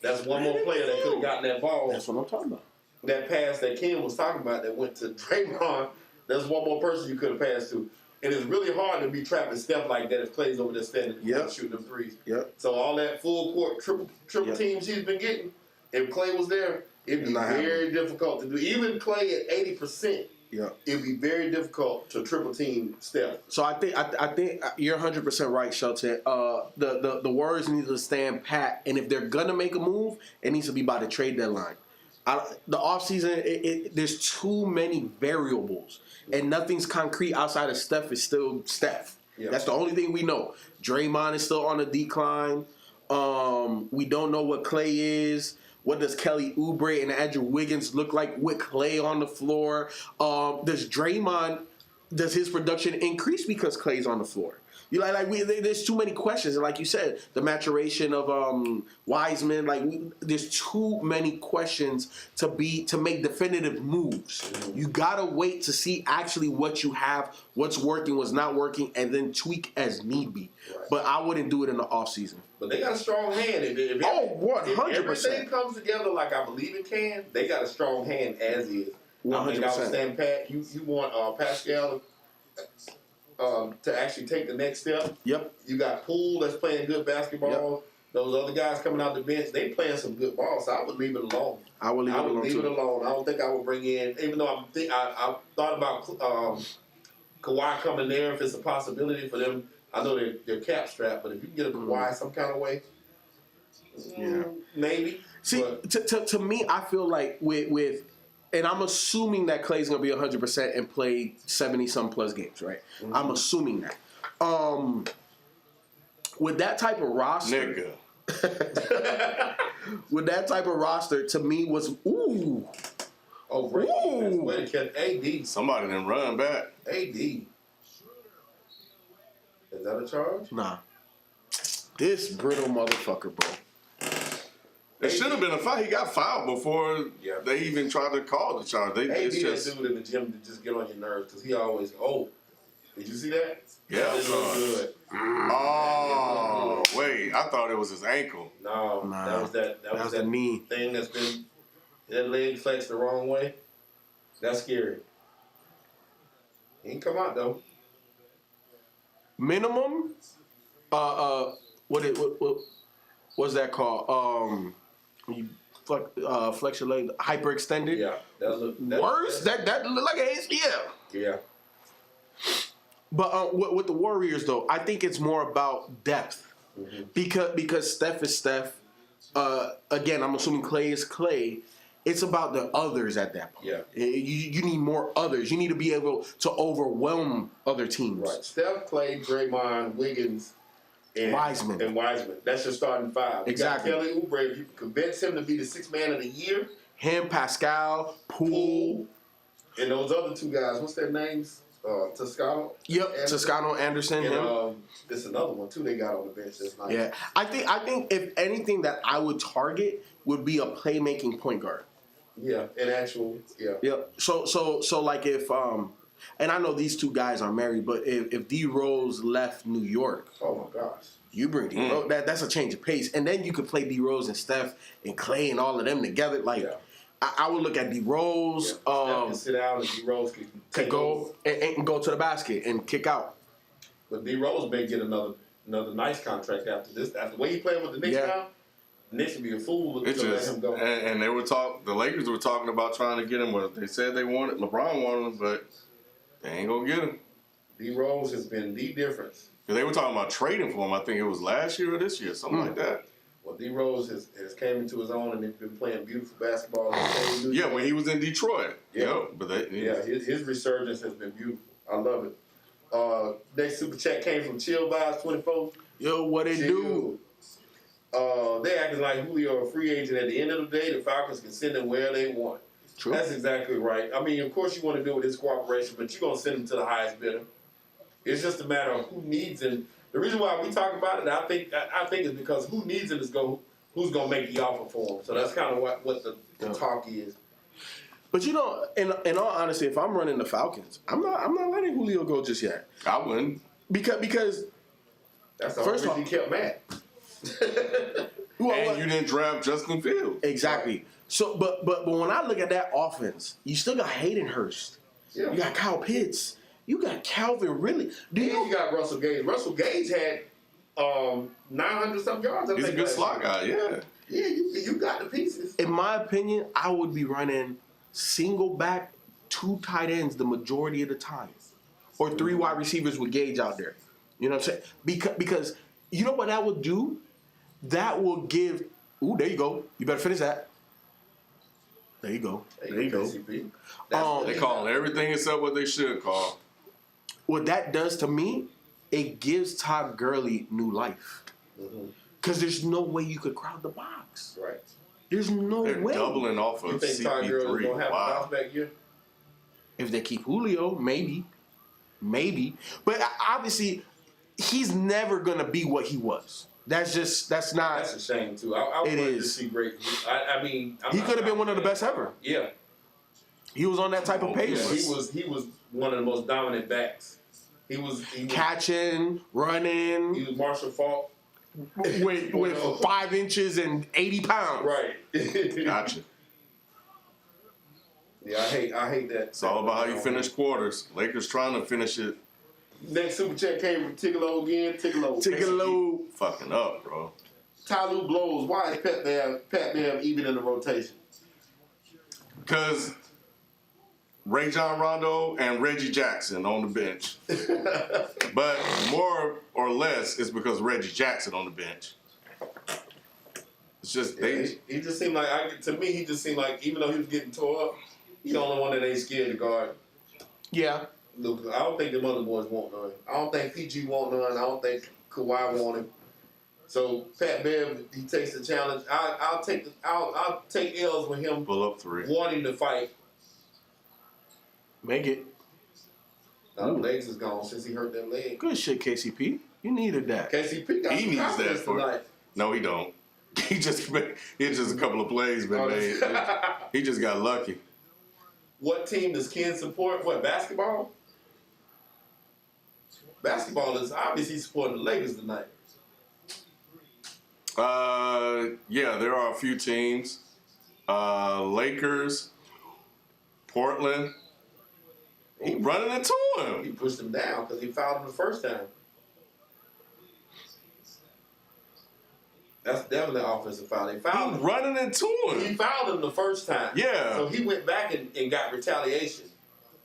That's one more player that could have gotten that ball. That's what I'm talking about. That pass that Ken was talking about that went to Draymond, that's one more person you could have passed to. And it's really hard to be trapping Steph like that if Clay's over there standing shooting them threes. Yep. So all that full court triple teams he's been getting, if Clay was there, it'd be very difficult to do. Even Clay at 80%, it'd be very difficult to triple team Steph. So I think you're 100% right, Shelton. The Warriors need to stand pat, and if they're gonna make a move, it needs to be by the trade deadline. The offseason, there's too many variables, and nothing's concrete outside of Steph is still Steph. Yeah. That's the only thing we know. Draymond is still on the decline. We don't know what Clay is. What does Kelly Oubre and Andrew Wiggins look like with Clay on the floor? Does his production increase because Clay's on the floor? There's too many questions, and like you said, the maturation of Wiseman. There's too many questions to make definitive moves. You gotta wait to see actually what you have, what's working, what's not working, and then tweak as need be. Right. But I wouldn't do it in the off season. But they got a strong hand. If 100%. everything comes together like I believe it can, they got a strong hand as is. 100%. I think I would stand pat. You want Pascal to actually take the next step. Yep. You got Poole that's playing good basketball. Yep. Those other guys coming out the bench, they playing some good ball. So I would leave it alone. I would leave it alone. I don't think I would bring in, even though I thought about Kawhi coming there if it's a possibility for them. I know they're cap strapped, but if you can get a Kawhi some kind of way, maybe. See, to me, I feel like with and I'm assuming that Clay's going to be 100% and play 70-some plus games, right? Mm-hmm. I'm assuming that. With that type of roster... Nigga. With that type of roster, to me, was... Ooh. Oh, great. Way to catch AD. Somebody done run back. AD. Is that a charge? Nah. This brittle motherfucker, bro. It should have been a foul. He got fouled before they even tried to call the charge. AD that dude in the gym to just get on your nerves because he always, did you see that? Yeah. It looked good. Oh, wait. leg. I thought it was his ankle. No, Nah, that was that was the knee. thing that's been that leg flexed the wrong way. That's scary. He can come out though. Minimum. What's that called? When you flex your leg, hyperextended. Yeah, Worse. That look like an ACL. Yeah, But with the Warriors, though, I think it's more about depth because Steph is Steph. Again, I'm assuming Clay is Clay. It's about the others at that point. Yeah. You need more others. You need to be able to overwhelm other teams. right. Steph, Clay, Draymond, Wiggins, and Wiseman. That's your starting five. Exactly. You got Kelly Oubre. If you can convince him to be the sixth man of the year, Him, Pascal, Poole. and those other two guys, what's their names? Toscano. Yep, Toscano, Anderson, him. And there's another one too. They got on the bench. That's nice. Yeah, I think if anything that I would target would be a playmaking point guard. Yeah, an actual. Yeah. Yep. So like if and I know these two guys are married, but if D Rose left New York, Oh my gosh. you bring D Rose. That's a change of pace, and then you could play D Rose and Steph and Clay and all of them together. Like Yeah. I would look at D Rose. Steph can sit down and D Rose can Could take go and go to the basket and kick out. But D Rose may get another nice contract after this. After the way he playing with the Knicks Yeah. now, the Knicks would be a fool to It's let just him go. and they were the Lakers were talking about trying to get him. But they said they wanted LeBron wanted him, but they ain't gonna get him. D Rose has been the difference. They were talking about trading for him. I think it was last year or this year, something like that. Well, D Rose has came into his own and he's been playing beautiful basketball. Yeah, when he was in Detroit. Yeah. Yo, but His resurgence has been beautiful. I love it. Next super chat came from Chill Vibes 24. Yo, what it do? They acting like Julio a free agent. At the end of the day, the Falcons can send him where they want. True. That's exactly right. I mean, of course you want to do it with his cooperation, but you're gonna send him to the highest bidder. It's just a matter of who needs him. The reason why we talk about it, I think, is because who needs him is who's gonna make the offer for him. So that's kind of what the talk is. But you know, in all honesty, if I'm running the Falcons, I'm not letting Julio go just yet. I wouldn't. Because That's the First only off- reason he kept Matt. And you didn't draft Justin Fields. Exactly. So, but when I look at that offense, you still got Hayden Hurst. Yeah. You got Kyle Pitts. You got Calvin Ridley. Do And you you? got Russell Gage. Russell Gage had 900 some yards. He's a good slot guy, yeah. Yeah, you got the pieces. In my opinion, I would be running single back, 2 tight ends the majority of the time, or 3 wide receivers with Gage out there. You know what I'm saying? Because you know what that would do? That will give. Ooh, there you go. You better finish that. There you go. There you go. KCP. Um, They calling everything except what they should call. What that does to me, it gives Todd Gurley new life. Because there's no way you could crowd the box. Right. There's no They're way. doubling off You of think Todd Gurley's CP3. gonna have a Wow. bounce back year? If they keep Julio, maybe. But obviously, he's never going to be what he was. That's not. That's a shame too. I It wanted to is. see great. I mean, He could have been one of the best ever. Yeah. He was on that type of pace. He was one of the most dominant backs. He was Catching, running, He was Marshall Faulk. with 5 inches and 80 pounds. Right. Gotcha. Yeah, I hate that. It's all about how you finish quarters. Lakers trying to finish it Next super chat came from Tigolo again. Tigolo. Take a low. fucking up, bro. Tyloo blows. Why is Pat Bev even in the rotation? Because Ray John Rondo and Reggie Jackson on the bench. But more or less, it's because Reggie Jackson on the bench. It's just they. He just seemed like to me. He just seemed like even though he was getting tore up, he's the only one that ain't scared to guard. Yeah. Luka. I don't think the other boys want none. I don't think PG want none. I don't think Kawhi want him. So Pat Bev, he takes the challenge. I'll take L's with him Pull up 3. wanting to fight. Make it. Now, the legs is gone since he hurt that leg. Good shit, KCP. You needed that. KCP got He some needs that confidence for. tonight. No, he don't. He just a couple of plays been made. He just got lucky. What team does Ken support? What, basketball? Basketball is obviously supporting the Lakers tonight. Yeah, there are a few teams. Lakers, Portland. He running into He him. pushed him down because he fouled him the first time. That's definitely an offensive foul. He fouled He him. running into He him. fouled him the first time. Yeah. So he went back and got retaliation.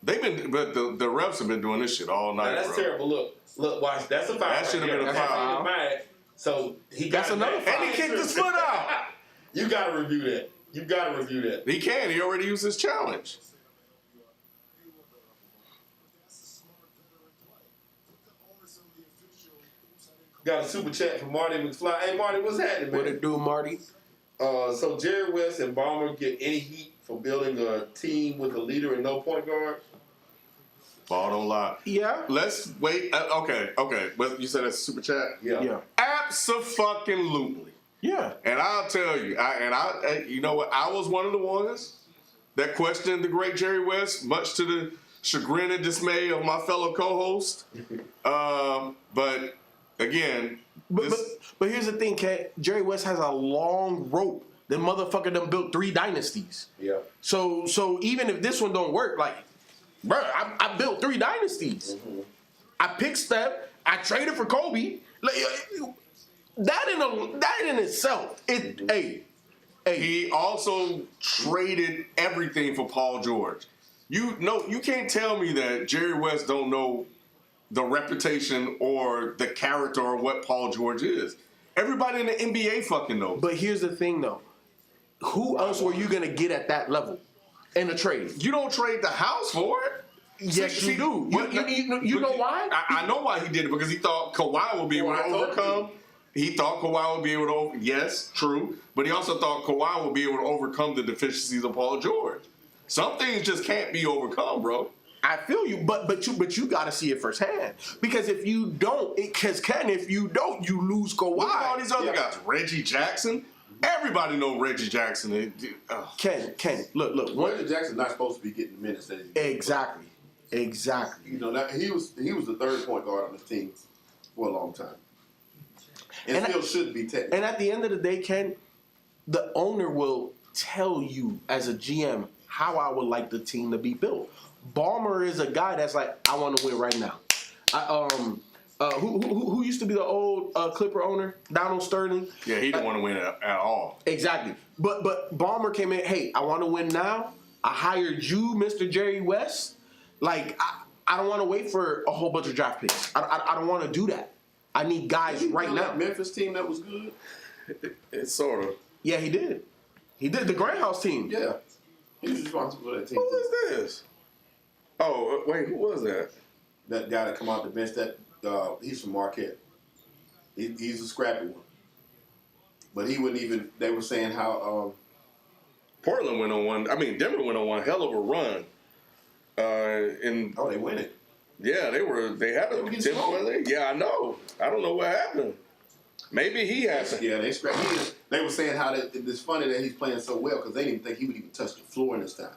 But the refs have been doing this shit all Now night, that's bro. terrible. Look, watch. That's a foul. That should have right been a there. foul. Mad. So he got That's it another back. foul. And he kicked his foot out. You got to review that. You got to review that. He can. He already used his challenge. Got a super chat from Marty McFly. Hey, Marty, what's happening, What man? it do, Marty? So Jerry West and Ballmer get any heat for building a team with a leader and no point guard? Ball don't lie. Yeah. Let's wait. Okay. But you said that's a super chat? Yeah. Abso-fucking-lutely. Yeah. And I'll tell you, you know what? I was one of the ones that questioned the great Jerry West, much to the chagrin and dismay of my fellow co-host. But again, But here's the thing, Kat. Jerry West has a long rope. The motherfucker done built 3 dynasties. Yeah. So even if this one don't work, like, bro, I built 3 dynasties. Mm-hmm. I picked Steph. I traded for Kobe. Like, that in itself, hey. he also traded everything for Paul George. You can't tell me that Jerry West don't know the reputation or the character or what Paul George is. Everybody in the NBA fucking knows. But here's the thing, though. Who else were you gonna get at that level in a trade? You don't trade the house for it. Yes, See, you do. but- You know why? I know why he did it, because he thought Kawhi would be able to Kawhi told overcome. He thought Kawhi would be able to yes, true. But he also thought Kawhi would be able to overcome the deficiencies of Paul George. Some things just can't be overcome, bro. I feel you, but you got to see it firsthand. Because if you don't, if you don't, you lose Kawhi. Look at all these other Yeah. guys. Reggie Jackson. Everybody know Reggie Jackson. Ken, look. Reggie Jackson's not supposed to be getting the minutes that he Exactly. You know, that he was the third point guard on this team for a long time, and still should be technically. And at the end of the day, Ken, the owner will tell you as a GM how I would like the team to be built. Ballmer is a guy that's like, I want to win right now. Who used to be the old Clipper owner? Donald Sterling. Yeah, he didn't want to win at all. Exactly. But Ballmer came in, hey, I want to win now. I hired you, Mr. Jerry West. Like, I don't want to wait for a whole bunch of draft picks. I don't want to do that. I need guys right now. That Memphis team that was good. It's sort of. Yeah, he did. He did. The Grindhouse team. Yeah, he was responsible for that team. Who is this? Oh, wait, who was that? That guy that come out the bench. That he's from Marquette. He's a scrappy one. But he wouldn't even. They were saying how. Portland went on one. I mean, Denver went on one hell of a run. They win it. Yeah, they had They a were getting 10 smoked. point lead. Yeah, I know. I don't know what happened. Maybe he has. Yeah, they scrapped. They were saying how it's funny that he's playing so well because they didn't even think he would even touch the floor in this time.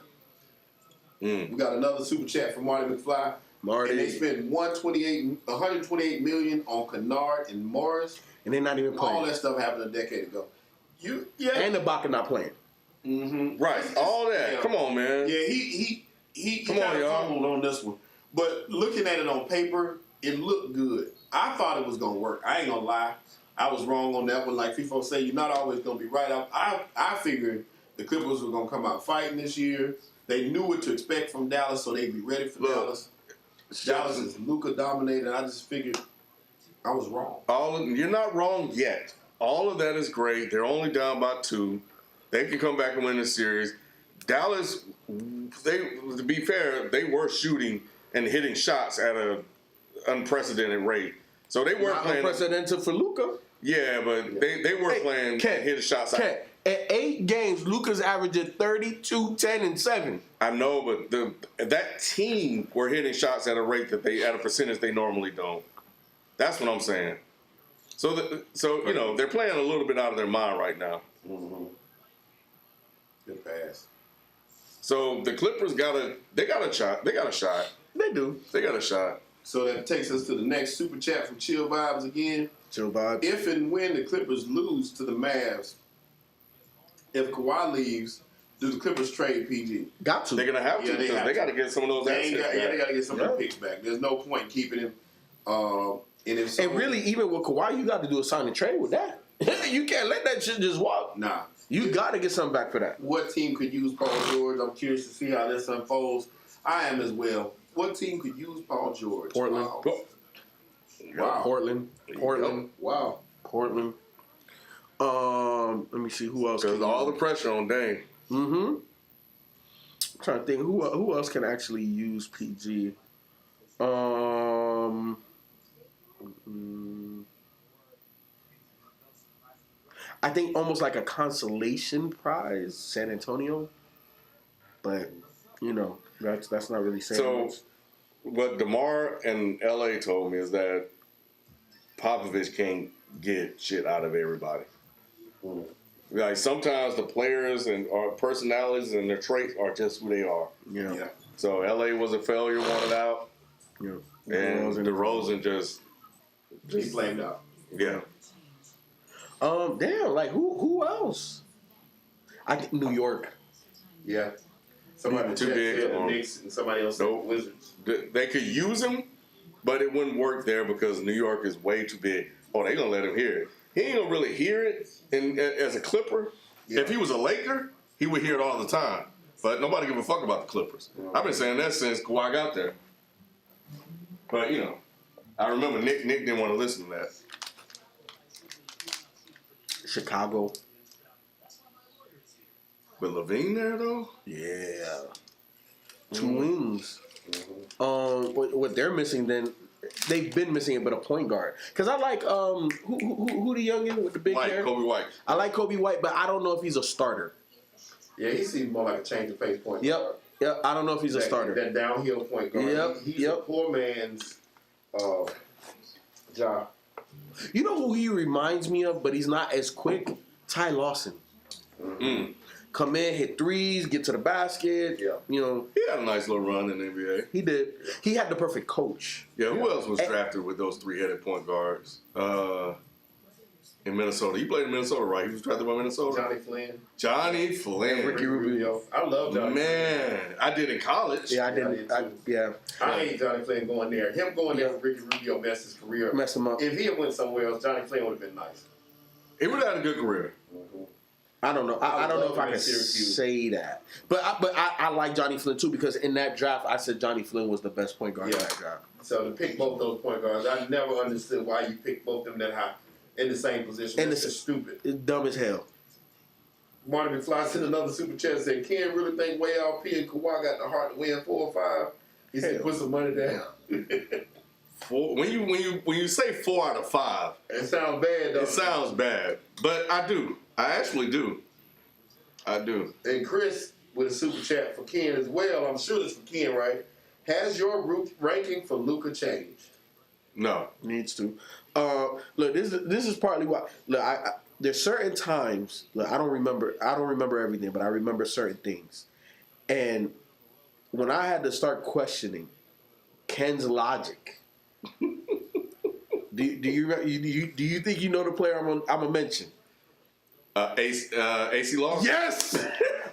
We got another super chat from Marty McFly. Marty. And they spent $128 million on Kennard and Morris. And they're not even playing. All that stuff happened a decade ago. And Ibaka not playing. Right, all that. Yeah. Come on, man. Yeah, he Come on, kind of y'all. fumbled on this one. But looking at it on paper, it looked good. I thought it was going to work. I ain't going to lie. I was wrong on that one. Like FIFO say, you're not always going to be right. I figured the Clippers were going to come out fighting this year. They knew what to expect from Dallas, so they'd be ready for Dallas. Dallas is Luka dominated. I just figured I was wrong. You're not wrong yet. All of that is great. They're only down by 2. They can come back and win the series. Dallas, to be fair, they were shooting and hitting shots at an unprecedented rate. So they weren't Not playing. unprecedented for Luka. Yeah, but they were playing hitting shots. At 8 games, Luka's averaging 32, 10, and 7. I know, but that team were hitting shots at a rate at a percentage they normally don't. That's what I'm saying. So they're playing a little bit out of their mind right now. Good pass. So the Clippers got a shot. They got a shot. They do. They got a shot. So that takes us to the next super chat from Chill Vibes again. Chill vibes. If and when the Clippers lose to the Mavs, if Kawhi leaves, do the Clippers trade PG? Got to. They're gonna have to Yeah, they because have they to. got to get some of those They assets. got back. to get some of the picks back. There's no point keeping him. And if so, And really, even with Kawhi, you got to do a sign and trade with that. You can't let that shit just walk. nah. You got to get something back for that. What team could use Paul George? I'm curious to see how this unfolds. I am as well. What team could use Paul George? Portland. Wow. Portland. Wow. Portland. Let me see who else. Because all the pressure on Dame. I'm trying to think who else can actually use PG. I think almost like a consolation prize, San Antonio. But that's not really saying So, much. what DeMar and LA told me is that Popovich can't get shit out of everybody. Like sometimes the players and our personalities and their traits are just who they are. Yeah. So LA was a failure, wanted out, Yeah. and DeRozan just He's blamed out. yeah. Damn, like who else? I think New York. Yeah. Somebody Too said big the on- Knicks and somebody else said the Nope. Wizards. They could use him, but it wouldn't work there because New York is way too big. Oh, they gonna let him hear it. He ain't gonna really hear it. And as a Clipper, if he was a Laker, he would hear it all the time. But nobody give a fuck about the Clippers. I've been saying that since Kawhi got there. But I remember Nick didn't want to listen to that. Chicago. But Levine there though, Yeah. Two wings. What they're missing then? They've been missing it, but a point guard. Because I like who the youngin with the big like hair. Kobe White. I like Kobe White, but I don't know if he's a starter. Yeah, he seems more like a change of pace point guard. Yep. I don't know if he's a starter. That downhill point guard. Yep, He's yep. a poor man's job. You know who he reminds me of, but he's not as quick? Ty Lawson. Come in, hit threes, get to the basket. Yeah. He had a nice little run in the NBA. He did. He had the perfect coach. Yeah, who else was drafted with those three-headed point guards? In Minnesota. He played in Minnesota, right? He was drafted by Minnesota. Johnny Flynn. Johnny Flynn. Ricky Rubio. I love Johnny Man, I did in college. Yeah, I I didn't. did I, too. yeah, I hate Johnny Flynn going there. Him going there with Ricky Rubio messed his career up. messed him up. If he had went somewhere else, Johnny Flynn would have been nice. He would have had a good career. I don't know. I don't know if I love him can in Syracuse. say that. But I like Johnny Flynn too because in that draft I said Johnny Flynn was the best point guard in Yeah. that draft. So to pick both those point guards, I never understood why you pick both of them that high in the same position. And It's it's- just stupid. It's dumb as hell. Marty McFly sent another super chat and said, Ken really think Way Out P and Kawhi got the heart to win 4 or 5? He said, Hell. put some money down. When you say 4 out of 5, It sounds bad though. it sounds bad, but I do. I actually do. I do. And Chris with a super chat for Ken as well. I'm sure it's for Ken, right? Has your ranking for Luka changed? No. Needs to. Look, this is partly why. Look, I there's certain times. Look, I don't remember everything, but I remember certain things. And when I had to start questioning Ken's logic, do you think you know the player I'm gonna mention? AC Law? Yes.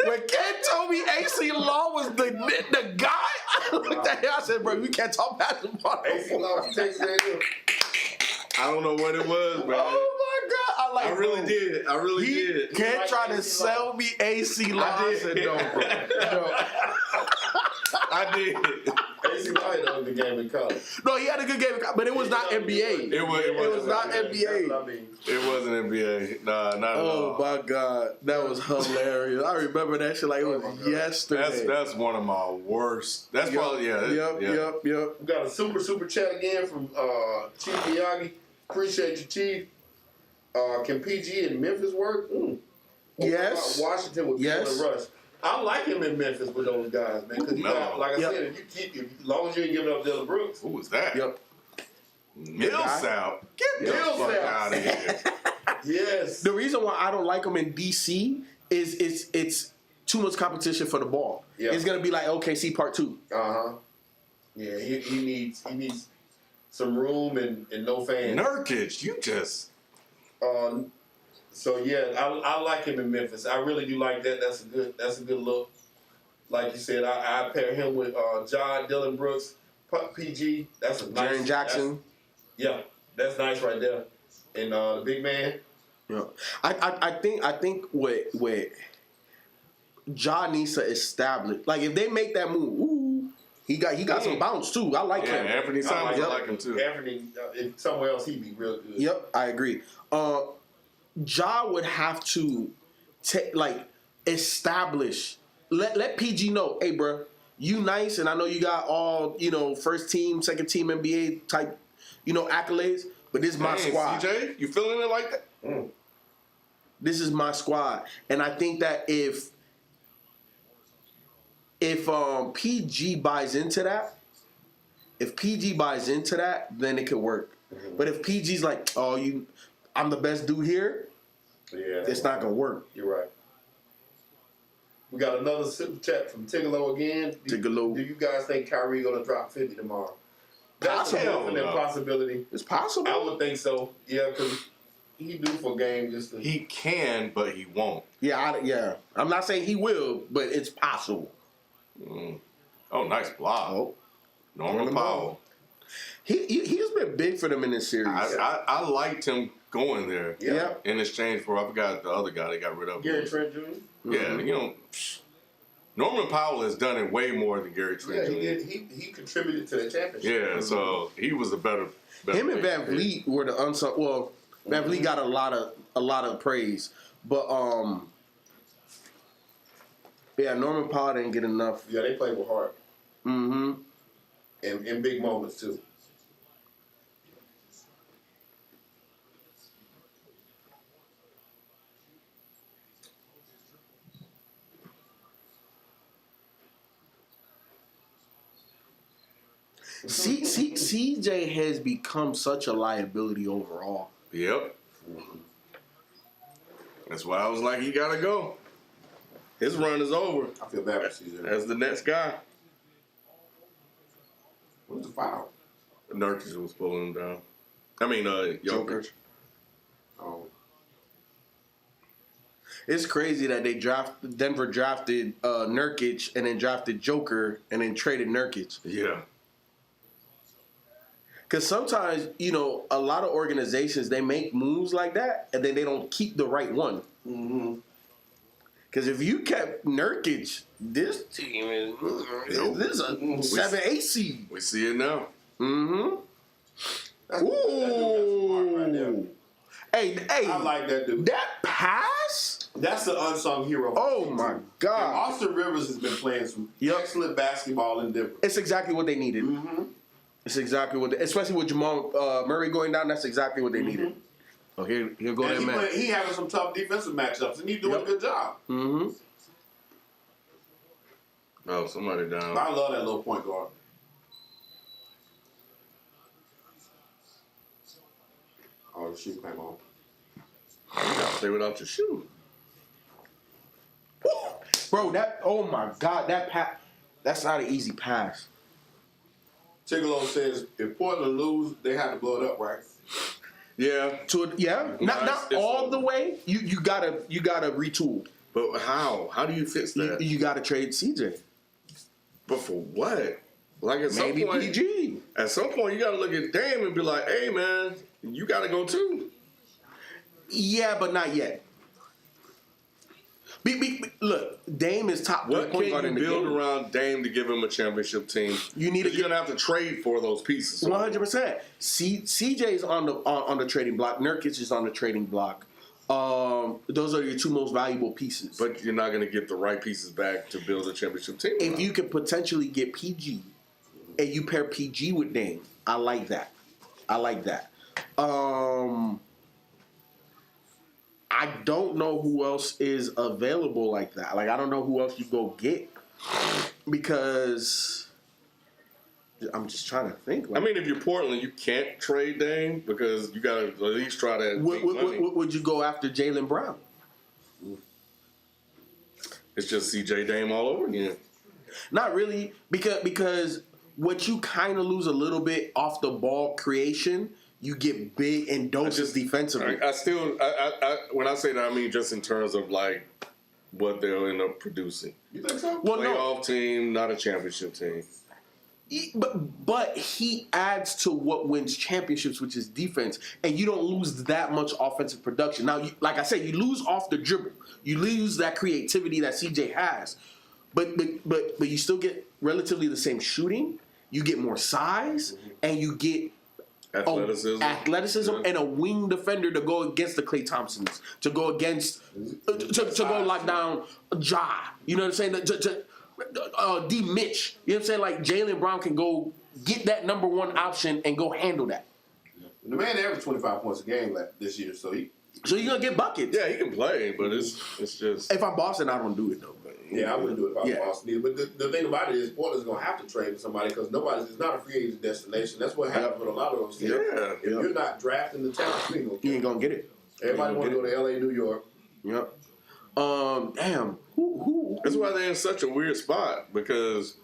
When Ken told me AC Law was the guy, I looked at him. I said, "Bro, we can't talk basketball." AC Law from Texas A&M. I don't know what it was, man. Oh my God! I really did. I really did. Ken like tried to AC Law. sell me AC Law. I said, "No, bro." I did. AC Law had a good game in college. No, he had a good game, but it was not NBA. It was not That's NBA. what I mean. It wasn't NBA. Nah, not at Oh all. my God, that was hilarious. I remember that shit like it was yesterday. That's one of my worst. That's probably Yep. We got a super chat again from Chief Miyagi. Appreciate you, Chief. Can PG in Memphis work? Yes. Washington with Yes. Bill and Rush. I like him in Memphis with those guys, man. Because No. like I Yep. said, as long as you ain't giving up Dylan Brooks. Who was that? Yep. Millsap. Get the Millsap. fuck out of here. Yes. The reason why I don't like him in DC is it's too much competition for the ball. Yeah. It's gonna be like OKC Part 2. Yeah. He needs some room and no fans. Nurkic, you just So yeah, I like him in Memphis. I really do like that. That's a good look. Like you said, I pair him with John Dylan Brooks, PG. That's a nice. Jaren Jackson. That's nice right there. And the big man. Yeah, I think what Ja needs to establish, like if they make that move, ooh, he got some bounce too. I like him. Anthony Simons, I like him too. Anthony, if somewhere else he'd be real good. Yep, I agree. Ja would have to establish. Let PG know, hey, bro, you nice, and I know you got all first team, second team NBA type accolades, but this is my squad. CJ, you feeling it like that? This is my squad, and I think that if PG buys into that, then it could work. Mm-hmm. But if PG's like, oh, I'm the best dude here, Yeah, it's not gonna work. You're right. We got another super chat from Tigolo again. Tigolo. Do you guys think Kyrie gonna drop 50 tomorrow? That's a Possible. definite possibility. It's possible. I would think so. Yeah, because he due for a game just to. He can, but he won't. Yeah. I'm not saying he will, but it's possible. Oh, nice block. Oh, Norman Powell. he's been big for them in this series. I liked him going there. Yeah. In exchange for, I forgot the other guy they got rid of. Gary Trent Jr. Yeah, Norman Powell has done it way more than Gary Trent Jr. Yeah, he contributed to the championship. Yeah, so he was a better Him and Van player. Vliet were the unsung. Well, Van Vliet got a lot of praise, but yeah, Norman Powell didn't get enough. Yeah, they played with heart. Mm-hmm. And in big moments too. CJ has become such a liability overall. Yep. That's why I was like, he gotta go. His run is over I feel bad for CJ. as the next guy. What's the foul? Nurkic was pulling him down. I mean, Joker. Oh, It's crazy that Denver drafted Nurkic and then drafted Joker and then traded Nurkic. Yeah. Because sometimes, a lot of organizations, they make moves like that and then they don't keep the right one. mm-hmm. Because if you kept Nurkic, this team is this is a 7-8 seed. We see it now. Mm-hmm. That's smart right there. Hey, I like that dude. that pass? That's the unsung hero. Oh my And God! Austin Rivers has been playing some excellent basketball in Denver. It's exactly what they needed. Mm-hmm. It's exactly what, especially with Jamal Murray going down. That's exactly what they needed. Oh, here go that And man. he having some tough defensive matchups, and he's doing a good job. Mm-hmm. Oh, somebody down. I love that little point guard. Oh, the shoe came on. You gotta stay without your shoe. Bro, oh my God, that pass, that's not an easy pass. Chigolo says if Portland lose, they have to blow it up, right? Yeah. Not it's all over. the way. You gotta retool. But how? How do you fix that? You gotta trade CJ. But for what? Like at Maybe some point, PG. At some point, you gotta look at Dame and be like, "Hey, man, you gotta go too." Yeah, but not yet. Look, Dame is top What point guard can in you the build game. around Dame to give him a championship team? You need to You're gonna have to trade for those pieces. 100%. CJ's on the trading block. Nurkic is on the trading block. Those are your two most valuable pieces. But you're not gonna get the right pieces back to build a championship team. if around. you could potentially get PG and you pair PG with Dame, I like that. I don't know who else is available like that. Like, I don't know who else you go get because I'm just trying to think. I mean, if you're Portland, you can't trade Dame because you gotta at least try to make money. would you go after Jaylen Brown? It's just CJ Dame all over again. Not really, because what you kind of lose a little bit off the ball creation, you get big in doses defensively. I when I say that, I mean just in terms of like what they'll end up producing. You think so? Well, no, Playoff team, not a championship team. but he adds to what wins championships, which is defense, and you don't lose that much offensive production. Now, like I said, you lose off the dribble, you lose that creativity that CJ has, but you still get relatively the same shooting. You get more size, and you get athleticism, and a wing defender to go against the Klay Thompsons, to go against to go lock down Ja. You know what I'm saying? D. Mitch. You know what I'm saying? Like Jaylen Brown can go get that number one option and go handle that. The man averaged 25 points a game this year, so you're gonna get buckets. Yeah, he can play, but it's just. If I'm Boston, I don't do it though. But, I wouldn't do it if I was Boston either. But the thing about it is, Portland's gonna have to trade for somebody because it's not a free agent destination. That's what happens with a lot of those teams. Yeah. If you're not drafting the talent, you ain't gonna get it. Everybody want to go to LA, New York. Yep. Damn. Who? That's why they're in such a weird spot because,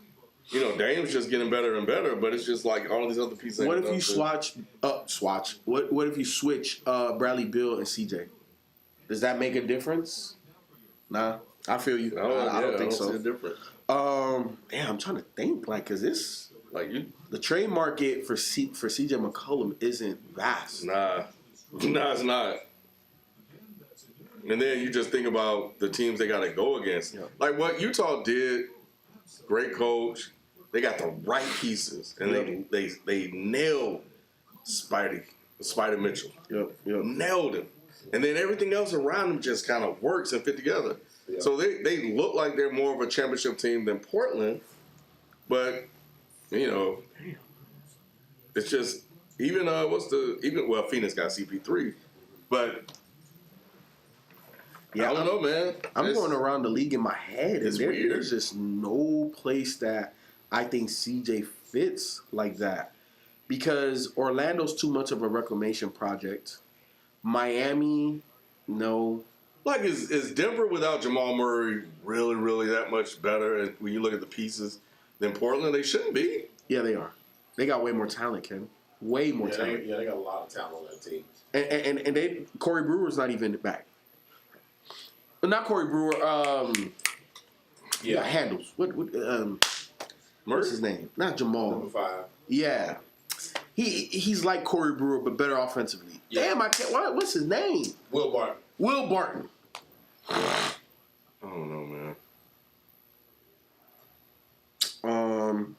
Dame's just getting better and better, but it's just like all these other pieces. What if you swatch? What if you switch Bradley Beal and CJ? Does that make a difference? Nah, I feel you. I don't think so. See the difference. Damn, I'm trying to think. Cause this, the trade market for CJ McCollum isn't vast. Nah, it's not. And then you just think about the teams they got to go against. Yeah. Like what Utah did, great coach. They got the right pieces, and they nailed Spider Mitchell. Yep. Nailed him. And then everything else around them just kind of works and fit together. Yeah. So they look like they're more of a championship team than Portland. But, it's just, Phoenix got CP3. But, I don't know, man. I'm going around the league in my head. It's weird. There's just no place that I think CJ fits like that. Because Orlando's too much of a reclamation project. Miami, no. Like, is Denver without Jamal Murray really, really that much better when you look at the pieces than Portland? They shouldn't be. Yeah, they are. They got way more talent, Ken. Way more talent. They got a lot of talent on that team. And Corey Brewer's not even back. Not Corey Brewer. Yeah, handles. What's his name? Not Jamal. Number 5. Yeah. He's like Corey Brewer, but better offensively. Yeah. Damn, I can't. What's his name? Will Barton. Will Barton. I don't know, man.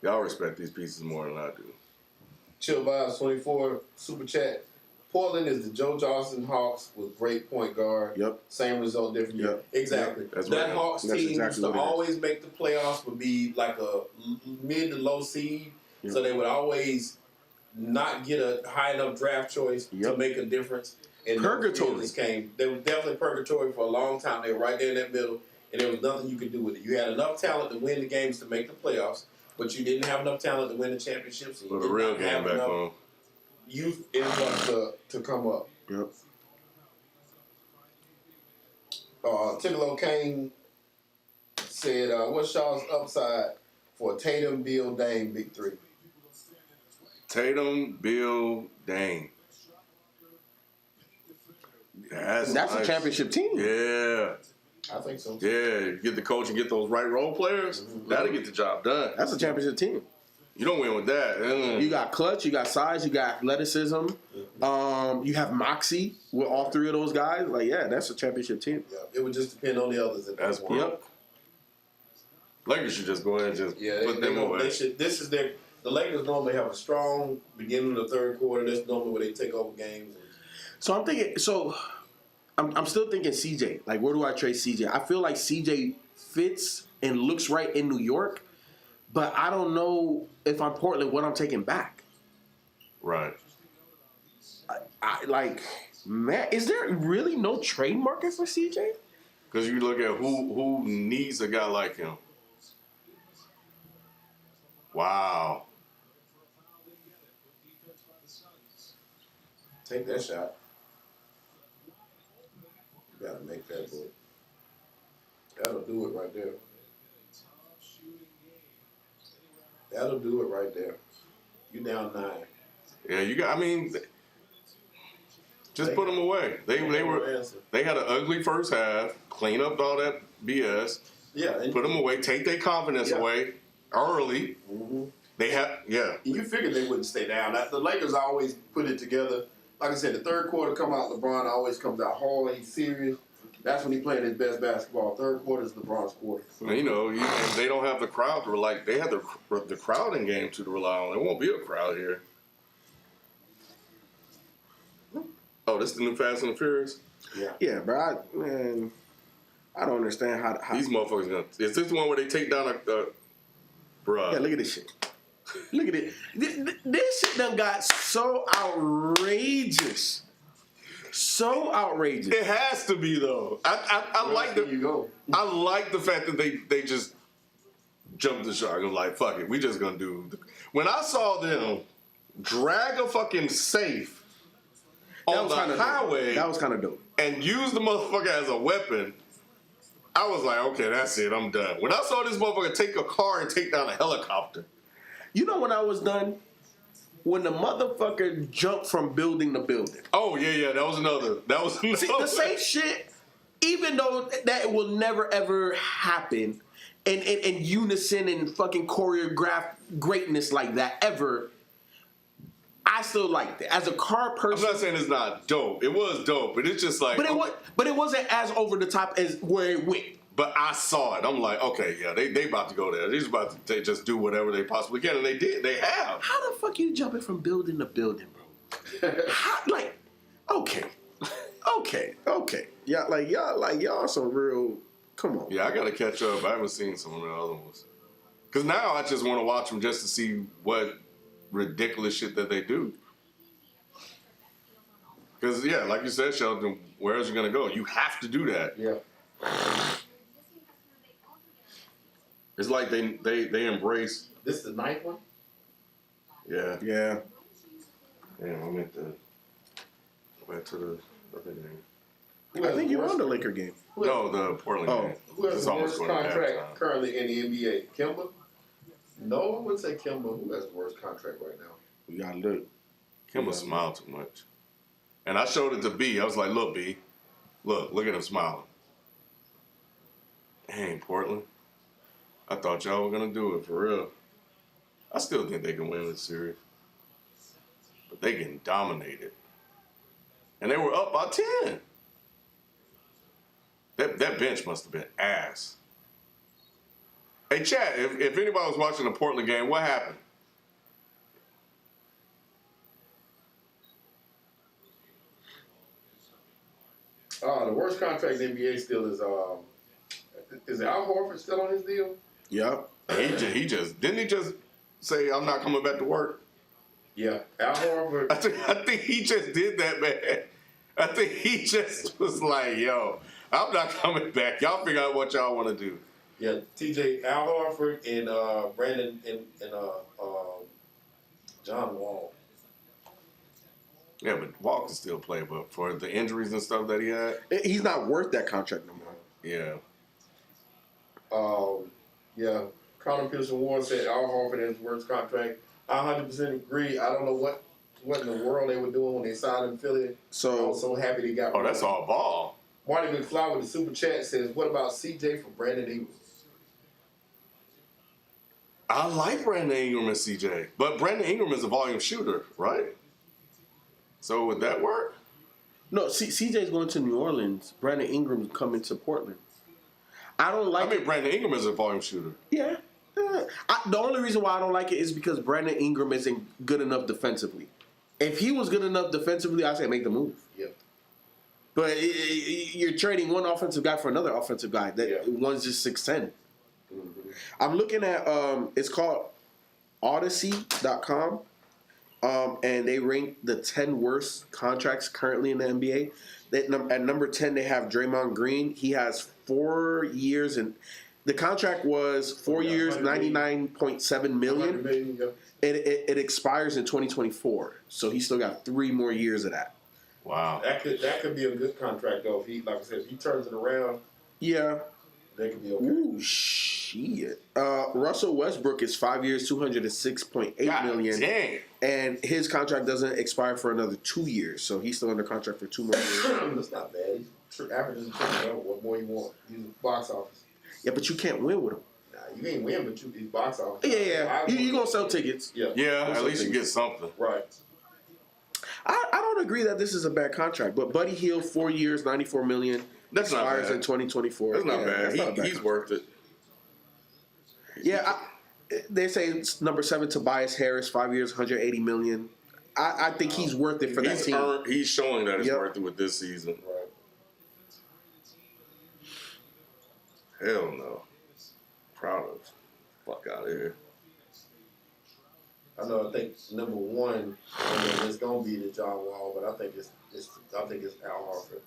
Y'all respect these pieces more than I do. Chill Vibes 24 super chat. Portland is the Joe Johnson Hawks with great point guard. Yep. Same result, different year. Yep. Exactly. Yep. That Hawks team used to exactly always make the playoffs, would be like a mid to low seed. Yep. So they would always not get a high enough draft choice to make a difference. And purgatory came. They were definitely purgatory for a long time. They were right there in that middle, and there was nothing you could do with it. You had enough talent to win the games to make the playoffs, but you didn't have enough talent to win the championships. Put a real game back on. Youth enough to come up. Yep. Tigolo Kane said, what's y'all's upside for Tatum, Beal, Dame, big three? Tatum, Beal, Dame. That's nice. A championship team. Yeah. I think so. Yeah, you get the coach and get those right role players, that'll get the job done. That's a championship team. You don't win with that. You got clutch, you got size, you got athleticism. You have moxie with all three of those guys. Like, yeah, that's a championship team. Yeah, it would just depend on the others. That's point. Yep. Lakers should just go ahead and just put them away. The Lakers normally have a strong beginning of the third quarter. That's normally where they take over games. So I'm thinking. I'm still thinking CJ. Like, where do I trade CJ? I feel like CJ fits and looks right in New York, but I don't know if I'm Portland what I'm taking back. Right. Man, is there really no trade market for CJ? Because you look at who needs a guy like him. Wow. Take that shot. You gotta make that boy. That'll do it right there. That'll do it right there. You down 9. Yeah, you got. I mean, just put them away. They had an ugly first half. Clean up all that BS. Yeah. And Put them away. Take their confidence away early. Mm-hmm. They have You figured they wouldn't stay down. The Lakers always put it together. Like I said, the third quarter come out, LeBron always comes out hard. He's serious. That's when he playing his best basketball. Third quarter is LeBron's quarter. And, you know, and they don't have the crowd to rely. They have the crowd in game to rely on. There won't be a crowd here. Oh, this is the new Fast and the Furious. Yeah, bro. I don't understand how These motherfuckers gonna. Is this the one where they take down a bruh? Yeah, look at this shit. Look at it. This shit done got so outrageous. So outrageous. It has to be though. I like There you go. I like the fact that they just jumped the shark. I'm like, fuck it, we just gonna do. When I saw them drag a fucking safe on the highway, That was kind of dope. and use the motherfucker as a weapon, I was like, okay, that's it, I'm done. When I saw this motherfucker take a car and take down a helicopter, You know when I was done? When the motherfucker jumped from building to building. oh yeah, that was another. See, the safe shit, even though that will never ever happen in unison and fucking choreographed greatness like that ever, I still liked it. As a car I'm person, not saying it's not dope. It was dope, but it's just like. but it wasn't as over the top as where it went. But I saw it. I'm like, okay, yeah, they about to go there. They're just about to just do whatever they possibly can, and they did. They have. How the fuck you jumping from building to building, bro? How, like, okay. Yeah, y'all some real. Come on. Yeah, I gotta catch up. I haven't seen some of the other ones. Cause now I just want to watch them just to see what ridiculous shit that they do. Cause yeah, like you said, Sheldon, where else you gonna go? You have to do that. Yeah. It's like they embrace. This is the 9th one? Yeah. Yeah. Damn, I meant to go back to the other game. I think you're on the Laker game. No, the Portland game. Who has It's the almost worst going to contract halftime. currently in the NBA? Kemba? No, I wouldn't say Kemba. Who has the worst contract right now? We gotta look. Kimba smiled too much. And I showed it to B. I was like, look, B. Look at him smiling. Dang, Portland. I thought y'all were going to do it for real. I still think they can win this series. But they getting dominated. And they were up by 10. That bench must have been ass. Hey, chat, if anybody was watching the Portland game, what happened? The worst contract in the NBA still is Al Horford still on his deal? Yep. He just didn't he just say I'm not coming back to work? Yeah, Al Horford. I think he just did that, man. I think he just was like, yo, I'm not coming back. Y'all figure out what y'all want to do. Yeah, TJ, Al Horford and Brandon and John Wall. Yeah, but Wall can still play, but for the injuries and stuff that he had, He's not worth that contract no more. yeah. Yeah, Connor Pearson Ward said Al Horford has the worst contract. I 100% agree. I don't know what in the world they were doing when they signed him in Philly. I So was so happy they got Oh, that's all ball. Marty McFly with the super chat says, what about CJ for Brandon Ingram? I like Brandon Ingram and CJ, but Brandon Ingram is a volume shooter, right? So would that work? no, CJ's going to New Orleans. Brandon Ingram's coming to Portland. I don't like I mean, Brandon Ingram is a volume shooter. Yeah. The only reason why I don't like it is because Brandon Ingram isn't good enough defensively. If he was good enough defensively, I'd say make the move. Yeah. But you're trading one offensive guy for another offensive guy. That one's just 6'10". Mm-hmm. I'm looking at it's called Odyssey.com, and they rank the 10 worst contracts currently in the NBA. At number 10, they have Draymond Green. He has 4 years, and the contract was 4 years, $99.7 million. $100 million, yeah. It expires in 2024, so he still got 3 more years of that. Wow. That could be a good contract though. If he, like I said, if he turns it around, Yeah, They could be okay. Ooh, shit. Russell Westbrook is 5 years, $206.8 God million, dang. and his contract doesn't expire for another 2 years, so he's still under contract for 2 more years. That's not bad. He's averaging a triple double. What more you want? He's box office. Yeah, but you can't win with him. Nah, you ain't win, but he's box office. Yeah. You gonna sell tickets. Yeah. Yeah, at least you get something. Right. I don't agree that this is a bad contract, but Buddy Hield, 4 years, $94 million. That's not expires bad. in 2024. That's not Yeah, bad. that's not a bad He's contract. worth it. Yeah, they say it's number 7, Tobias Harris, 5 years, $180 million. I think he's worth it for that team. He's showing that it's Yep. worth it with this season. Right. Hell no. Proud of. Fuck out of here. I know. I think number one, it's gonna be the John Wall, but I think it's Al Horford.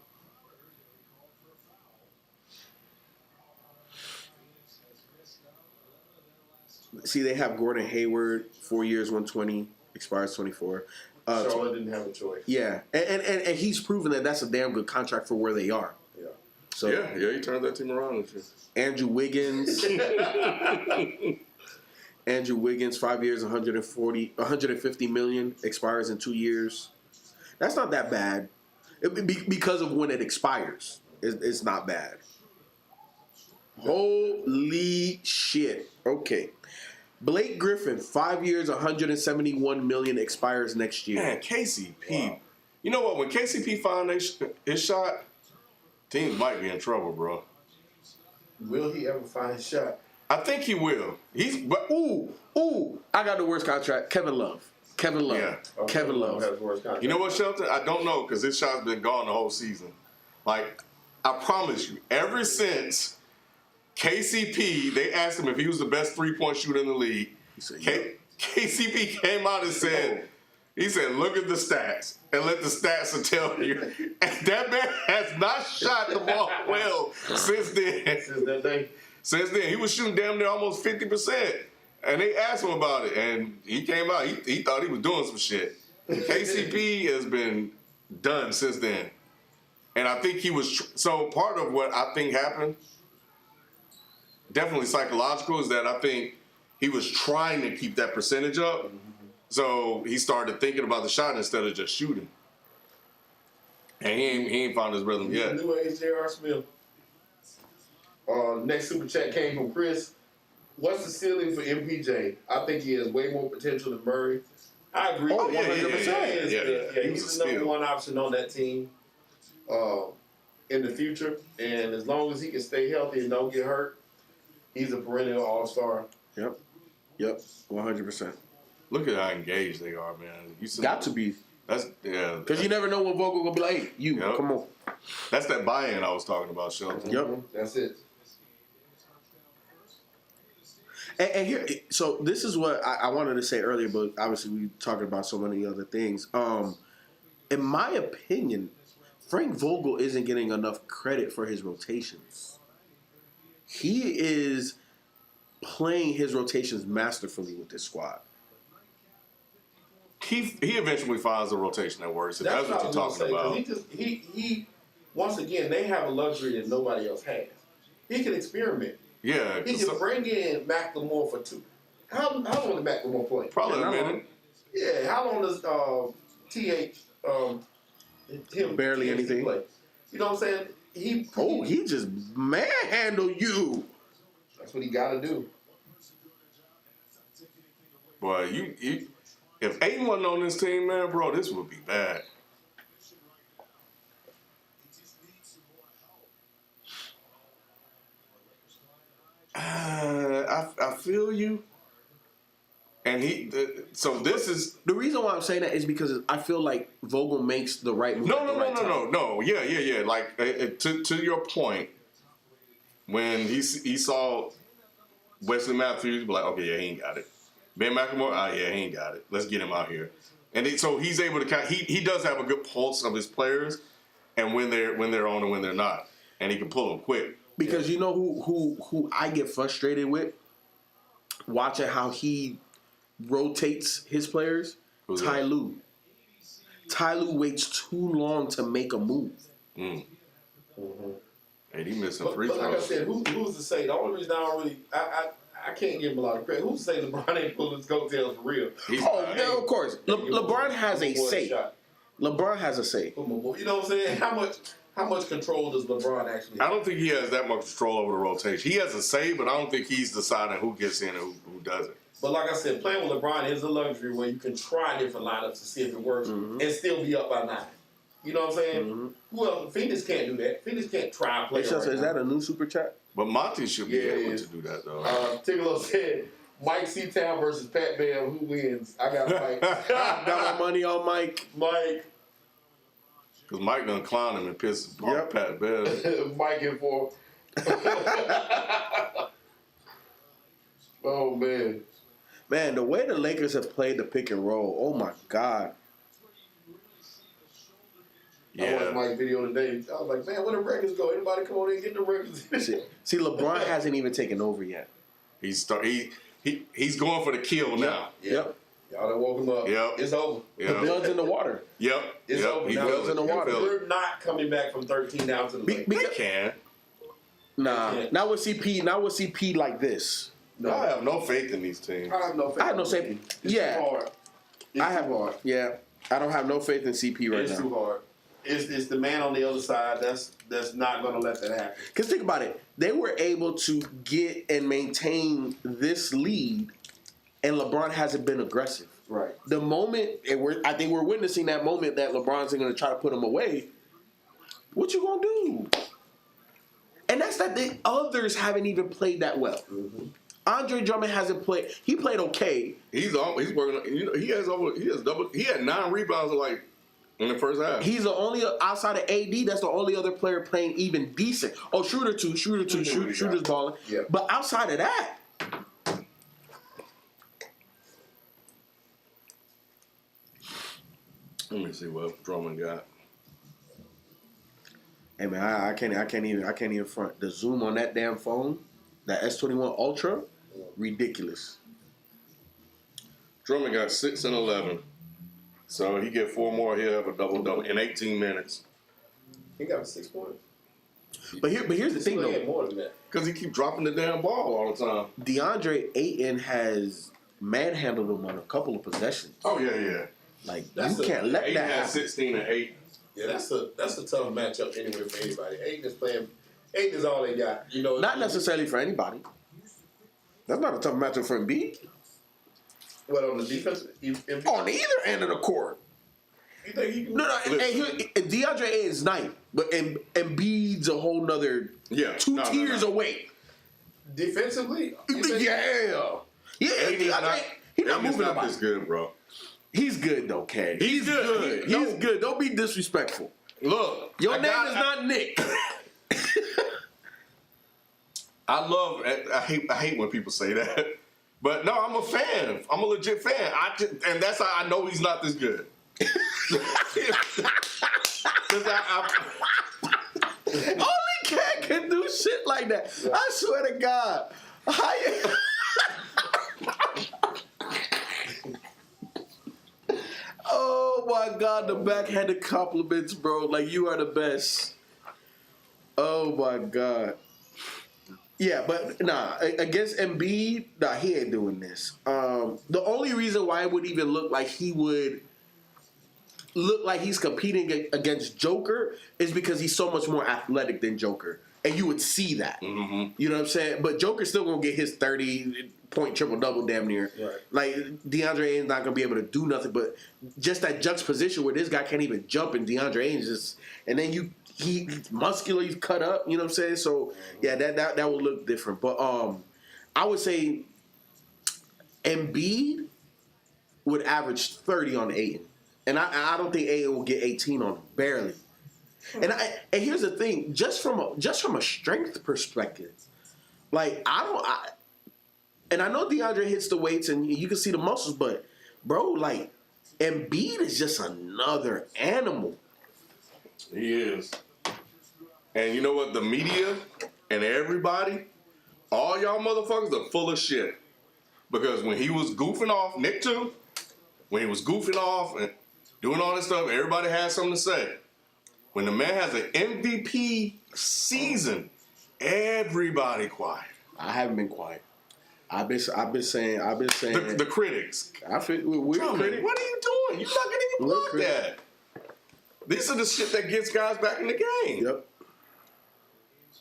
See, they have Gordon Hayward, 4 years, 120, expires 24. Charlotte didn't have a choice. Yeah, and he's proven that that's a damn good contract for where they are. Yeah. So Yeah, he turned that team around this year. Andrew Wiggins, Andrew Wiggins, 5 years, 150 million, expires in 2 years. That's not that bad. Because of when it expires, it's not bad. Holy shit. Okay. Blake Griffin, 5 years, 171 million, expires next year. Man, KCP. Wow. You know what? When KCP found his shot, teams might be in trouble, bro. Will he ever find his shot? I think he will. Ooh, I got the worst contract. Kevin Love. Yeah. Kevin Love. Has worse contract. You know what, Shelton? I don't know because his shot's been gone the whole season. Like, I promise you, ever since KCP, they asked him if he was the best three-point shooter in the league. He said, yeah. KCP came out and said, he said, look at the stats and let the stats tell you. And that man has not shot the ball well since then. Since that day. Since then, he was shooting damn near almost 50%. And they asked him about it, and he came out. He thought he was doing some shit. KCP has been done since then. And I think he was... so part of what I think happened, definitely psychological, is that I think he was trying to keep that percentage up. So he started thinking about the shot instead of just shooting. And he ain't found his rhythm yet. New age J.R. Smith. Next super chat came from Chris. What's the ceiling for MPJ? I think he has way more potential than Murray. I agree. Oh, 100%. Yeah, He's the number one option on that team in the future. And as long as he can stay healthy and don't get hurt, he's a perennial all-star. Yep, 100%. Look at how engaged they are, man. You see- Got to be. That's yeah. Because you never know when Vogel going to be like, hey, you, Yep. come on. That's that buy-in I was talking about, Shelton. Yep. That's it. And here, so this is what I wanted to say earlier, but obviously we talking about so many other things. In my opinion, Frank Vogel isn't getting enough credit for his rotations. He is playing his rotations masterfully with this squad. He eventually finds a rotation that works. If that's what you're talking about. He once again, they have a luxury that nobody else has. He can experiment. Yeah, He can bring in McLemore for two. How long did McLemore play? probably a minute. Yeah, how long does him Barely anything. play? You know what I'm saying? He just manhandle you. That's what he got to do. Boy, you if Aiden wasn't on this team, man, bro, this would be bad. I feel you. And so this is The reason why I'm saying that is because I feel like Vogel makes the right move. at the right time. no. Yeah. Like to your point, when he saw Wesley Matthews, like, okay, yeah, he ain't got it. Ben McLemore, yeah, he ain't got it. Let's get him out here. And so he's able to he does have a good pulse of his players, and when they're on and when they're not, and he can pull them quick. Because you know who I get frustrated with watching how he rotates his players? Who's that? Ty Lue. Ty Lue waits too long to make a move. Mm. Mm-hmm. Hey, he missing But free like I throws. said, who's to say? The only reason I don't really, I can't give him a lot of credit. Who's to say LeBron ain't pulling his coattails for real? He's Oh, not. no, of course. LeBron has a One say. shot. LeBron has a say. You know what I'm saying? How much control does LeBron actually I have? don't think he has that much control over the rotation. He has a say, but I don't think he's deciding who gets in and who doesn't. But like I said, playing with LeBron is a luxury where you can try different lineups to see if it works and still be up by 9. You know what I'm saying? Who else? Phoenix can't do that. Phoenix can't try and play. Hey, Chelsea, right is now. that a new super chat? But Monty should be Yeah, it able is. to do that, though. Tigolo said, Mike Seatown versus Pat Bam. Who wins? I got Mike. Got my money on Mike. Mike. Because Mike done clown him and pissed off Pat Bev. Mike in for. Oh, man. Man, the way the Lakers have played the pick and roll, oh my God. I watched Yeah. Mike's video today. I was like, man, where the records go? Anybody come on in and get the records? See, LeBron hasn't even taken over yet. He's going for the kill now. Yep. Y'all done woke him up. Yep. It's over. The Yep. blood's in the water. Yep. It's Yep. over He now. feels Blood's in the it. He water. feels it. We're not coming back from 13 down to the Be- Lakers. be- They can. Nah, not with CP. Not with CP like this. I have no faith in these teams. I have no faith. I have no faith. It's Yeah. too hard. It's I have too hard. Yeah, I don't have no faith in CP right It's now. too hard. It's the man on the other side that's not going to let that happen. Because think about it, they were able to get and maintain this lead, and LeBron hasn't been aggressive. Right. The moment, I think we're witnessing that moment that LeBron's going to try to put him away. What you gonna do? And that's that the others haven't even played that well. Mm-hmm. Andre Drummond hasn't played. He played okay. He's working. You know, he had 9 rebounds in the first half. He's the only outside of AD. That's the only other player playing even decent. Oh, Shooter's balling. Yeah. But outside of that, Let me see what Drummond got. hey man, I can't even front. The zoom on that damn phone, that S21 Ultra, ridiculous. Drummond got 6 and 11. So he get 4 more. He'll have a double in 18 minutes. He got 6 points. But here's the thing He had though. more than that. Because he keep dropping the damn ball all the time. DeAndre Ayton has manhandled him on a couple of possessions. Oh yeah. Like That's you can't let Ayton that had happen. 16 and 8. Yeah, that's a tough matchup anyway for anybody. Aiden is all they got. You know, Not necessarily for anybody. That's not a tough matchup for Embiid. What on the defense? On either end of the court. You think he can? No, Listen. DeAndre Ayton is ninth, but Embiid's a whole nother two tiers away. Defensively, you think- Yeah. Ayton's DeAndre, he's not Ayton's moving not nobody. this good, bro. He's good though, Ken. He's good. He's good. Don't be disrespectful. Look, Your name is not Nick. I hate when people say that. But no, I'm a fan. I'm a legit fan. And that's how I know he's not this good. 'Cause Only Cat can do shit like that. Yeah. I swear to God. Oh my God, the backhanded compliments, bro. Like you are the best. Oh my God. Yeah, but nah, against Embiid, nah, he ain't doing this. The only reason why it would even look like he's competing against Joker is because he's so much more athletic than Joker. And you would see that. Mm-hmm. You know what I'm saying? But Joker's still going to get his 30-point triple-double damn near. Right. Like, DeAndre Ayton's not going to be able to do nothing. But just that juxtaposition where this guy can't even jump and DeAndre Ayton's just... And then he's muscular, he's cut up. You know what I'm saying? So, yeah, that would look different. But I would say Embiid would average 30 on Ayton. And I don't think Ayton will get 18 on him. Barely. And here's the thing, just from a strength perspective, like and I know DeAndre hits the weights and you can see the muscles, but bro, like Embiid is just another animal. He is. And you know what? The media and everybody, all y'all motherfuckers are full of shit. Because when he was goofing off, Nick too, when he was goofing off and doing all this stuff, everybody had something to say. When the man has an MVP season, everybody quiet. I haven't been quiet. I've been saying. The critics. I feel we're Drummond, critics. what are you doing? You're not gonna even We're block critics. that. These are the shit that gets guys back in the game. Yep.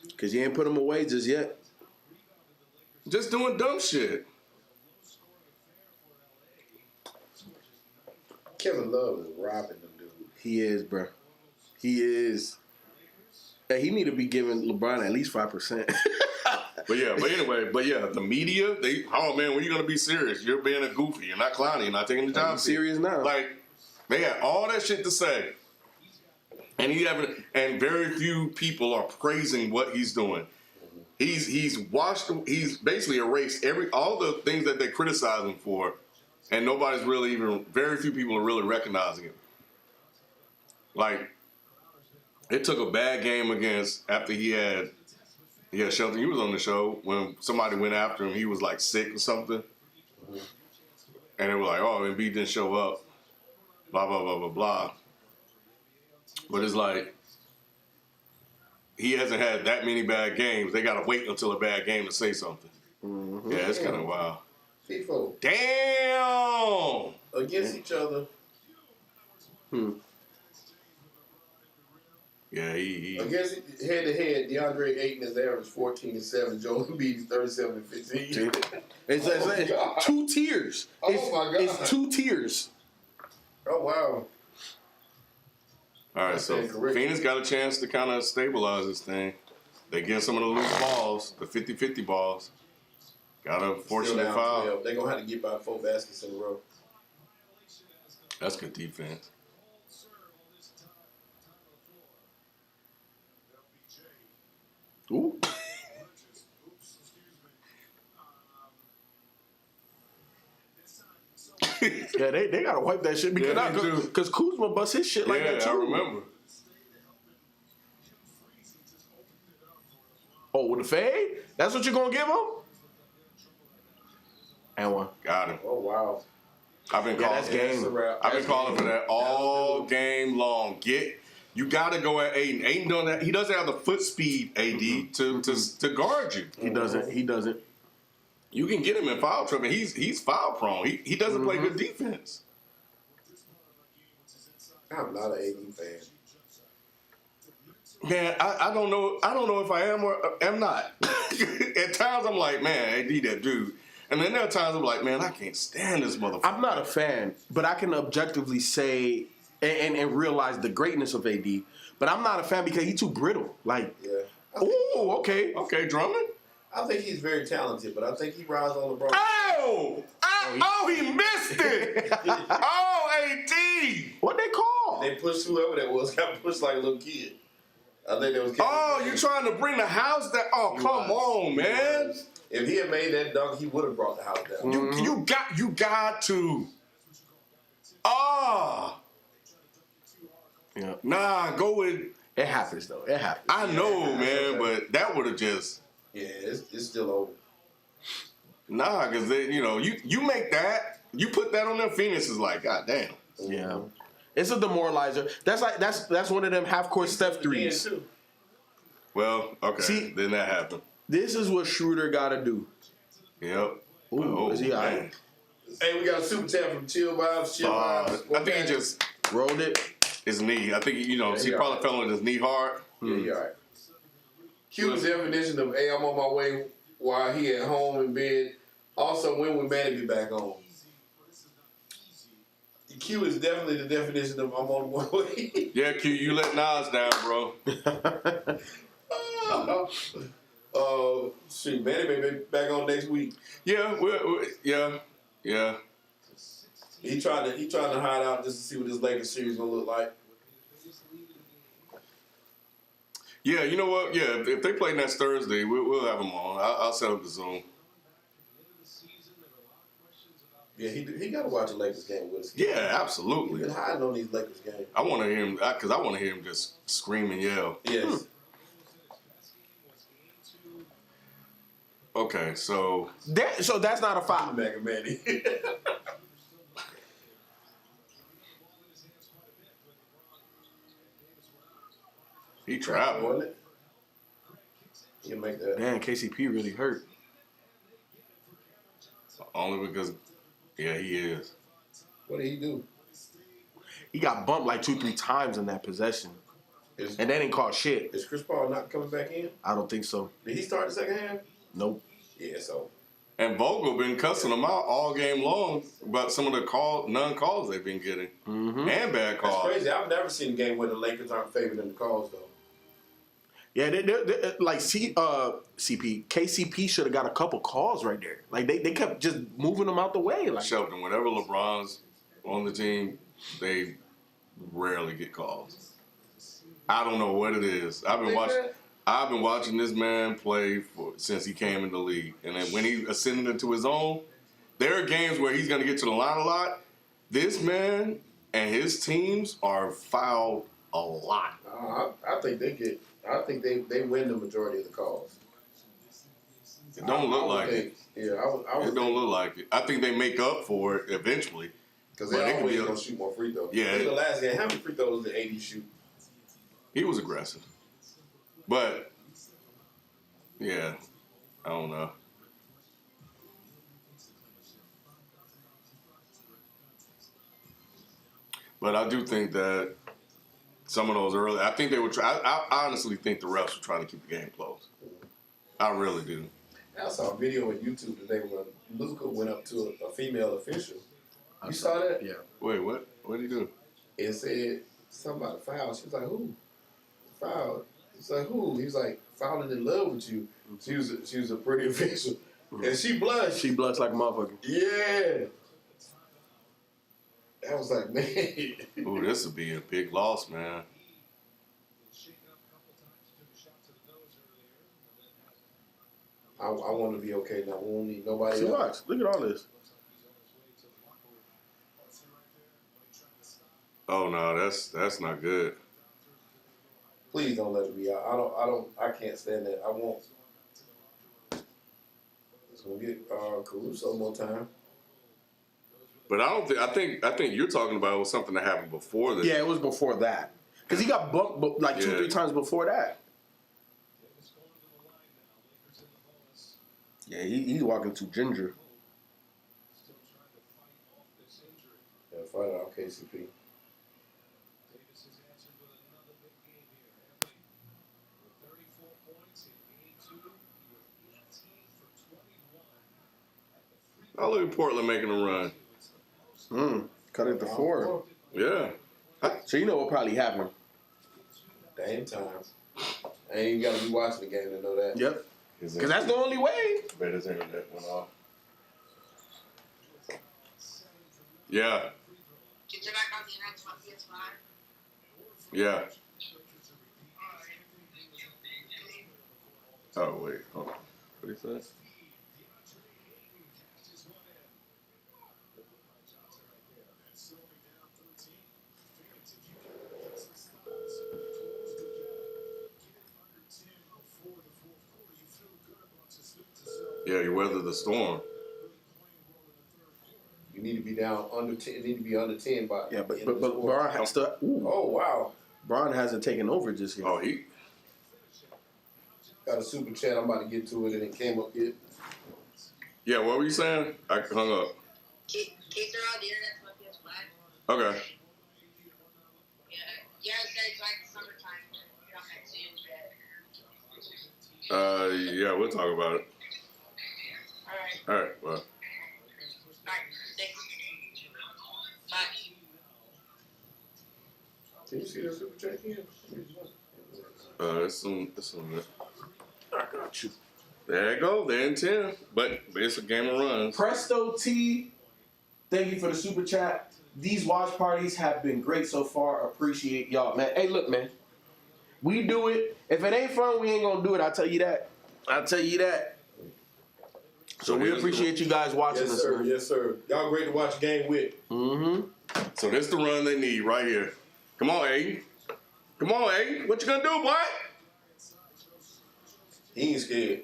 Because you ain't put them away just yet. Just doing dumb shit. Kevin Love is robbing them, dude. He is, bro. He is. Hey, he need to be giving LeBron at least 5%. But yeah, the media, oh man, when you gonna be serious? You're being a goofy, you're not clowning, you're not taking the job I'm serious now. Like, they had all that shit to say. And and very few people are praising what he's doing. He's basically erased all the things that they criticize him for, and nobody's really very few people are really recognizing him. Like, it took a bad game after he had Shelton. He was on the show when somebody went after him. He was like sick or something. And they were like, oh, Embiid didn't show up. Blah, blah, blah, blah, blah. But it's like, he hasn't had that many bad games. They got to wait until a bad game to say something. Mm-hmm. Yeah, it's kind of wild. FIFO. Damn! Against each other. Yeah, he Against head-to-head, DeAndre Ayton is average 14-7. Joel Embiid is 37-15. It's 2 tiers. Oh, my God. It's 2 tiers. Oh, wow. All right, so correct. Phoenix got a chance to kind of stabilize this thing. They get some of the loose balls, the 50-50 balls. Got a fortunate foul. They're going to have to get by 4 baskets in a row. That's good defense. Ooh. Yeah, they gotta wipe that shit because Kuzma bust his shit like that too. I remember. Oh, with the fade? That's what you're gonna give him? And one. Got him. Oh, wow. I've been calling. That's game. I've been calling for that all game long. You got to go at Aiden. Aiden doing that. He doesn't have the foot speed, AD, to guard you. He doesn't. You can get him in foul trouble. He's foul prone. He doesn't play good defense. I'm not an AD fan. Man, I don't know. I don't know if I am or am not. At times I'm like, man, AD that dude. And then there are times I'm like, man, I can't stand this motherfucker. I'm not a fan, but I can objectively say and realize the greatness of AD. But I'm not a fan because he's too brittle. Like, Yeah. ooh, okay. Okay, Drummond. I think he's very talented, but I think he rides on LeBron. Oh, he missed it. Oh, AD. What they call? They pushed whoever that was, got pushed like a little kid. I think that was Kevin Oh, Durant. you trying to bring the house down? Oh, come on, man. If he had made that dunk, he would have brought the house down. You got to. Ah. Yeah. Nah, go with. It happens though. It happens. I know, man, okay. but that would have just. Yeah, it's still over. Nah, because you make that, you put that on them. Phoenix is like, God damn. Yeah. It's a demoralizer. That's one of them half court Steph threes. Too. Well, okay, See- then that happened. This is what Schroeder gotta do. Yep. Ooh, is he all man. right? Hey, we got a super chat from Chill Vibes. Chill Vibes. I think he just Rolled it. his knee. I think he probably fell on his knee hard. Yeah, you're all right. Q's definition of, hey, I'm on my way while he at home in bed. Also, when will Manny be back home? Q is definitely the definition of I'm on my way. Yeah, Q, you let Nas down, bro. Shoot, Manny may be back on next week. Yeah, yeah. He trying to hide out just to see what this Lakers series gonna look like. Yeah, you know what? Yeah, if they play next Thursday, we'll have them on. I'll set up the Zoom. Yeah, he got to watch a Lakers game with us. Yeah, He's absolutely. been hiding on these Lakers games. I want to hear him because I want to hear him just scream and yell. Yes. Okay, so So that's not a foul. Back of Manny. He traveled. Wasn't it? You make that. Man, KCP really hurt. Only because, yeah, he is. What did he do? He got bumped like 2-3 times in that possession, Is, and that didn't call shit. is Chris Paul not coming back in? I don't think so. Did he start the second half? Nope. Yeah, so. And Vogel been cussing them out all game long about some of the non-calls they've been getting. Mm-hmm. And bad That's calls. crazy. I've never seen a game where the Lakers aren't favored in the calls, though. Yeah, they're like KCP should have got a couple calls right there. Like they kept just moving them out the way. Like Shelton, whenever LeBron's on the team, they rarely get calls. I don't know what it is. I've been watching this man play since he came in the league, and then when he ascended into his own, there are games where he's going to get to the line a lot. This man and his teams are fouled a lot. I think they get. I think they win the majority of the calls. It don't look like it. Yeah, I would It don't look like it. I think they make up for it eventually. because but they it could always be a- gonna shoot more free throws. Yeah. Look at the last game. How many free throws did AD shoot? He was aggressive. But, yeah, I don't know. But I do think that some of those early, I think they were I honestly think the refs were trying to keep the game close. I really do. I saw a video on YouTube today when Luka went up to a female official. You saw that? yeah. Wait, what? What did he do? It said something about a foul. She was like, "Who? Foul?" He's like, "Who?" He was like, "Falling in love with you." She was a pretty official, and she blushed. She blush like a motherfucker. Yeah. I was like, man. Ooh, this would be a big loss, man. I want to be okay now. We won't need nobody See, else. watch. Look at all this. Oh no, that's not good. Please don't let it be out. I can't stand that. I won't. It's gonna get Caruso more time. But I think you're talking about something that happened before this. Yeah, it was before that. Because he got bumped like 2-3 times before that. Yeah, he's walking too ginger. Yeah, fight out KCP. I look at Portland making a run. Cut it to 4. Yeah. So you know what probably happened. Damn time. I ain't even gotta be watching the game to know that. Yep. Because that's the only way. Bet his internet went off. Yeah. Yeah. Oh wait, hold on. What he said? Yeah, you weathered the storm. You need to be down under 10. You need to be under 10 by. Yeah, but the end of the quarter. Bron has to. Ooh, Oh wow! Bron hasn't taken over just yet. Oh, he. Got a super chat. I'm about to get to it, and it came up here. Yeah, what were you saying? I hung up. Keep on the internet to my PS5. Okay. Yeah, it's like summertime. You're not gonna see it. Yeah, we'll talk about it. Alright. All right. Well. Alright. Thanks. Bye. Can you see that super chat here? It's some. I got you. There you go. They're in 10, but it's a game of runs. Presto T, thank you for the super chat. These watch parties have been great so far. Appreciate y'all, man. Hey, look, man. We do it. If it ain't fun, we ain't gonna do it. I'll tell you that. So we appreciate you guys watching Yes, us, sir. man. Yes, sir. Y'all great to watch the game with. Mm-hmm. So this the run they need right here. Come on, Aiden. Come on, Aiden. What you gonna do, boy? He ain't scared.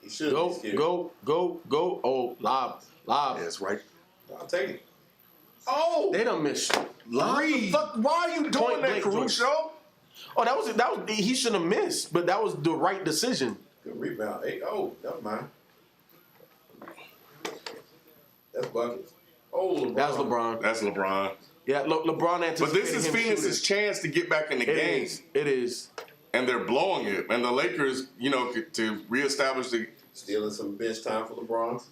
He should be scared. Go. Oh, lob. That's right. I'll take it. Oh, They done missed. what the fuck? Why are you doing Point that, blank, Caruso? Oh, that was he shouldn't have missed, but that was the right decision. Good rebound. Hey, oh, never mind. That's buckets. Oh, LeBron. That was LeBron. That's LeBron. Yeah, LeBron anticipated But this is him Phoenix's shooting. chance to get back in the It game. is. It is. And they're blowing it. And the Lakers, you know, to reestablish the. Stealing some bench time for LeBron.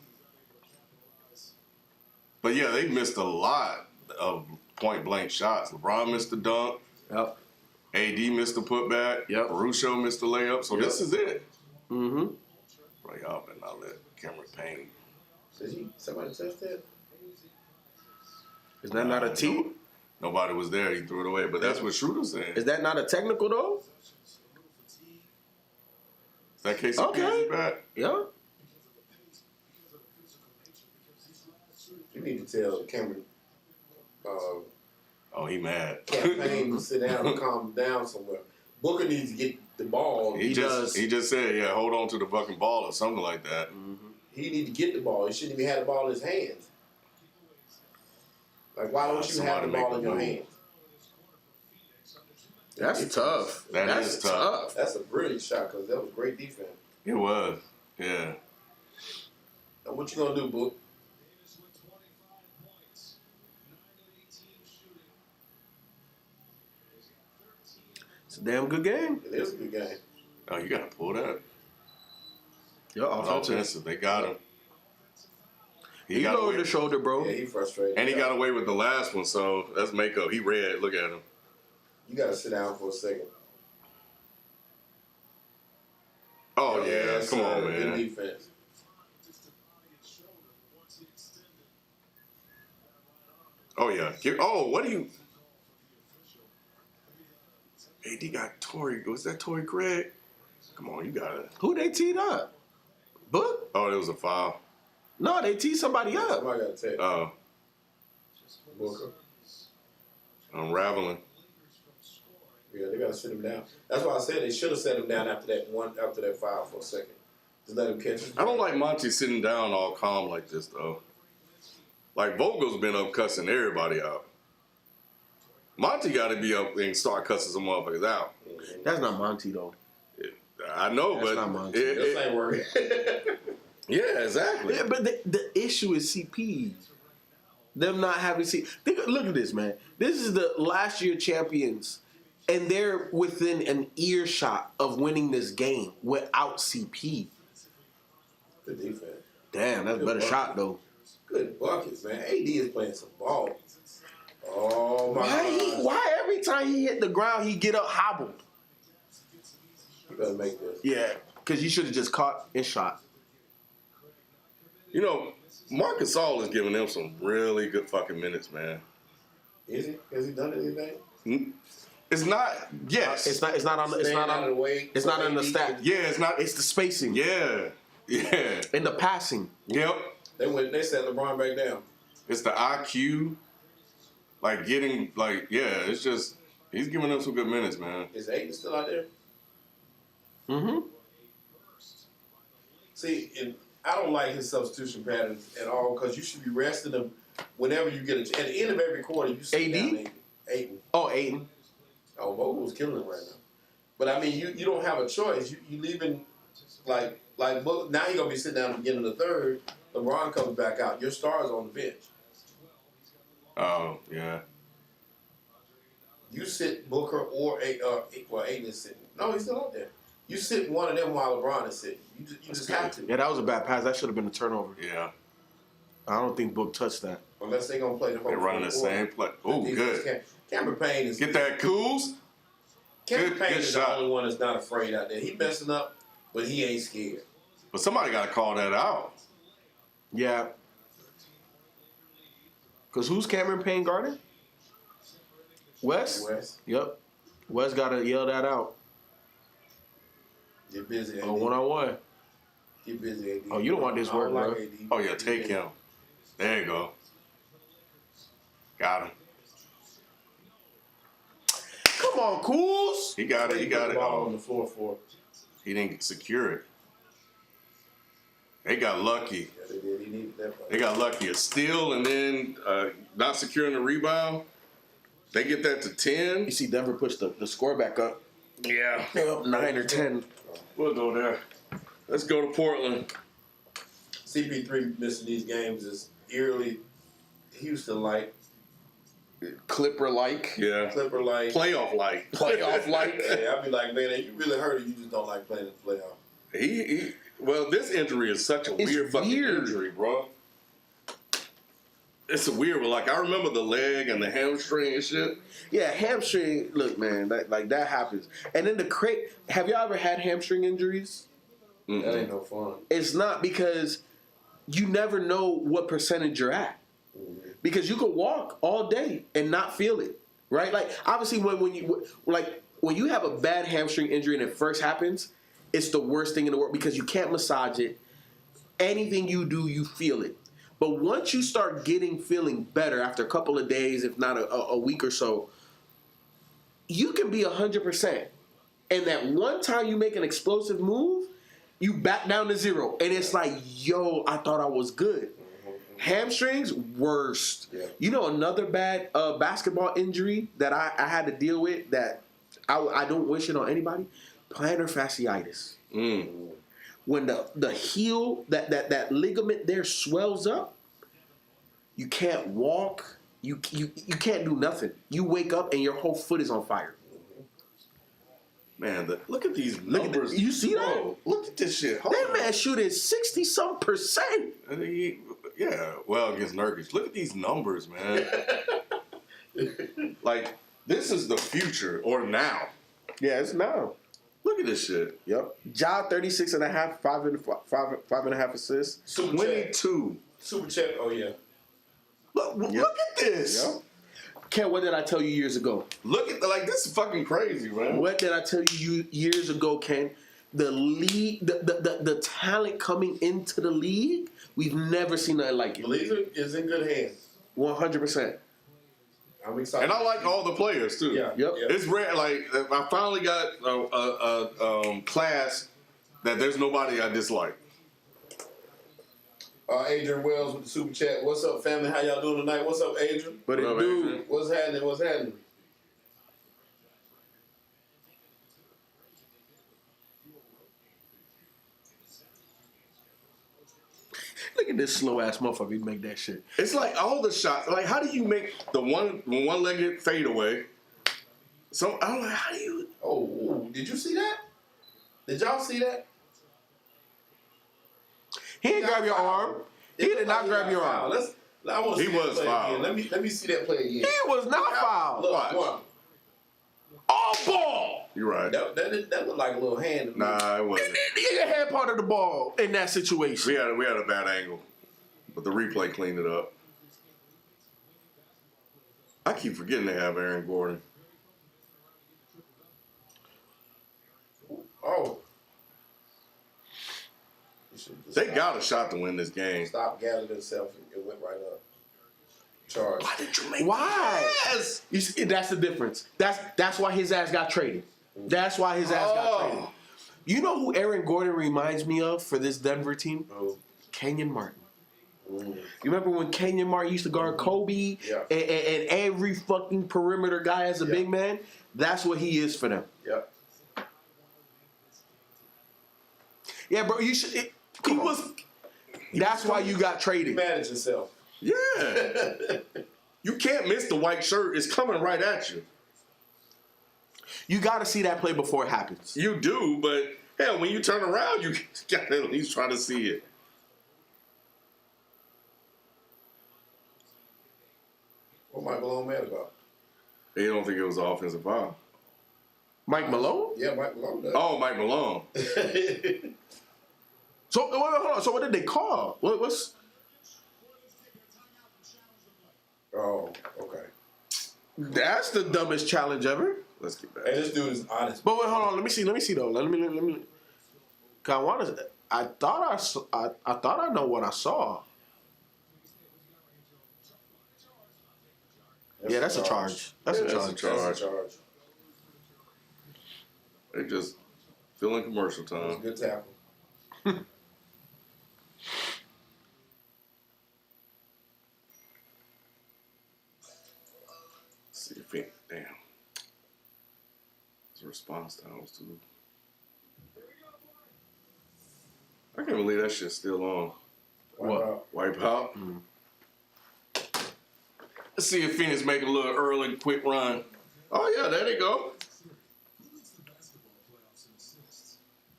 But yeah, they missed a lot of point blank shots. LeBron missed the dunk. Yep. AD missed the putback. Yep. Caruso missed the layup. So this is it. Mm-hmm. Bro, y'all better not let Cameron Payne. Did somebody touch that? Is that not a T? Nobody was there. He threw it away. But that's what Schroeder said. Is that not a technical though? Is that KCP Okay. back? Yeah. You need to tell Cameron Oh, he mad. campaign to sit down and calm down somewhere. Booker needs to get the ball. He does. just said, yeah, hold on to the fucking ball or something like that. He need to get the ball. He shouldn't even have the ball in his hands. Like, why don't you have the Somebody make ball a in your move. hands? That's tough. That That's is tough. That's a brilliant shot because that was great defense. It was. Yeah. Now, what you gonna do, Book? It's a damn good game. It is a good game. Oh, you got to pull that. Yeah, offensive. Offensive. They got him. He got lowered away. the shoulder, bro. Yeah, he frustrated. And he got away with the last one, so that's makeup. He red. Look at him. You gotta sit down for a second. Oh, yeah. Yes, Come on, sir. Good man. defense. Oh, yeah. Oh, what do you... AD got Torrey. Was that Torrey Craig? Come on, you got it. Who they teed up? Book? Oh, it was a foul. No, they teed somebody up. Somebody gotta take Oh, Booker. unraveling. Yeah, they gotta sit him down. That's why I said they should have set him down after that foul for a second. Just let him catch it. I don't like Monty sitting down all calm like this, though. Like, Vogel's been up cussing everybody out. Monty got to be up and start cussing some motherfuckers out. That's not Monty though. I know, That's but not Monty. This ain't working. yeah, exactly. Yeah, but the issue is CP. Them not having look at this, man. This is the last year champions, and they're within an earshot of winning this game without CP. Good defense. Damn, that's a better shot though. Good buckets, man. AD is playing some ball. Oh my God. Why every time he hit the ground he get up hobbled? You better make this. Yeah, because you should have just caught and shot. You know, Marcus All is giving them some really good fucking minutes, man. Is he? Has he done anything? It's not. Yes. It's not on the Staying out of the way. it's not in the AD. stat. Yeah, it's not. It's the spacing. Yeah. Yeah. In the passing. Yep. They set LeBron back down. It's the IQ. Like getting it's just he's giving them some good minutes, man. Is Aiden still out there? Mm-hmm. See, and I don't like his substitution patterns at all because you should be resting him whenever you get at the end of every quarter. You sit AD? down, Aiden. Oh, Aiden. Oh, Vogel's killing him right now. But I mean, you don't have a choice. You leaving like Book. Now you're gonna be sitting down at the beginning of the third. LeBron comes back out. Your star's on the bench. Oh, yeah. You sit Booker or Aiden is sitting. No, he's still out there. You sit one of them while LeBron is sitting. You just have to. Yeah, that was a bad pass. That should have been a turnover. Yeah. I don't think Book touched that. Unless they're gonna play the whole. They're running the fourth quarter. same play. Oh, good. Cameron Payne is. Get that Cools. Cameron good Payne is shot. the only one that's not afraid out there. He messing up, but he ain't scared. But somebody got to call that out. Yeah. Because who's Cameron Payne guarding? Wes? Wes, Yep. Wes got to yell that out. get busy. AD. Oh, one-on-one. Get busy, AD. Oh, you don't want this I don't work, like bro. AD. Oh, yeah, take him. There you go. Got him. Come on, Cools. He got it. He got Put it. the ball on Oh, the floor for. he didn't secure it. They got lucky. Yeah, they did. He needed that. Ball. They got lucky. A steal and then not securing the rebound. They get that to 10. You see Denver push the score back up. Yeah, They're up 9 or 10. we'll go there. Let's go to Portland. CP3 missing these games is eerily Houston-like, Clipper-like. Yeah, Clipper-like. playoff-like. Playoff-like. Yeah, I'd be like, man, you really hurt it. You just don't like playing in the playoff. Well, this injury is such a It's weird fucking weird. injury, bro. It's a weird one. Like, I remember the leg and the hamstring and shit. Yeah, hamstring. Look, man, that happens. And then have y'all ever had hamstring injuries? That ain't no fun. It's not, because you never know what percentage you're at. Because you could walk all day and not feel it, right? Like, obviously, when you have a bad hamstring injury and it first happens, it's the worst thing in the world because you can't massage it. Anything you do, you feel it. But once you start feeling better after a couple of days, if not a week or so, you can be 100%. And that one time you make an explosive move, you back down to 0. And it's like, yo, I thought I was good. Hamstrings, worst. Yeah. You know another bad basketball injury that I had to deal with that I don't wish it on anybody? Plantar fasciitis. When the heel, that ligament there swells up, you can't walk, you can't do nothing. You wake up and your whole foot is on fire. Man, look at these numbers. You see that? Bro, look at this shit. Hold That on. man shooting 60-some%. Yeah, well, against Nurkic. Look at these numbers, man. Like, this is the future, or now. Yeah, it's now. Look at this shit. Yep. Ja 36.5, 5.5 assists. Super chat. 22. Super chat. Oh, yeah. Look at this. Yep. Ken, what did I tell you years ago? Look at this is fucking crazy, man. What did I tell you years ago, Ken? The league, the talent coming into the league, we've never seen nothing like it. Believer is in good hands. 100%. I'm excited. And I like all the players too. Yeah. Yep. Yeah. It's rare. Like, I finally got a class that there's nobody I dislike. Adrian Wells with the super chat. What's up, family? How y'all doing tonight? What's up, Adrian? But What up, dude, Adrian? What's happening? What's happening? look at this slow ass motherfucker. He make that shit. It's like all the shots. Like, how do you make the one-legged fadeaway? So I'm like, how do you? Oh, ooh, did you see that? Did y'all see that? He didn't grab your arm. He did not grab your arm. arm. I want to He see that was play fouled. again. Let me see that play again. He was not fouled. Look, Watch. one. All ball. You're right. That looked like a little hand. to me. Nah, it wasn't. He had part of the ball in that situation. We had a bad angle, but the replay cleaned it up. I keep forgetting they have Aaron Gordon. Oh. They got a shot to win this game. Stop gathering himself and it went right up. Charge. Why did you make? Why? Yes. You see, that's the difference. That's why his ass got traded. That's why his ass got traded. You know who Aaron Gordon reminds me of for this Denver team? Oh. Kenyon Martin. You remember when Kenyon Martin used to guard Kobe Yeah. and every fucking perimeter guy as a big man? That's what he is for them. Yep. Yeah, bro. You should. That's why you got He traded. managed himself. Yeah. You can't miss the white shirt. It's coming right at you. You got to see that play before it happens. You do, but hell, when you turn around, you got to at least try to see it. What Mike Malone mad about? They don't think it was an offensive foul. Mike Malone. Yeah, Mike Malone does. Oh, Mike Malone. So wait, hold on. So what did they call? What's? Oh, okay. That's the dumbest challenge ever. Let's get back. Hey, this dude is honest. But wait, hold on. Let me see though. Let me. Cause I thought I know what I saw. Yeah, that's a charge. That's a Yeah, charge. that's a charge. That's a charge. They just filling commercial That was a time. good tackle. See if it, damn. It's response times too. I can't believe that shit's still on. What? Wipeout. Let's see if Phoenix make a little early, quick run. Oh yeah, there they go.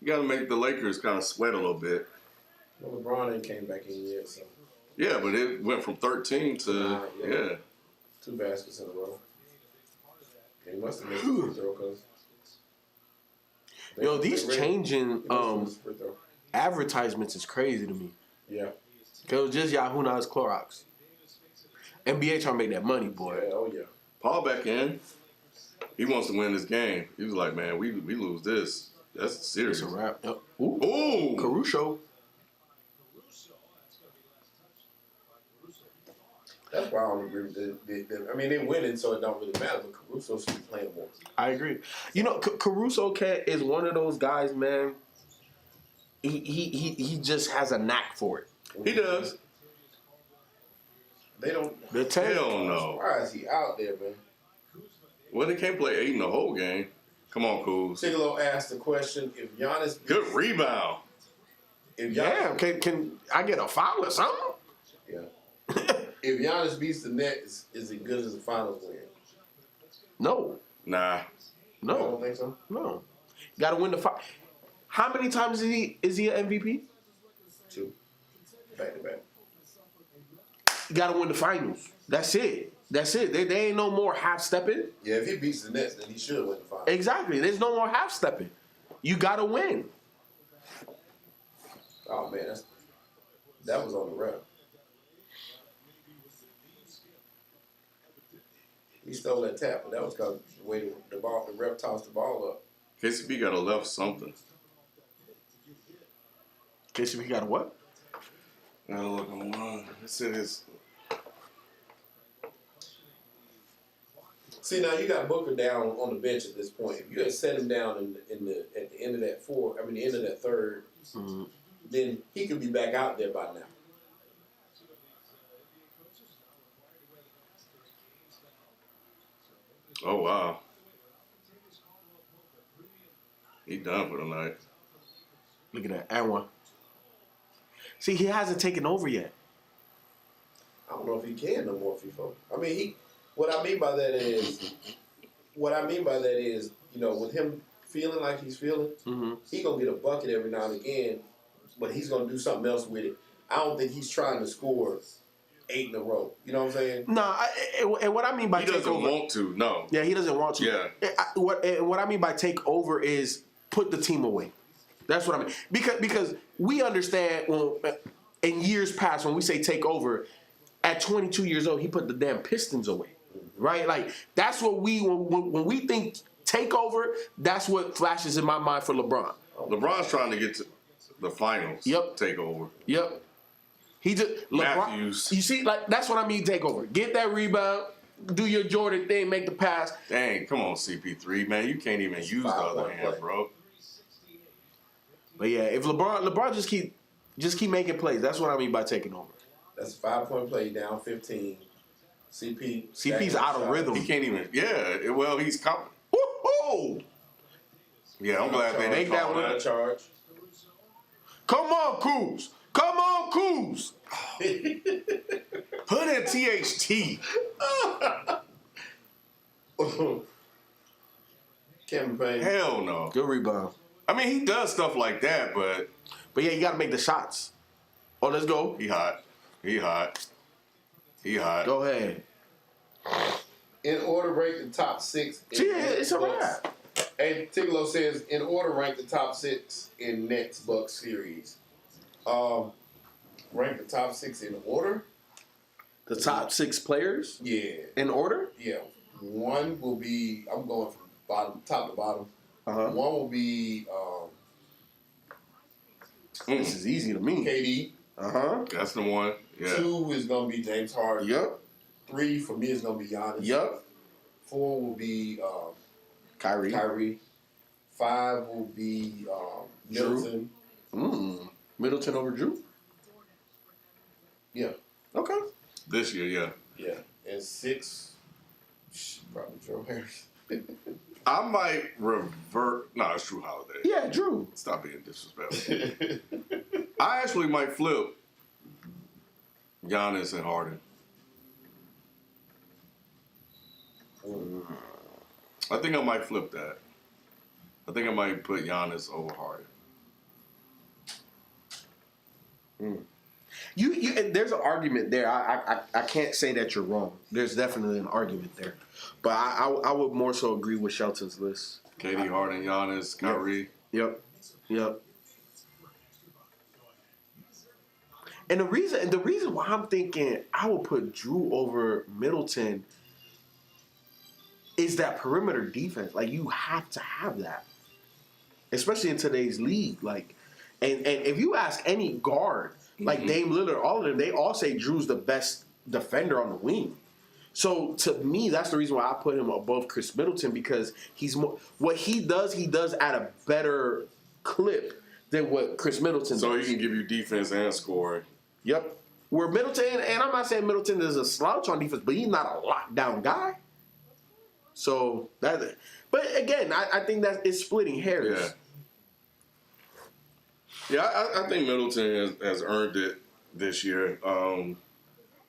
You gotta make the Lakers kind of sweat a little bit. Well, LeBron ain't came back in yet, so Yeah, but it went from 13 to yeah. 2 baskets in a row. He must have missed a free throw because. Yo, these changing free throw. advertisements is crazy to me. Yeah. Cause it was just Yahoo, now it's Clorox. NBA trying to make that money, boy. Yeah. Oh yeah. Paul back in. He wants to win this game. He was like, man, we lose this. That's serious. It's a wrap. Yep. Ooh. Ooh. Caruso. That's why I don't agree with I mean, they're winning, so it don't really matter. But Caruso should be playing more. I agree. You know, Caruso is one of those guys, man. He just has a knack for it. He does. They don't. The Hell no. Why is he out there, man? Well, they can't play 8 in the whole game. Come on, Kuz. Sigalo asked the question: if Giannis, Good rebound. if Giannis, Yeah, can I get a foul or something? yeah, if Giannis beats the Nets, is it good as a finals win? No, Nah. I don't no, think so. no. You got to win the fight. How many times is he an MVP? 2, back to back. You got to win the finals. That's it. That's it. There ain't no more half stepping. Yeah, if he beats the Nets, then he should win the finals. Exactly. There's no more half stepping. You got to win. Oh man, that was on the ref. He stole that tap, but that was because the way the ref tossed the ball up. KCP got to left something. KCP got a what? Gotta look on one. It said his. See, now you got Booker down on the bench at this point. If you had set him down at the end of that the end of that third, then he could be back out there by now. Oh wow. He done for the night. Look at that. And one. See, he hasn't taken over yet. I don't know if he can no more FIFA. I mean, what I mean by that is, you know, with him feeling like he's feeling, he gonna get a bucket every now and again, but he's gonna do something else with it. I don't think he's trying to score 8 in a row. You know what I'm saying? Nah, and what I mean by He take doesn't over, want to. No. yeah, he doesn't want to. Yeah. What I mean by take over is put the team away. That's what I mean. Because we understand when in years past when we say take over, at 22 years old he put the damn Pistons away, right? Like that's what when we think take over, that's what flashes in my mind for LeBron. LeBron's trying to get to the finals. Yep. Take over. Yep. He just LeBron. Matthews. You see, like that's what I mean. Take over. Get that rebound. Do your Jordan thing. Make the pass. Dang, come on, CP3, man. You can't even use the other hand, bro. But yeah, if LeBron just keep making plays. That's what I mean by taking over. That's a 5-point play down 15. CP's out of rhythm. He can't even. Yeah, well, he's coming. Woo-hoo! Yeah, I'm glad they Make didn't that call one. that. charge. Come on, Kuz. Come on, Kuz. Put in THT. Campaign. Hell no. Good rebound. I mean, he does stuff like that, but But yeah, you got to make the shots. Oh, let's go. he hot. He hot. He hot. Go ahead. In order, rank the top 6. See, it's a wrap. And Tiglo says, in order, rank the top 6 in Nets Bucks series. Rank the top 6 in order? The top 6 players Yeah. in order. Yeah. One will be, I'm going from top to bottom. One will be This is easy to me. KD. That's the one. Yeah. 2 is going to be James Harden. Yup. 3 for me is going to be Giannis. Yup. 4 will be Kyrie. 5 will be Drew. Middleton. Middleton over Drew. Yeah. Okay. This year, yeah. Yeah. And 6, probably Joe Harris. I might revert. No, it's Drew Holiday. Yeah, Drew. Stop being disrespectful. I actually might flip Giannis and Harden. I think I might flip that. I think I might put Giannis over Harden. You and there's an argument there. I can't say that you're wrong. There's definitely an argument there, but I would more so agree with Shelton's list. KD, Harden, Giannis, Kyrie. Yep. And the reason why I'm thinking I would put Drew over Middleton is that perimeter defense. Like, you have to have that, especially in today's league. Like, and if you ask any guard, like Dame Lillard, all of them, they all say Drew's the best defender on the wing. So to me, that's the reason why I put him above Chris Middleton, because he's more, what he does at a better clip than what Chris Middleton So does. he can give you defense and scoring. Yep. Where Middleton, and I'm not saying Middleton is a slouch on defense, but he's not a lockdown guy. So that, but again, I think that it's splitting hairs. Yeah. Yeah, I think Middleton has earned it this year. I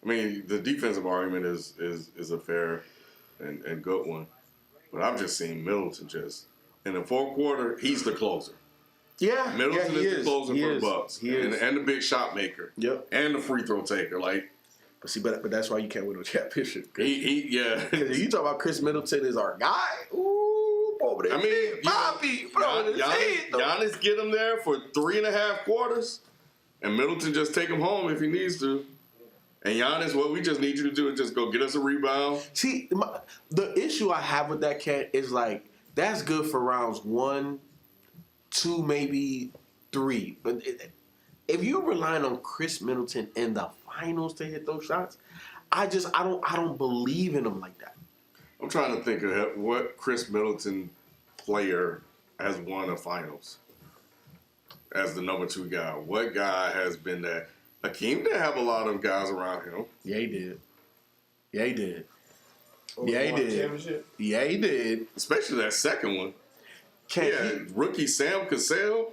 mean, the defensive argument is a fair and good one. But I've just seen Middleton just, in the fourth quarter, he's the closer. Yeah, Middleton he is the closer He for is. the Bucks. He is. And the big shot maker. Yep. And the free throw taker. Like, But see, but that's why you can't win a championship. yeah. Because you talk about Chris Middleton is our guy. Ooh, over there. I mean, Bobby, Giannis get him there for 3.5 quarters, and Middleton just take him home if he needs to. And Giannis, what we just need you to do is just go get us a rebound. See, the issue I have with that, Cat, is like, that's good for rounds 1, 2, maybe 3. But if you're relying on Chris Middleton in the finals to hit those shots, I don't believe in him like that. I'm trying to think of what Chris Middleton player has won a finals as the number 2 guy. What guy has been that? Hakeem didn't have a lot of guys around him. Yeah, he did. Yeah, he did. Oh, Yeah, he won a did. championship? Yeah, he did. Especially that second one. Yeah, Rookie Sam Cassell.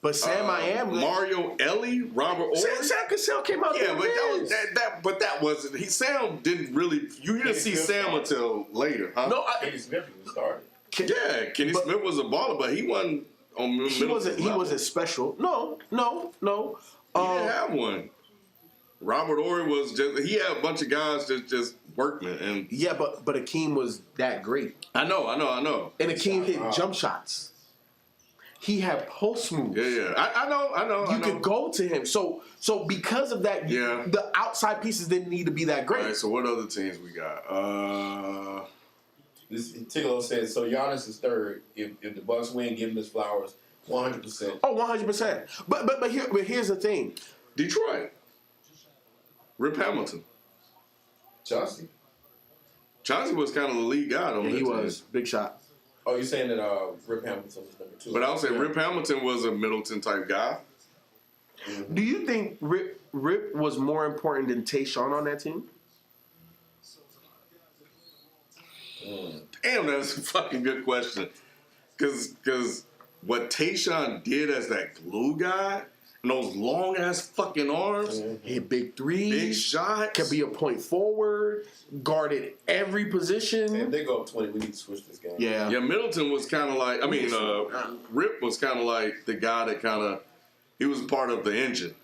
but Sam I am Mario Ellie, Robert Ory. Sam Cassell came out. Yeah, there but that wasn't. Sam didn't really. You didn't see Sam until later, huh? No, Kenny Smith even started. Yeah, Kenny Smith was a baller, but he wasn't on he wasn't. He wasn't special. No. He didn't have one. Robert Ory was just. He had a bunch of guys just workmen, and Yeah, but Akeem was that great, I know. and Akeem hit jump shots. He had post moves. Yeah. I know. You could go to him. So because of that, Yeah. the outside pieces didn't need to be that All great. right. So what other teams we got? This Tigolo says so. Giannis is third. If the Bucks win, give him his flowers. 100%. Oh, 100%. But here's the thing. Detroit. Rip Hamilton. Chauncey. Chauncey was kind of the lead guy on Yeah, that he team. was big shot. Oh, you're saying that Rip Hamilton was number 2? But I would say Rip Hamilton was a Middleton type guy. Do you think Rip was more important than Tayshaun on that team? Damn, that's a fucking good question. Because what Tayshaun did as that glue guy, and those long ass fucking arms, Hit big threes. big shots. Could be a point forward. Guarded every position. And if they go up 20, we need to switch this game. Yeah. Yeah, Middleton was kind of like, Rip was kind of like the guy that he was part of the engine.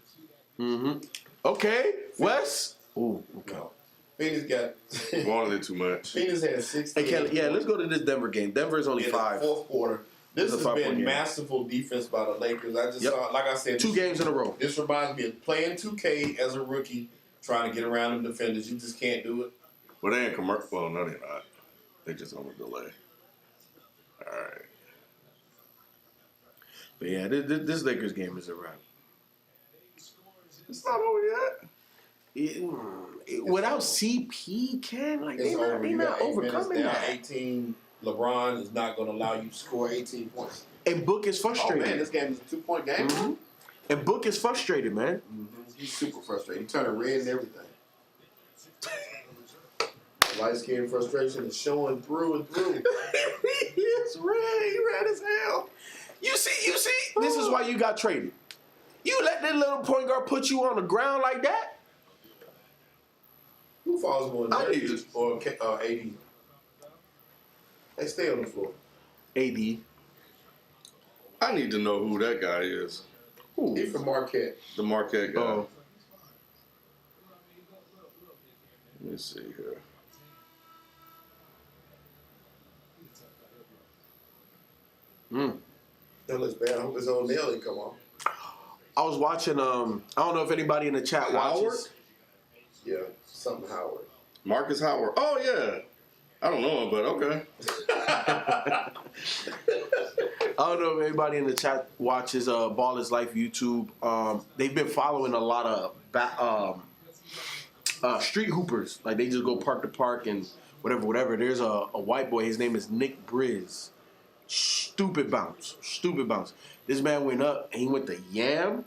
Okay, Wes. Ooh. Okay. No. Phoenix got. Wanted it too much. Phoenix had 60. Hey, Kelly, let's go to this Denver game. Denver is only in 5. the fourth quarter. This It's a has 5-point been game. masterful defense by the Lakers. I just Yep. saw, like I said, 2 games in a row. This reminds me of playing 2K as a rookie, trying to get around them defenders. You just can't do it. Well, they ain't commercial. Well, no, they're not. They just on a delay. All right. But yeah, this Lakers game is a wrap. It's not over yet. Without CP, like It's over. they You not got 8 minutes. overcoming They are that. 18. LeBron is not going to allow you to score 18 points. And Book is Oh, frustrated. man, this game is a 2-point game. Mhm. And Book is frustrated, man. He's super frustrated. He turned red and everything. Light skin frustration is showing through and through. He's red. He red as hell. You see. This is why you got traded. You let that little point guard put you on the ground like that? Who falls more, I need Nurkic or AD? They stay on the floor. AD. I need to know who that guy is. Ooh. He from Marquette. The Marquette guy. Oh. Let me see here. That looks bad. I hope his own nail didn't come off. I was watching. I don't know if anybody in the chat Howard? watches. Yeah, something Howard. Marcus Howard. Oh yeah. I don't know him, but okay. I don't know if anybody in the chat watches Ball is Life YouTube. They've been following a lot of street hoopers. Like they just go park to park and whatever. There's a white boy. His name is Nick Briz. Stupid bounce. This man went up and he went to yam.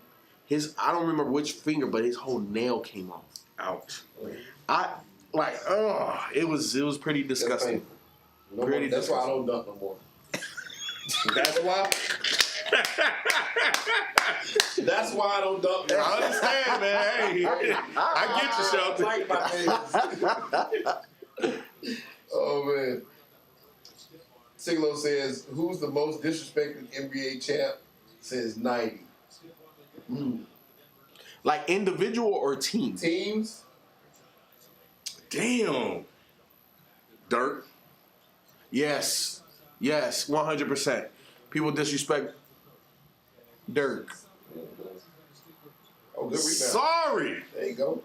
I don't remember which finger, but his whole nail came off. Ouch. It was pretty disgusting. No Pretty more, that's why I don't dunk no more. That's why. That's why I don't dunk no more. I understand, man. Hey, I get you, Shelton. Oh man. Siglo says, "Who's the most disrespected NBA champ since '90?" Like individual or team? Teams. Damn. Dirk. Yes, 100%. People disrespect Dirk. Oh, good rebound. Sorry. There you go.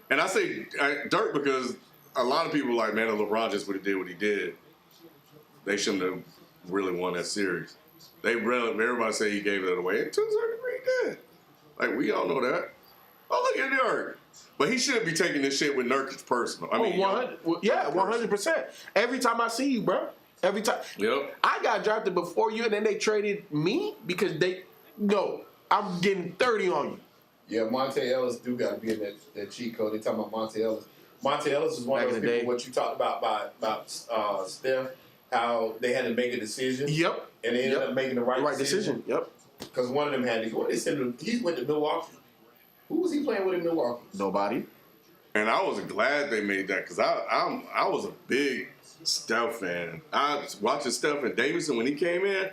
And I say Dirk because a lot of people like, man, if LeBron just would have did what he did, they shouldn't have really won that series. Everybody say he gave it away. And to a certain degree, he did. Like, we all know that. Oh, look at Dirk. But he shouldn't be taking this shit with Nurkic personal. I mean, 100%. Every time I see you, bro. Every time. Yep. I got drafted before you, and then they traded me because I'm getting 30 on you. Yeah, Monte Ellis do got to be in that cheat code. They talking about Monte Ellis. Monte Ellis is one Back of in those the people. day. What you talked about Steph, how they had to make a decision. Yep. And they ended up making the right decision. Yep. Because one of them had to go. They sent him. He went to Milwaukee. Who was he playing with in Milwaukee? Nobody. And I was glad they made that because I was a big Steph fan. I was watching Steph and Davidson when he came in.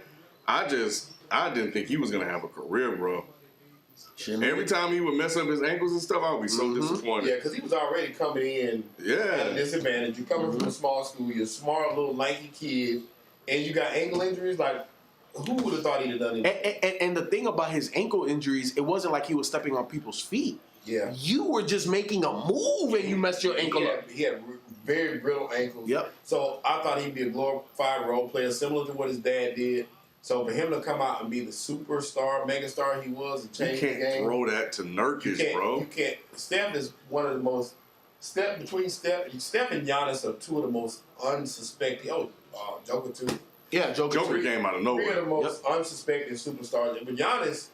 I didn't think he was gonna have a career, bro. Every time he would mess up his ankles and stuff, I would be so disappointed. Yeah, because he was already coming in at a disadvantage. You're coming from a small school. You're a smart little lanky kid, and you got ankle injuries. Like, who would have thought he'd have done it? And the thing about his ankle injuries, it wasn't like he was stepping on people's feet. Yeah. You were just making a move and you messed your ankle up. He had very brittle ankles. Yep. So I thought he'd be a glorified role player, similar to what his dad did. So for him to come out and be the superstar, megastar he was, and You change the can't game. throw that to Nurkic, bro. You can't. Steph is one of the most. Steph and Giannis are two of the most unsuspecting. Joker too. Yeah, Joker came out of Three of nowhere. the most unsuspecting superstars. But Giannis,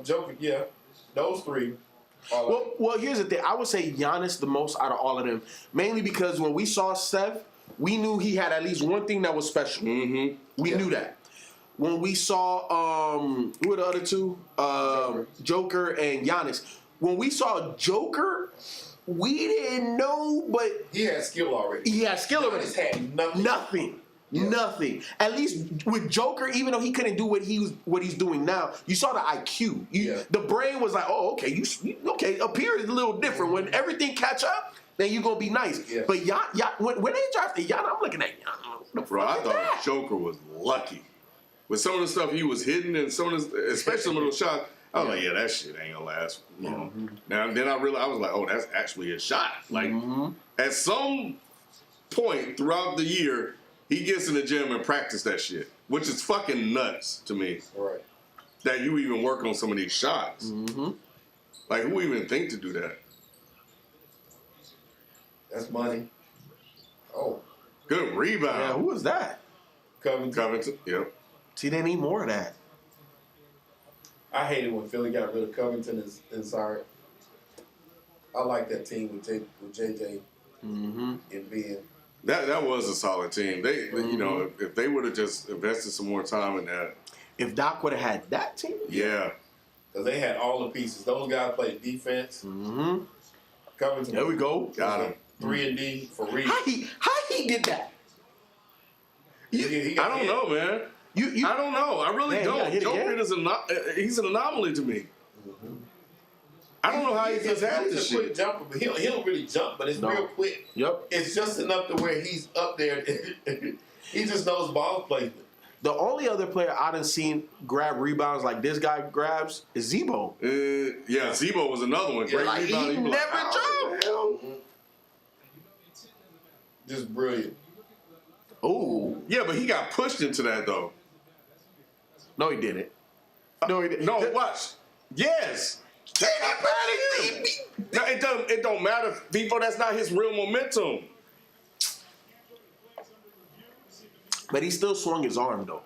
Joker, yeah, those three. Well, here's the thing. I would say Giannis the most out of all of them, mainly because when we saw Steph, we knew he had at least one thing that was special. Mm-hmm. We knew that. When we saw who were the other two? Joker and Giannis. When we saw Joker, we didn't know, but he had skill already. He had skill already. Giannis had nothing. Nothing. At least with Joker, even though he couldn't do what he's doing now, you saw the IQ. The brain was like, oh, okay, okay. Up here is a little different. When everything catch up, then you're gonna be nice. Yeah. But when they drafted Giannis, I'm looking at Giannis. Bro, I thought Joker was lucky with some of the stuff he was hitting and some of the, especially some of those shots. I was like, yeah, that shit ain't gonna last long. Now then I realized, I was like, oh, that's actually a shot. Like at some point throughout the year, he gets in the gym and practice that shit, which is fucking nuts to me. Right. That you even work on some of these shots. Like, who even think to do that? That's money. Oh. Good rebound. Yeah, who was that? Covington. Yep. See, they need more of that. I hated when Philly got rid of Covington and Sark. I like that team with JJ. Mm-hmm. and being. That was a solid team. They you know, if they would have just invested some more time in that, If Doc would have had that team, yeah. Because they had all the pieces. Those guys played defense. mm-hmm. Covington. There we go. Got him. 3-and-D for Reed. How he did that? He I got don't hit. know, man. I don't know. I really Man, he got don't. hit Joe again? Pitt is he's an anomaly to me. I don't know how he gets half He's this a quick shit. jumper, but he don't really jump, but it's No. real quick. Yep. It's just enough to where he's up there. He just knows ball placement. The only other player I done seen grab rebounds like this guy grabs is Zebo. Yeah, Zebo was another one. Great Like, rebound. he You be never "Ow, jumped." hell." Just brilliant. Oh Yeah, but he got pushed into that though. no, he didn't. No, he didn't. No, watch. Yes. No, it don't matter, Vivo. That's not his real momentum. But he still swung his arm though.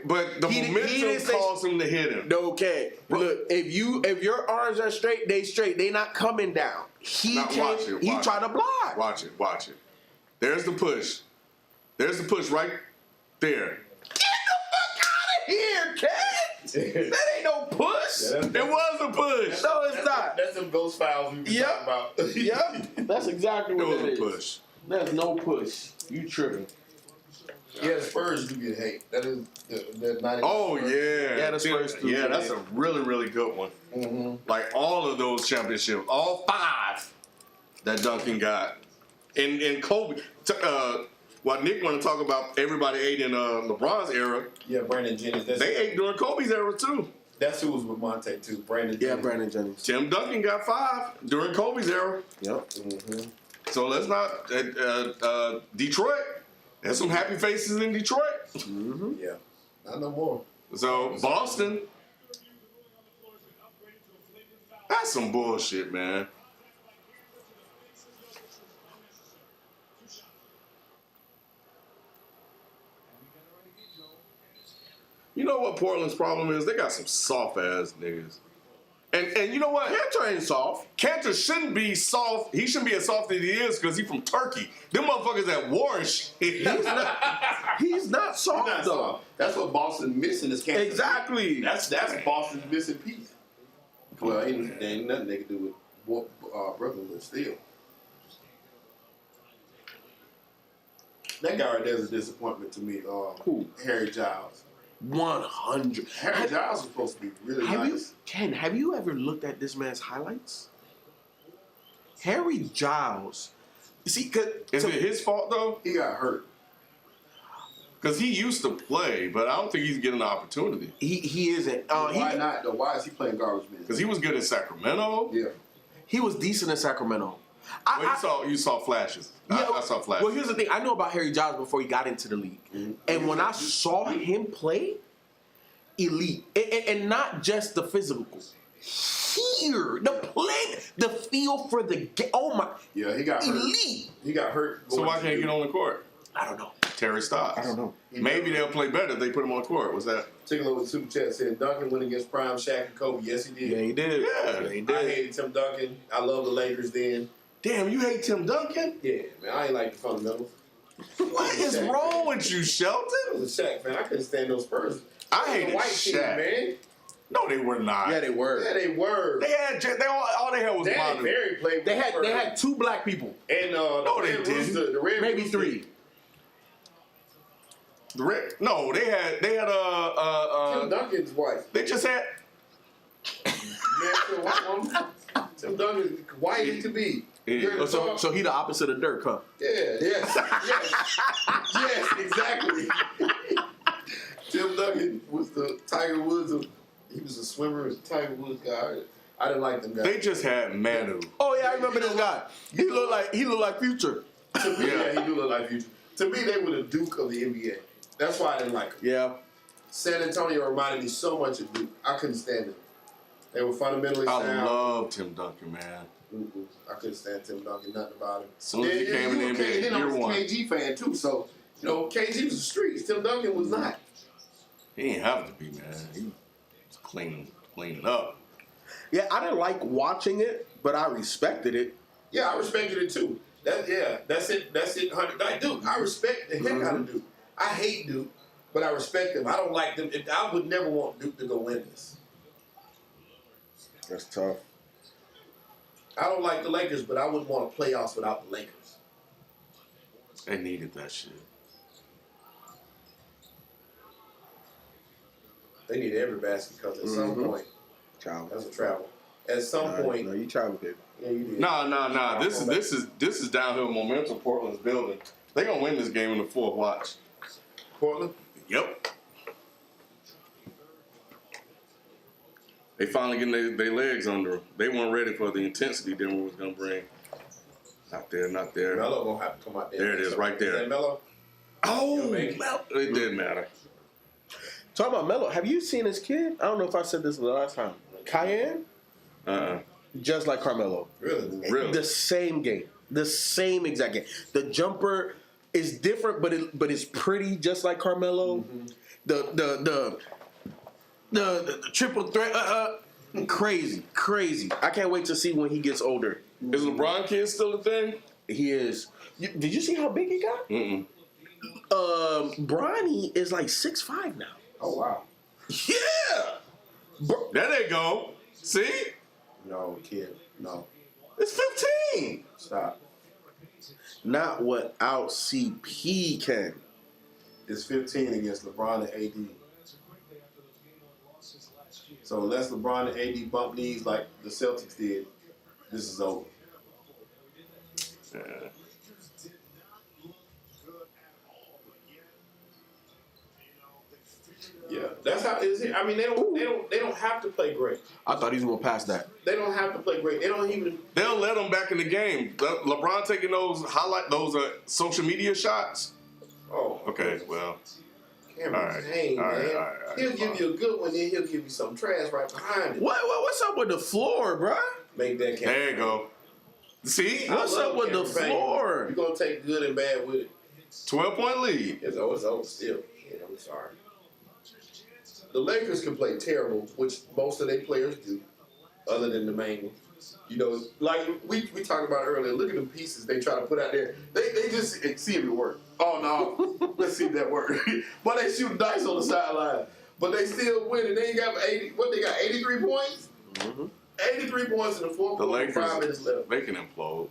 But the He didn't momentum say- caused him to hit him. Okay, look, if your arms are straight, they straight. They not coming down. He Now, came. watch it, He watch tried it. to block. Watch it. Watch it. There's the push. There's the push right there. Get the fuck out of here, Ken. That ain't no push. Yeah, It was a push. No, it's not. That's some ghost files we been Yep. talking about. Yep, that's exactly It what was it a is. push. That's no push. You tripping? Yeah, the Spurs do get hate. That is that 90. Oh yeah. Yeah, the Spurs too. Yeah, that's a really, really good one. Mm-hmm. Like all of those championships, all 5 that Duncan got. And Kobe. While Nick want to talk about everybody ate in LeBron's era, Yeah, Brandon Jennings. they ate during Kobe's era too. That's who was with Monte too. Brandon. Yeah, Jennings. Brandon Jennings. Tim Duncan got 5 during Kobe's era. Yep. Mm-hmm. So let's not Detroit. There's some happy faces in Detroit. Mm-hmm. Yeah, not no more. So Boston, that's some bullshit, man. You know what Portland's problem is? They got some soft ass niggas. And you know what? Cantor ain't soft. Cantor shouldn't be soft. He shouldn't be as soft as he is because he's from Turkey. Them motherfuckers at war and shit. He's not soft That's though. all. That's what Boston missing is Kansas. Exactly. That's Boston's missing piece. Well, ain't nothing they can do with Brooklyn, but still. That guy right there is a disappointment to me. Who? Harry Giles. 100. Harry Giles is supposed to be really nice. Have you ever looked at this man's highlights? Harry Giles. You see, Is it his fault though? He got hurt. Because he used to play, but I don't think he's getting the opportunity. he isn't. Why not though? Why is he playing garbage minutes? Because he was good in Sacramento. Yeah. He was decent in Sacramento. Well, you saw flashes. I saw flashes. Well, here's the thing. I knew about Harry Giles before he got into the league. Mm-hmm. And when I saw him play, elite. And not just the physical. Here, the play, the feel for the game. Oh my. Yeah, he got hurt. Elite. He got hurt. So why can't he get on the court? I don't know. Terry Stotts. I don't know. Maybe they'll play better if they put him on the court. Was that? Tickle over Super Chat said Duncan went against Prime Shaq and Kobe. Yes, he did. Yeah, he did. Yeah, he I did. hated Tim Duncan. I love the Lakers then. Damn, you hate Tim Duncan? Yeah, man, I ain't like the fundamentals. What is Shaq, wrong man. with you, I Shelton? was a Shaq fan. I couldn't stand those Spurs. I The hated white team, Shaq. man. No, they were not. Yeah, they were. Yeah, they were. All they had was Danny Manu. Berry played with They the had Spurs. 2 black people. And No, they Red didn't. Rooster, the Red Maybe Rooster. 3. No, they had Tim Duncan's wife. they just had Man, Phil, white woman. Tim Duncan, white as to be. Yeah. Ready to So talk? he the opposite of Dirk, huh? Yeah, yes, yes, exactly. Tim Duncan was the Tiger Woods of. He was a swimmer, was a Tiger Woods guy. I didn't like them guys. they just had Manu. Oh yeah, I remember this guy. He looked like Future. To me, Yeah. yeah, he do look like Future. To me, they were the Duke of the NBA. That's why I didn't like them. Yeah. San Antonio reminded me so much of Duke. I couldn't stand them. They were fundamentally I sound. love Tim Duncan, man. Mm-mm. I couldn't stand Tim Duncan, nothing about him. As soon as he came in the NBA, Then I year was a one, KG fan too, so KG was the streets. Tim Duncan was not. he didn't have to be, man. He was cleaning it up. Yeah, I didn't like watching it, but I respected it. Yeah, I respected it too. That's it. That's it. 100. Like Duke, I respect the heck out of Duke. I hate Duke, but I respect them. I don't like them. I would never want Duke to go win this. That's tough. I don't like the Lakers, but I wouldn't want a playoffs without the Lakers. They needed that shit. They need every basket because at some point, Travel. that's a travel. At some point, No, you travel, baby. yeah, you did. Nah. This is downhill momentum. Portland's building. They gonna win this game in the fourth. Watch. Portland. Yep. They finally getting their legs under them. They weren't ready for the intensity Denver was gonna bring. Not there. Melo gonna have to come out there. There it is, right there. Is that Melo? Oh, make it. Melo. It didn't matter. Talking about Melo, have you seen his kid? I don't know if I said this the last time. Cayenne, just like Carmelo. Really? Really? The same game, the same exact game. The jumper is different, but it's pretty, just like Carmelo. The triple threat, crazy. I can't wait to see when he gets older. Is LeBron kid still a thing? He is. Did you see how big he got? Mm-mm. Bronny is like 6'5" now. Oh wow. Yeah. There they go. See? No kid. No. It's 15. Stop. Not without CP, Ken. It's 15 against LeBron and AD. So unless LeBron and AD bump knees like the Celtics did, this is over. Yeah. Yeah, that's how it is here. I mean, they don't have to play great. I thought he was gonna pass that. They don't have to play great. They don't even. They'll let them back in the game. LeBron taking those social media shots. Oh, Okay, well, Cameron all right, Payne, all right, man. all right, He'll give you a good one, then he'll give you some trash right behind it. What's up with the floor, bruh? Make that Cameron. there you go. See? I What's love up with the Cameron Payne. floor? You're gonna take good and bad with it. 12-point lead. It's over still. Yeah, I'm sorry. The Lakers can play terrible, which most of their players do, other than the main one. You know, like we talked about earlier, look at the pieces they try to put out there. They just see if it work. Oh, no. Let's see if that works. But they shoot dice on the sideline. But they still win, and they got 80. What, they got 83 points? 83 points in the fourth The quarter, Lakers, 5 minutes left. they can implode.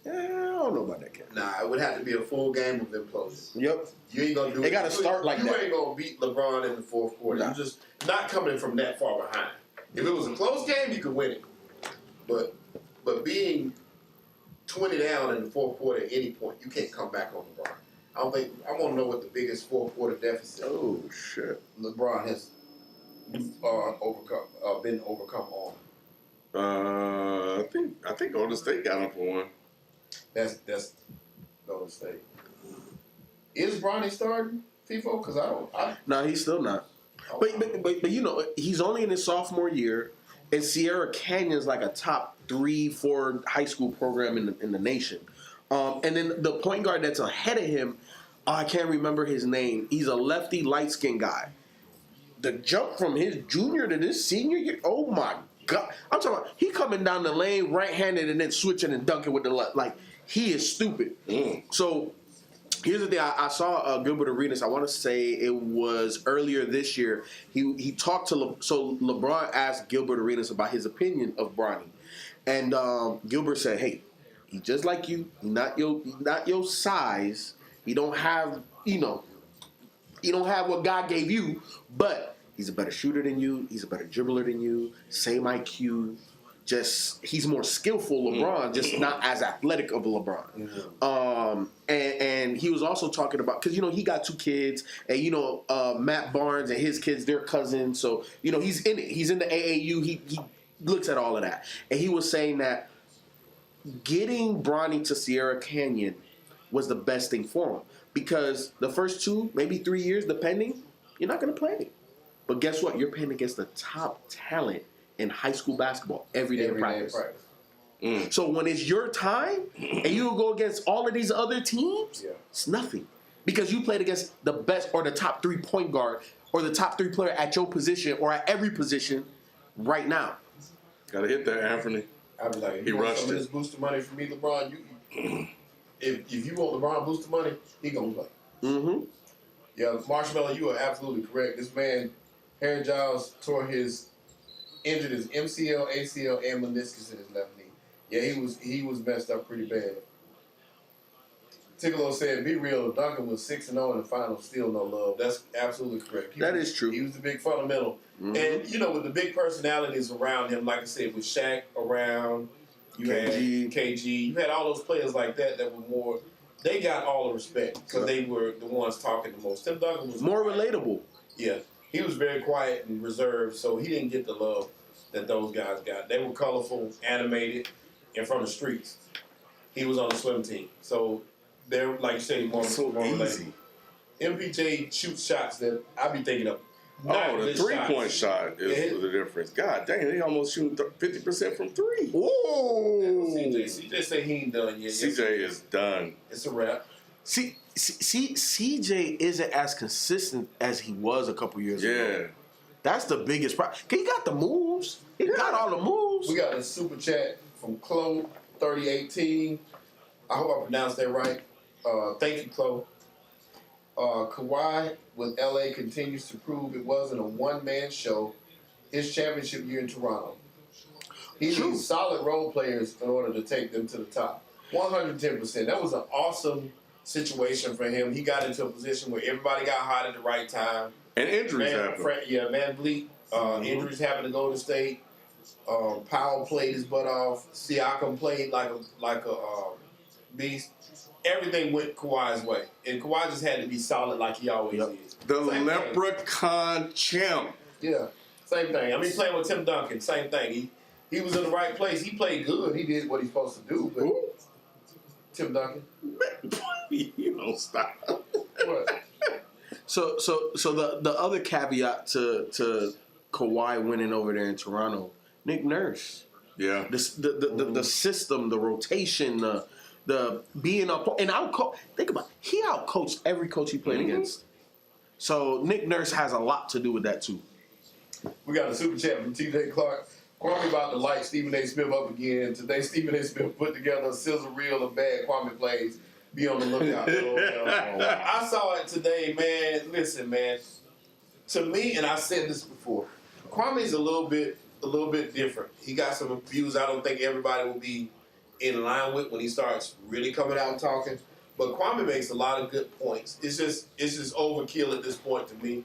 Yeah, I don't know about that, Ken. Nah, it would have to be a full game of implosion. Yep. You ain't gonna do They it. gotta start like you that. You ain't gonna beat LeBron in the fourth quarter. Nah. You just not coming from that far behind. If it was a close game, you could win it. But being 20 down in the fourth quarter at any point, you can't come back on LeBron. I want to know what the biggest fourth quarter deficit Oh shit. LeBron has been overcome on. I think Golden State got him for one. That's Golden State. Is Bronny starting FIFO? Because No, he's still not. But you know, he's only in his sophomore year, and Sierra Canyon's like a top 3-4 high school program in the nation. And then the point guard that's ahead of him, I can't remember his name. He's a lefty, light skinned guy. The jump from his junior to this senior year, oh my God! I'm talking about he coming down the lane right-handed and then switching and dunking with the left. Like he is stupid. So. Here's the thing. I saw Gilbert Arenas. I want to say it was earlier this year. He talked to LeBron asked Gilbert Arenas about his opinion of Bronny, and Gilbert said, "Hey, he's just like you. Not your size. He don't have what God gave you, but he's a better shooter than you. He's a better dribbler than you. Same IQ." Just he's more skillful LeBron, just not as athletic of a LeBron. And he was also talking about because he got 2 kids, and Matt Barnes and his kids, they're cousins, so he's in it. He's in the AAU. He looks at all of that, and he was saying that getting Bronny to Sierra Canyon was the best thing for him because the first 2, maybe 3 years, depending, you're not going to play. But guess what? You're playing against the top talent in high school basketball every day in practice. So when it's your time and you go against all of these other teams, it's nothing. Because you played against the best or the top 3 point guard or the top 3 player at your position or at every position right now. Gotta hit that, Anthony. I'd be like, if He you want rushed some of it. this booster money from me, LeBron, if you want LeBron booster money, he gonna play. Mm-hmm. Yeah, Marshmallow, you are absolutely correct. This man, Harry Giles, injured his MCL, ACL, and meniscus in his left knee. Yeah, he was messed up pretty bad. Tickolo said, "Be real. Duncan was 6-0 in the finals, still no love." That's absolutely correct. That is true. He was the big fundamental, and with the big personalities around him, like I said, with Shaq around, you had KG, you had all those players like that were more. They got all the respect because they were the ones talking the most. Tim Duncan was More quiet. relatable. Yeah, he was very quiet and reserved, so he didn't get the love that those guys got. They were colorful, animated, and from the streets. He was on the swim team, so they're like you say, more So relatable. easy. MPJ shoots shots that I be thinking of. Oh, the good 3-point shots. shot is Yeah. the difference. God dang, they almost shooting 50% from 3. Ooh. CJ say he ain't done yet. CJ is done. It's a wrap. See, CJ isn't as consistent as he was a couple years ago. Yeah. That's the biggest problem. He got the moves. He got all the moves. We got a super chat from Chloe 3018. I hope I pronounced that right. Thank you, Chloe. Kawhi with LA continues to prove it wasn't a one-man show his championship year in Toronto. He True. needs solid role players in order to take them to the top. 110%. That was an awesome situation for him. He got into a position where everybody got hot at the right time. And injuries happen. Van Vliet, injuries happened to Golden State. Powell played his butt off. Siakam played like a beast. Everything went Kawhi's way, and Kawhi just had to be solid like he always is. The Same thing. leprechaun champ. Yeah, same thing. I mean, playing with Tim Duncan, same thing. He was in the right place. He played good. He did what he's supposed to do. But Tim Duncan, You don't stop. what? So the other caveat to Kawhi winning over there in Toronto, Nick Nurse, Yeah. the system, the rotation, the being up and think about it, he outcoached every coach he played against. So Nick Nurse has a lot to do with that too. We got a super chat from T.J. Clark. Kwame about to light Stephen A. Smith up again. Today, Stephen A. Smith put together a sizzle reel of bad Kwame plays. Be on the lookout. I saw it today, man. Listen, man. To me, and I said this before, Kwame's a little bit different. He got some views I don't think everybody will be in line with when he starts really coming out and talking. But Kwame makes a lot of good points. It's just overkill at this point to me.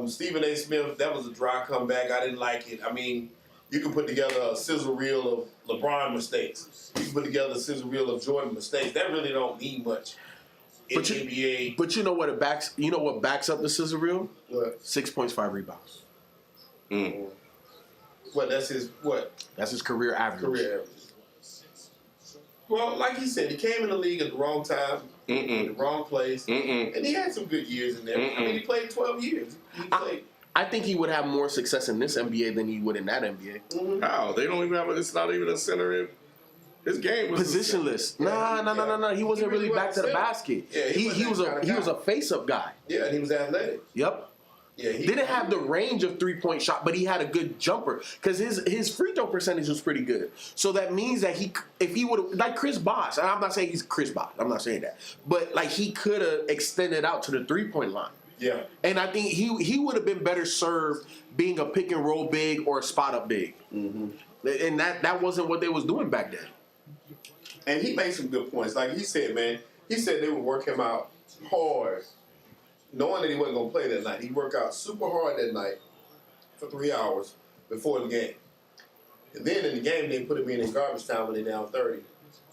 Stephen A. Smith, that was a dry comeback. I didn't like it. I mean, you can put together a sizzle reel of LeBron mistakes. You can put together a sizzle reel of Jordan mistakes. That really don't mean much in the NBA. But you know what backs up the scissor reel? What? 6 points, 5 rebounds. What? That's his what? That's his career average. Career average. Well, like he said, he came in the league at the wrong time, in the wrong place, and he had some good years in there. I mean, he played 12 years. He played. I think he would have more success in this NBA than he would in that NBA. How? They don't even have it's not even a center in. His game was Positionless. No. He wasn't really back to the basket. Yeah, he was a face-up guy. Yeah, and he was athletic. Yep. Yeah, he Didn't have the range of 3-point shot, but he had a good jumper because his free throw percentage was pretty good. So that means that if he would have, like Chris Bosh, and I'm not saying he's Chris Bosh, I'm not saying that, but like he could have extended out to the 3-point line. Yeah. And I think he would have been better served being a pick and roll big or a spot up big. And that wasn't what they was doing back then. And he made some good points. Like he said, man, they would work him out hard, knowing that he wasn't going to play that night. He worked out super hard that night for 3 hours before the game. And then in the game, they put him in garbage time when they down 30.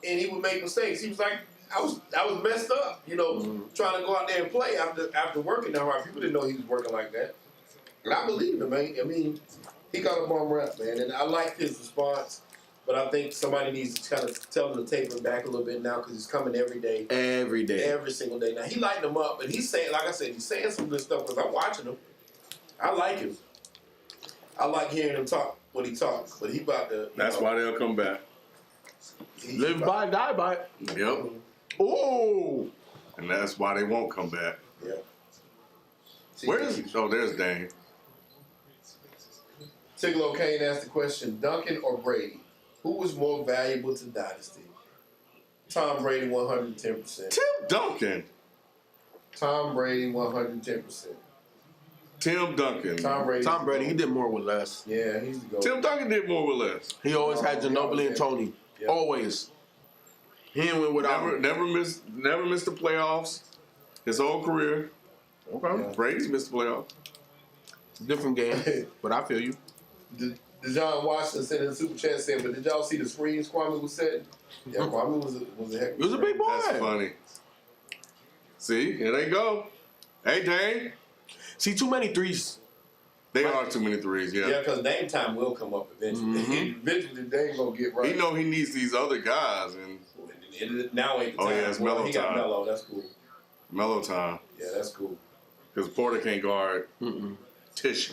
And he would make mistakes. He was like, I was messed up, trying to go out there and play after working that hard. People didn't know he was working like that. And I believe him, man. I mean, he got a bum rep, man. And I like his response. But I think somebody needs to kind of tell him to taper it back a little bit now because he's coming every day. Every day. Every single day. Now, he lighting him up, and he's saying, like I said, he's saying some good stuff because I'm watching him. I like him. I like hearing him talk when he talks, but he about to. That's why they'll come back. Live by, die by. Yep. Oh. And that's why they won't come back. Yeah. There's Dane. Tiglo Kane asked the question, Duncan or Brady? Who was more valuable to Dynasty? Tom Brady, 110%. Tim Duncan. Tom Brady, 110%. Tim Duncan. Tom Brady. Tom Brady, he did more with less. Yeah, he's the GOAT. Tim Duncan did more with less. He always had Ginobili and Yeah. Tony. Yeah. Always. He didn't win without him. Never missed the playoffs his whole career. Okay. Yeah. Brady's missed the playoffs. Different game, but I feel you. DeJohn Washington sent in the super chat saying, but did y'all see the screens Kwame was setting? Yeah, Kwame was a heck of He was a big boy. That's funny. See, here they go. Hey, Dane. See, too many threes. They are too many threes, Yeah, yeah. because name time will come up eventually. Eventually, they ain't gonna get right. He know he needs these other guys, and Now ain't the time. Oh, yeah, it's Well, Melo he got time. Melo. That's cool. mellow time. Yeah, that's cool. Because Porter can't guard Tish.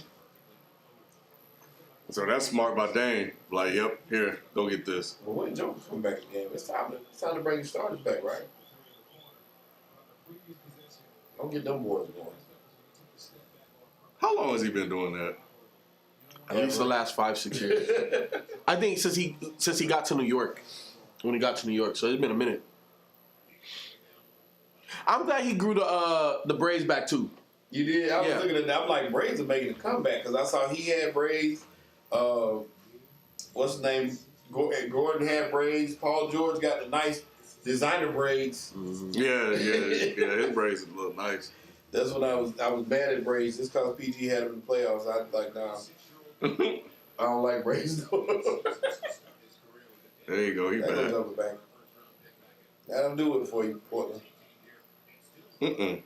So that's smart by Dane. Like, yep, here, go get this. But when Joker's coming back in the game, it's time to bring the starters back, right? Don't get them boys going. How long has he been doing that? At least the last 5-6 years. I think since he got to New York, when he got to New York, so it's been a minute. I'm glad he grew the braids back too. You did? I was Yeah. looking at that. I'm like, Braids are making a comeback because I saw he had braids. What's his name? Gordon had braids. Paul George got the nice designer braids. Yeah, his braids look nice. That's when I was mad at braids just because PG had them in the playoffs. I was like, nah, I don't like braids. There you go, he That goes back. up the back. That'll do it for you, Portland. Mm-mm.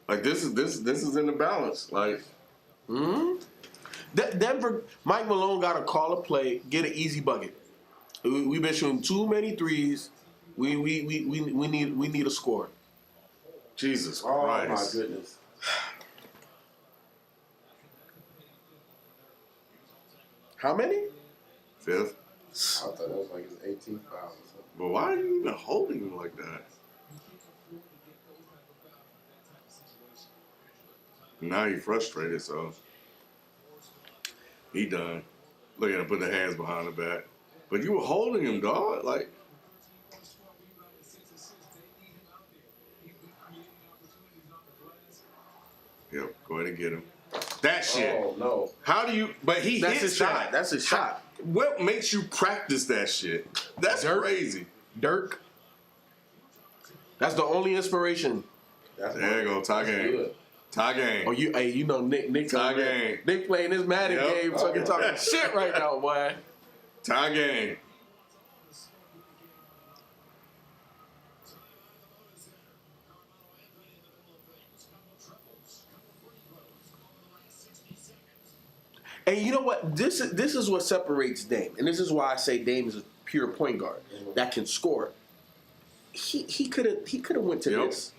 Like this is in the balance. Like Denver, Mike Malone got to call a play, get an easy bucket. We've been shooting too many threes. We need a score. Jesus Oh Christ. my goodness. How many? Fifth. I thought that was like his 18th foul or something. But why are you even holding him like that? Now he frustrated, so he done. Look at him put the hands behind the back. But you were holding him, dog. Like, yep, go ahead and get him. That shit. Oh no. How do you? But he That's hits his shot. that. That's his shot. What makes you practice that shit? That's Dirk. crazy. Dirk. That's the only inspiration. There you go, tie That's game. good. Tie game. Oh, you know Nick Tie game. Nick playing his Madden Yep. game, fucking talking shit right now, boy. Tie game. And you know what? This is what separates Dame, and this is why I say Dame is a pure point guard that can score. He could have went to Yep. this.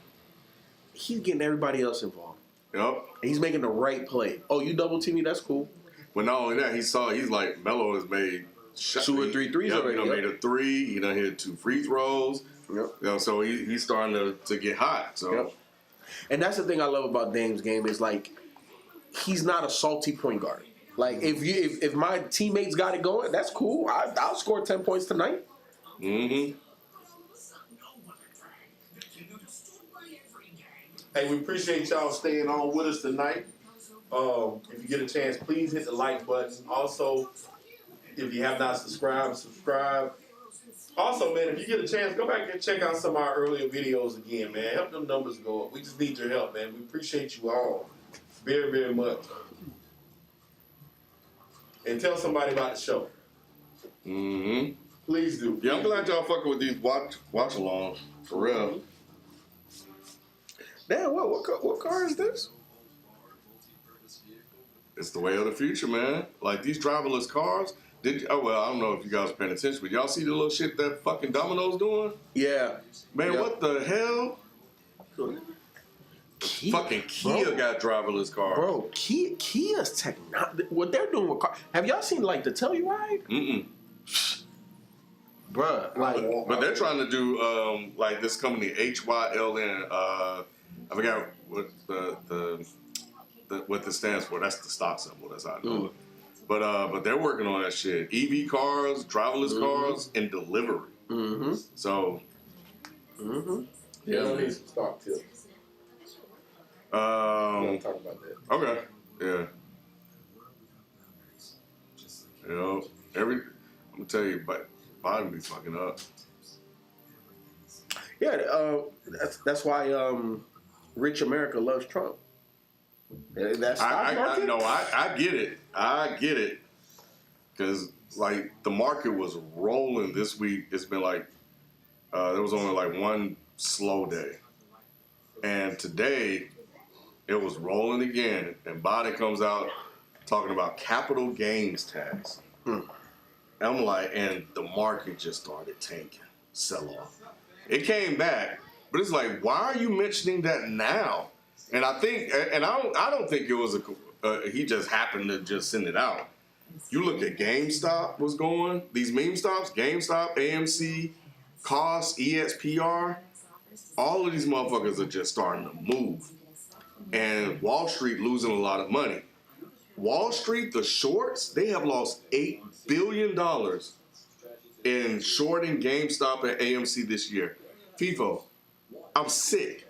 He's getting everybody else involved. Yep. And he's making the right play. Oh, you double team me? That's cool. But not only that, he's like Melo has made 2 or 3 threes Yep, already, He done yep. made a 3. He done hit 2 free throws. Yep. You know, so he's starting to get hot. So Yep. And that's the thing I love about Dame's game is like he's not a salty point guard. Like if my teammates got it going, that's cool. I'll score 10 points tonight. mm-hmm. Hey, we appreciate y'all staying on with us tonight. If you get a chance, please hit the like button. Also, if you have not subscribed, subscribe. Also, man, if you get a chance, go back and check out some of our earlier videos again, man. Help them numbers go up. We just need your help, man. We appreciate you all very, very much. And tell somebody about the show. Mm-hmm. Please do. Yeah, I'm glad y'all fucking with these watch alongs. For real. Damn, what car is this? It's the way of the future, man. Like these driverless cars. I don't know if you guys are paying attention, but y'all see the little shit that fucking Domino's doing? Yeah. Man, Yeah. what the hell? Kia, Fucking Kia got driverless cars. Bro, Kia's technology. What they're doing with cars. Have y'all seen like the Telluride? Mm-mm. bruh. Like, But they're trying to do like this company HYLN. I forgot what the what this stands for. That's the stock symbol. That's how I know it. But they're working on that shit. EV cars, driverless cars, and delivery. So Yeah, I need some stock tips. We're gonna talk about that. okay, yeah. You know, I'm gonna tell you, but Biden be fucking up. yeah, that's why rich America loves Trump. That's I get it. I get it. Because, like, the market was rolling this week. It's been like, there was only like one slow day. And today, it was rolling again. And Biden comes out talking about capital gains tax. I'm like, and the market just started tanking, sell off. It came back, but it's like, why are you mentioning that now? And I think, and I don't think it was he just happened to just send it out. You look at GameStop was going, these meme stocks, GameStop, AMC, COS, EXPR, all of these motherfuckers are just starting to move. And Wall Street losing a lot of money. Wall Street, the shorts, they have lost $8 billion in shorting GameStop and AMC this year. FIFO, I'm sick.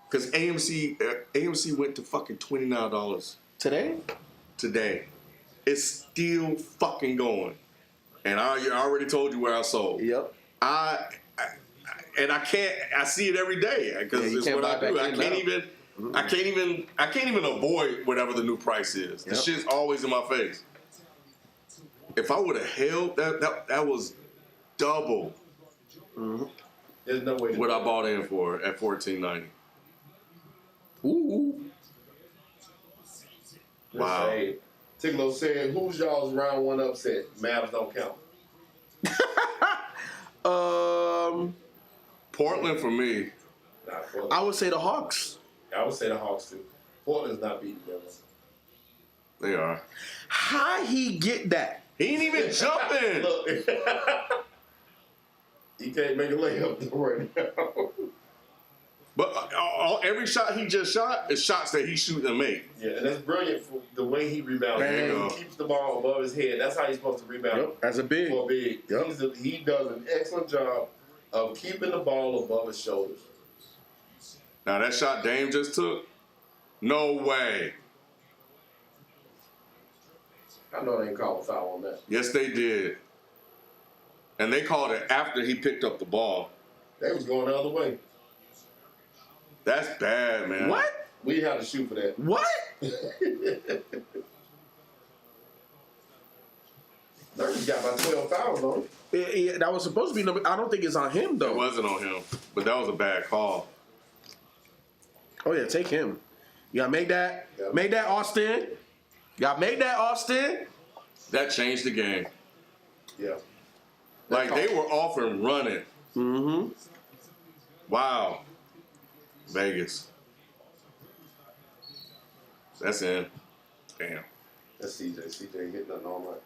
Because AMC went to fucking $29 today. It's still fucking going. And I already told you where I sold. Yep. I see it every day because it's what I do. I can't even avoid whatever the new price is. The shit's always in my face. If I would have held that was double There's no way. what I bought in for at $14.90. Ooh. Wow. Hey, Tiglo said, "Who's y'all's round one upset? Mavs don't count." Portland for me. Nah, Portland. I would say the Hawks. I would say the Hawks too. Portland's not beating them. They are. How he get that? He ain't even jumping. Look, he can't make a layup right now. But every shot he just shot is shots that he shoot and make. Yeah, and that's brilliant for the way he rebounds. There you go. He keeps the ball above his head. That's how he's supposed to rebound. As a big. For a big. Yep. He does an excellent job of keeping the ball above his shoulders. Now that shot Dame just took, no way. I know they ain't called a foul on that. Yes, they did. And they called it after he picked up the ball. They was going the other way. That's bad, man. What? We had to shoot for that. What? Nurkic got about 12 fouls on him. Yeah, that was supposed to be number. I don't think it's on him It though. wasn't on him, but that was a bad call. Oh yeah, take him. You gotta make that. Yep. Make that Austin. You gotta make that Austin. That changed the game. Yeah. Like they were off and running. Mm-hmm. Wow. Vegas. That's in. Damn. That's CJ. CJ hit nothing all night.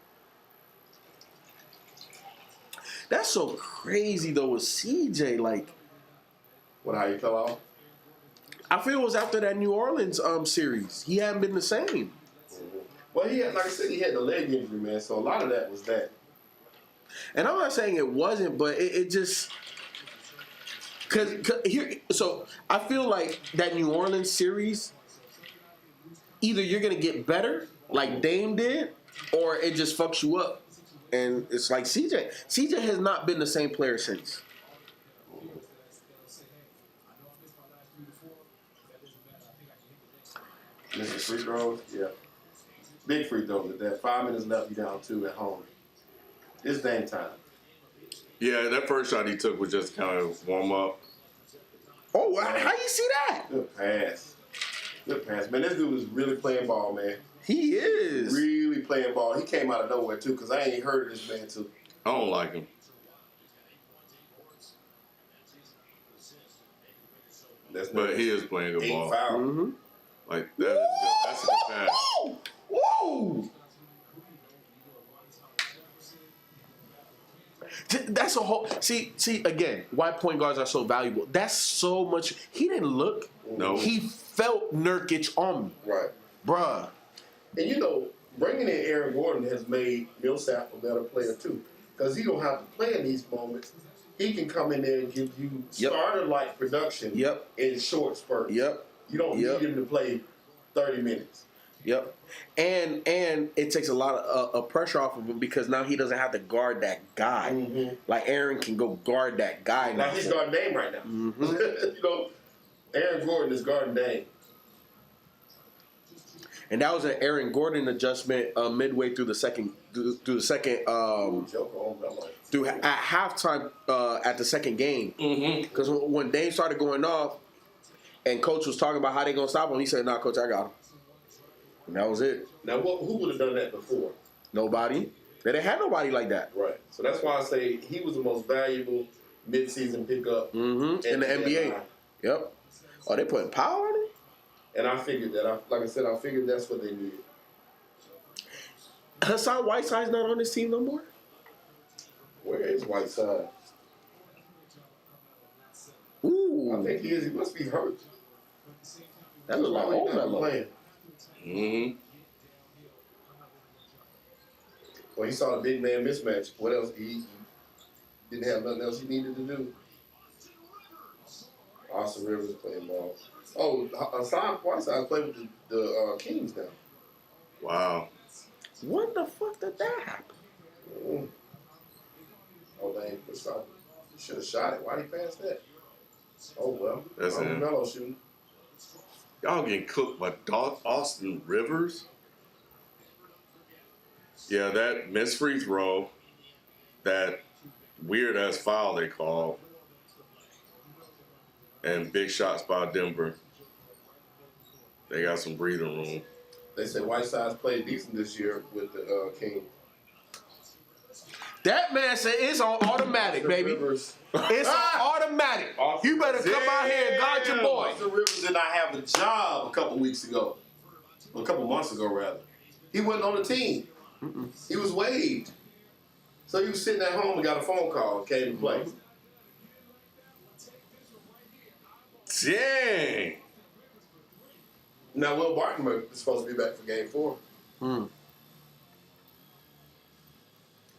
That's so crazy though with CJ. Like, What, how you fell off? I feel it was after that New Orleans series. He hadn't been the same. Well, he had, like I said, he had the leg injury, man. So a lot of that was that. And I'm not saying it wasn't, but it just cause here. So I feel like that New Orleans series, either you're gonna get better like Dame did, or it just fucks you up. And it's like CJ. CJ has not been the same player since. Missing free throws, yeah. Big free throws at that. 5 minutes left, you down 2 at home. It's game time. Yeah, that first shot he took was just kind of warm up. Oh, how you see that? Good pass. Good pass. Man, this dude is really playing ball, man. He is. Really playing ball. He came out of nowhere, too, because I ain't heard of this man, too. I don't like him. That's But he is playing good 8 ball. foul. Mm-hmm. Like that is good. That's a good pass. Woo! That's a whole. See again. Why point guards are so valuable? That's so much. He didn't look. No. He felt Nurkic on me, Right. bruh. And you know, bringing in Aaron Gordon has made Millsap a better player too, because he don't have to play in these moments. He can come in there and give you Yep. starter-like production Yep. in short spurts. Yep. You don't Yep. need him to play 30 minutes. Yep. And it takes a lot of pressure off of him because now he doesn't have to guard that guy. Mm-hmm. Like Aaron can go guard that guy now. Like he's guarding Dame right now. You know, Aaron Gordon is guarding Dame. And that was an Aaron Gordon adjustment midway through the second Joker on Melo. at halftime at the second game. Because when Dame started going off, and coach was talking about how they gonna stop him, he said, "Nah, coach, I got him." And that was it. Now, who would have done that before? Nobody. They didn't have nobody like that. Right. So that's why I say he was the most valuable midseason pickup In the NBA. Yep. Oh, they putting power in it? And I figured that. I figured that's what they needed. Hassan Whiteside's not on this team no more? Where is Whiteside? Ooh. I think he is. He must be hurt. That looks like Why he old not Melo. playing? Mm-hmm. Well, he saw the big man mismatch. What else? He didn't have nothing else he needed to do. Austin Rivers playing ball. Oh, Hassan Whiteside playing with the Kings now. Wow. When the fuck did that happen? Mm. Oh, dang. He should have shot it. Why'd he pass that? Oh, well. That's him. Melo shooting. Y'all getting cooked by Austin Rivers? Yeah, that missed free throw, that weird ass foul they called, and big shots by Denver. They got some breathing room. They say Whiteside's played decent this year with the King. That man said it's on automatic, baby. Rivers. It's on automatic. You better come out here and guard your boy. Austin Rivers did not have a job a couple weeks ago. Or a couple months ago, rather. He wasn't on the team. He was waived. So he was sitting at home and got a phone call and came to play. Dang. Now, Will Barton is supposed to be back for game 4.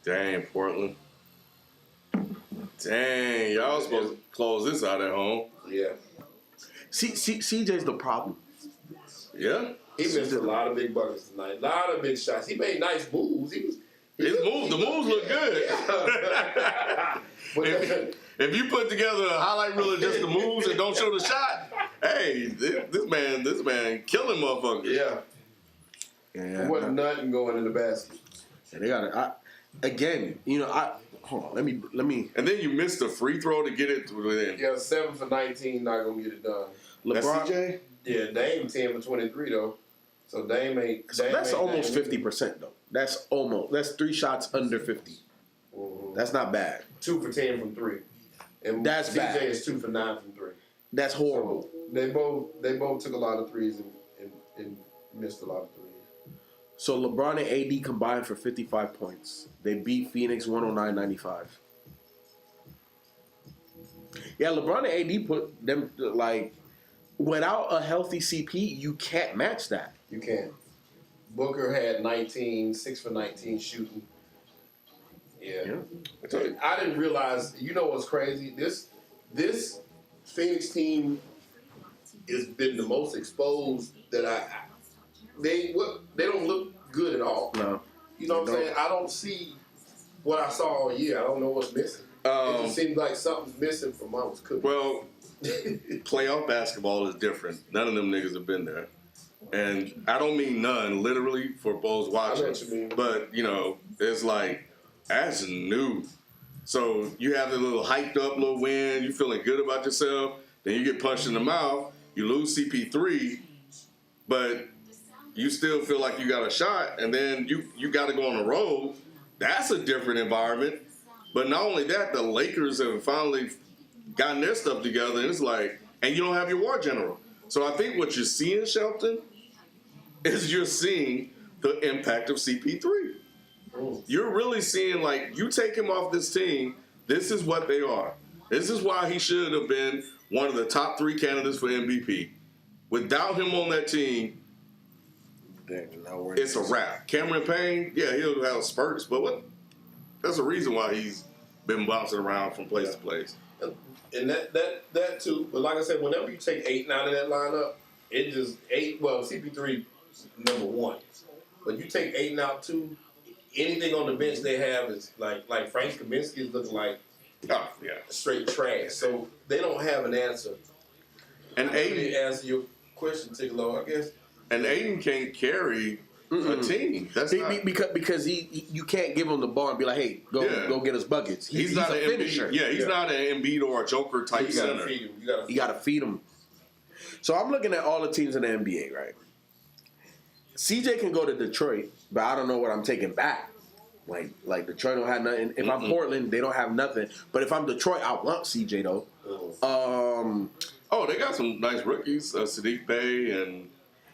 Dang, Portland. Dang, y'all supposed to close this out at home. Yeah. CJ's the problem. Yeah. He missed a lot of big buckets tonight. A lot of big shots. He made nice moves. The moves look good. If you put together a highlight reel of just the moves and don't show the shot, hey, this man killing motherfuckers. Yeah. Yeah. There wasn't nothing going in the basket. And they got it. Again, hold on. Let me. And then you missed the free throw to get it within. Yeah, 7 for 19, not gonna get it done. That's LeBron. CJ? Yeah, Dame 10 for 23 though. So Dame ain't. That's almost 50% though. That's 3 shots under 50. Mhm. That's not bad. 2 for 10 from 3. And That's CJ bad. is 2 for 9 from 3. That's horrible. So they both took a lot of threes and missed a lot of threes. So LeBron and AD combined for 55 points. They beat Phoenix 109-95. Yeah, LeBron and AD put them like without a healthy CP, you can't match that. You can't. Booker had 19, 6 for 19 shooting. Yeah. I didn't realize. You know what's crazy? This Phoenix team has been the most exposed that they don't look good at all. No. You know what I'm saying? I don't see what I saw all year. I don't know what's missing. It just seems like something's missing from what I was cooking. Well, playoff basketball is different. None of them niggas have been there. And I don't mean none, literally, for Bo's watching. I know what you mean. But, it's like, that's new. So you have a little hyped up little win, you feeling good about yourself, then you get punched in the mouth, you lose CP3, but you still feel like you got a shot, and then you got to go on the road. That's a different environment. But not only that, the Lakers have finally gotten their stuff together, and it's like, and you don't have your war general. So I think what you're seeing, Shelton, is you're seeing the impact of CP3. You're really seeing, like, you take him off this team, This is what they are. This is why he should have been one of the top 3 candidates for MVP. Without him on that team, it's a wrap. Cameron Payne, yeah, he'll have spurts, but what? There's a reason why he's been bouncing around from place to place. And that too. But like I said, whenever you take 8 out of that lineup, it just 8. Well, CP3 number 1, but you take 8 out too. Anything on the bench they have is like Frank Kaminsky is looking like straight trash. So they don't have an answer. And Aiden, Aiden, answer your question, Tigolo, I guess. and Aiden can't carry a team. That's not. Because you can't give him the ball and be like, hey, go get us buckets. He's not a an finisher. Embiid. Yeah, he's not an Embiid or a Joker type You gotta center. feed him. You got to feed him. So I'm looking at all the teams in the NBA, right? CJ can go to Detroit, but I don't know what I'm taking back. Like Detroit don't have nothing. If I'm Portland, they don't have nothing. But if I'm Detroit, I want CJ though. Oh, they got some nice rookies, Sadiq Bey and.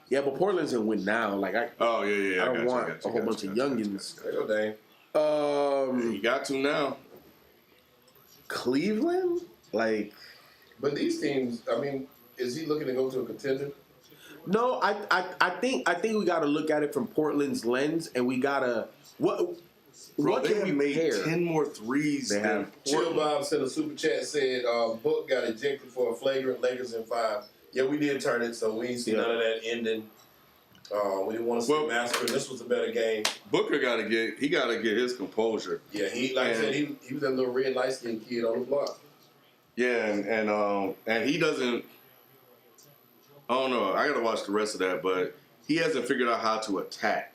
Yeah, but Portland's in win now. Like I don't want a whole bunch of youngins. There you go, Dame. You got to now. Cleveland, like. But these teams, I mean, is he looking to go to a contender? No, I think we got to look at it from Portland's lens, and we gotta what They can have we made pair? 10 more threes They than have. Chill Portland. Bob sent a super chat said Book got ejected for a flagrant Lakers in 5. Yeah, we did turn it, so we ain't see none of that ending. We didn't want to see a massacre. This was a better game. Booker got to get his composure. Yeah, he like I said, he was that little red light skinned kid on the block. Yeah, and he doesn't. I don't know. I got to watch the rest of that, but he hasn't figured out how to attack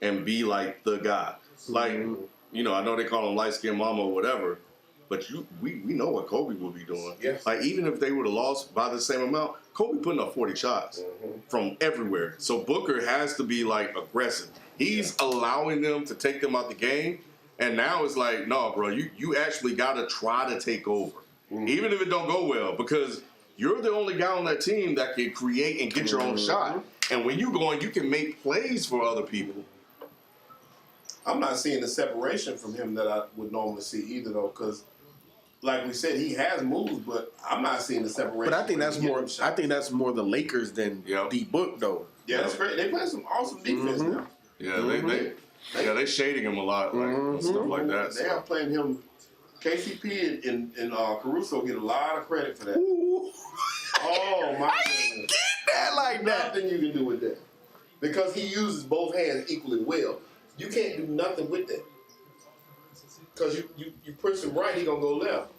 and be like the guy. Like, you know, I know they call him light skinned mama or whatever, but we know what Kobe will be doing. Yeah. Like, even if they would have lost by the same amount, Kobe putting up 40 shots from everywhere. So Booker has to be like aggressive. He's allowing them to take them out the game, and now it's like, no, bro, you actually got to try to take over, even if it don't go well, because you're the only guy on that team that can create and get your own shot. And when you go in, you can make plays for other people. I'm not seeing the separation from him that I would normally see either, though, because, like we said, he has moves, but I'm not seeing the separation. But I think where that's he get more. them shots. I think that's more the Lakers than D Book though. Yeah, that's great. They play some awesome defense now. Yeah, they shading him a lot, like and stuff like that. They are playing him. KCP and Caruso get a lot of credit for that. Ooh. Oh my goodness! That like that. Nothing you can do with that because he uses both hands equally well. You can't do nothing with that because you push him right, he gonna go left.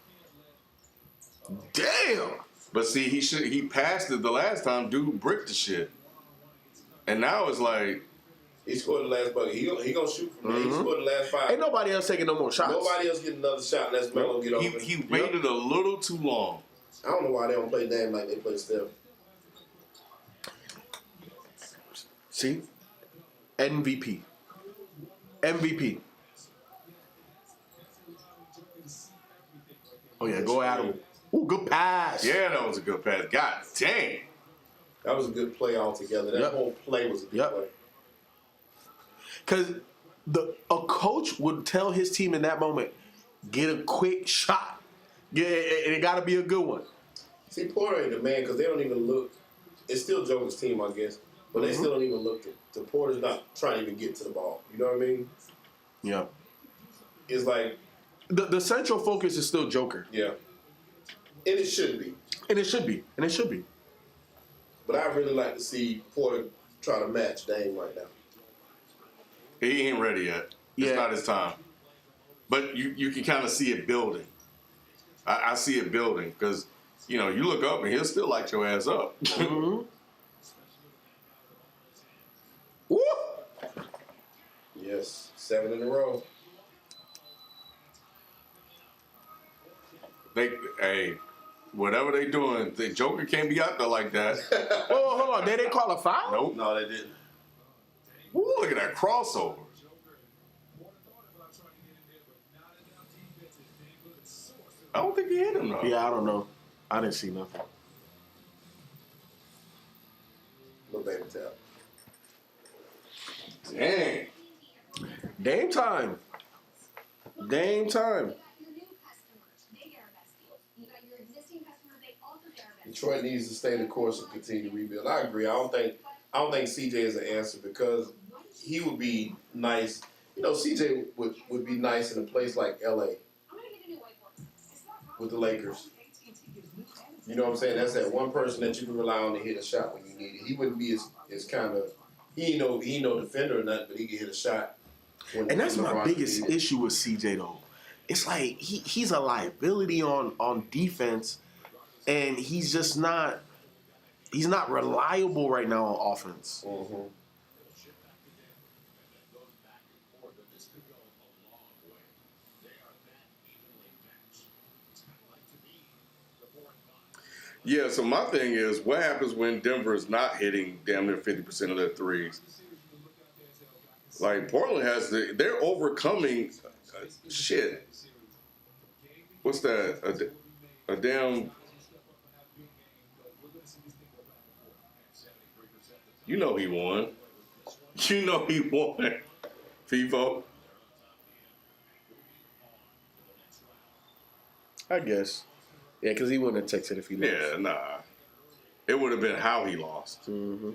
Damn. But see, he passed it the last time. Dude bricked the shit, and now it's like He scored the last bucket. He gonna shoot from there. He scored the last 5. Ain't nobody else taking no more shots. Nobody else getting another shot unless Melo get open. he waited a little too long. I don't know why they don't play Dame like they play Steph. See, MVP. Oh yeah, go at him. Ooh, good pass. Yeah, that was a good pass. God dang. That was a good play altogether. That whole play was a good play. Because a coach would tell his team in that moment, get a quick shot. Yeah, and it got to be a good one. See, Porter ain't the man because they don't even look. It's still Joker's team, I guess, but they still don't even look to Porter's not trying to even get to the ball. You know what I mean? Yeah. It's like the central focus is still Joker. yeah, and it should be. And it should be. But I really like to see Porter try to match Dame right now. He ain't ready yet. Yeah. It's not his time. But you can kind of see it building. I see it building because, you know, you look up and he'll still light your ass up. Woo! Yes, 7 in a row. Hey, whatever they doing, the Joker can't be out there like that. Oh, hold on. They didn't call a foul? Nope. No, they didn't. Woo, look at that crossover. I don't think he hit him, though. Yeah, I don't know. I didn't see nothing. No baby tap. Dang. Dame time. Detroit needs to stay the course and continue to rebuild. I agree. I don't think CJ is an answer because he would be nice. You know, CJ would be nice in a place like LA with the Lakers. You know what I'm saying? That's that one person that you can rely on to hit a shot when you need it. He wouldn't be as kind of he ain't no defender or nothing, but he can hit a shot. And that's my LeBron biggest needs it. issue with CJ though. It's like he's a liability on defense, and he's just not reliable right now on offense. Mhm. Yeah, so my thing is, what happens when Denver is not hitting damn near 50% of their threes? Like, Portland they're overcoming shit. What's that? A damn. You know he won. You know he won. FIFO. I guess. Yeah, because he wouldn't have texted if he lost. Yeah, nah. It would have been how he lost. Mm-hmm.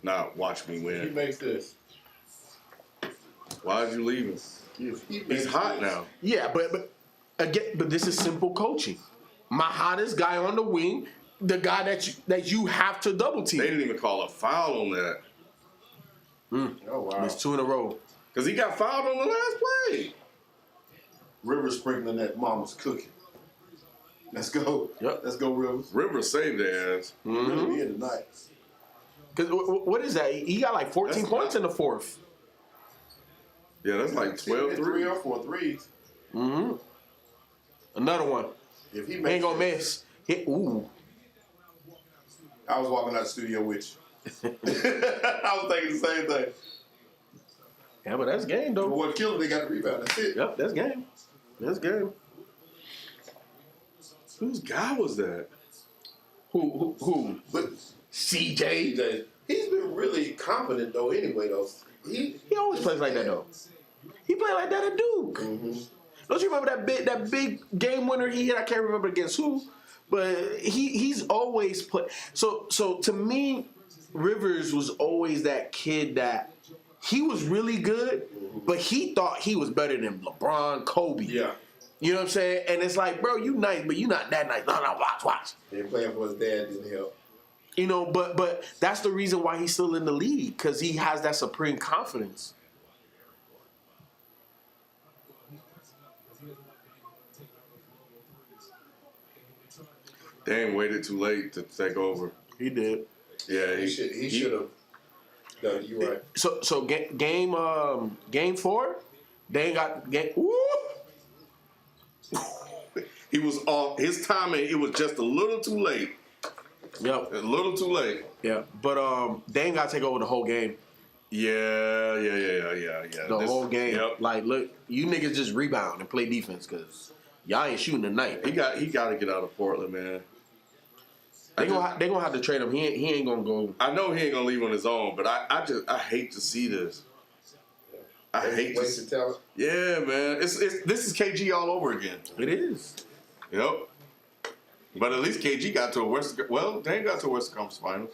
Not watch me He win. makes this. Why'd you leave him? If he He's makes hot this- now. Yeah, but again, but this is simple coaching. My hottest guy on the wing, the guy that you have to double team. They didn't even call a foul on that. Oh wow. It's 2 in a row. Because he got fouled on the last play. Rivers sprinkling that mama's cooking. Let's go. Yep. Let's go, Rivers. Rivers saved their ass. Really here tonight. Because what is that? He got like 14 That's points not- in the fourth. Yeah, that's like 12 3 3. or 4 threes. Mm-hmm. Another one. If he He makes ain't gonna this- miss. Ooh. I was walking out the studio with you. I was thinking the same thing. Yeah, but that's game But though. what killed him, they got the rebound. That's it. Yep, that's game. That's game. Whose guy was that? Who? But CJ. TJ, he's been really competent though. Anyway, though, He always plays like that though. He played like that at Duke. Don't you remember that big game winner he hit? I can't remember against who, but he's always put. So to me, Rivers was always that kid that he was really good, but he thought he was better than LeBron, Kobe. Yeah, You know what I'm saying? And it's like, bro, you nice, but you not that nice. No, watch. and playing for his dad didn't help. You know, but that's the reason why he's still in the league, because he has that supreme confidence. Dame waited too late to take over. He did. Yeah, He should have. No, you're right. So game 4, they ain't got game. Woo! He was off his timing. It was just a little too late. Yep. A little too late. Yeah. But they ain't got to take over the whole game. Yeah. The whole game. Yep. Like, look, you niggas just rebound and play defense because y'all ain't shooting tonight. He got to get out of Portland, man. They gonna have to trade him. He ain't gonna go. I know he ain't gonna leave on his own, but I hate to see this. I hate to Wasted see. talent. Yeah, man. This is KG all over again. It is. Yep. But at least KG got to a Western. Well, they ain't got to a Western Conference Finals.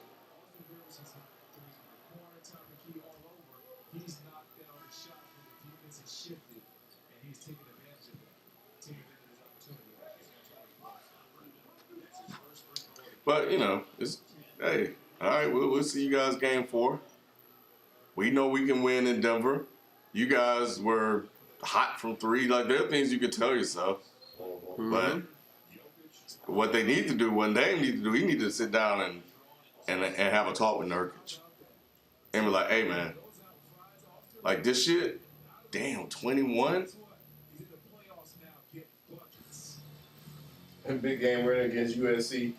But you know, it's hey, all right. We'll see you guys game 4. We know we can win in Denver. You guys were hot from 3. Like there are things you can tell yourself, but what they need to do, what Dame need to do, he need to sit down and have a talk with Nurkic and be like, hey man, like this shit, damn, 21. Big game winner against USC.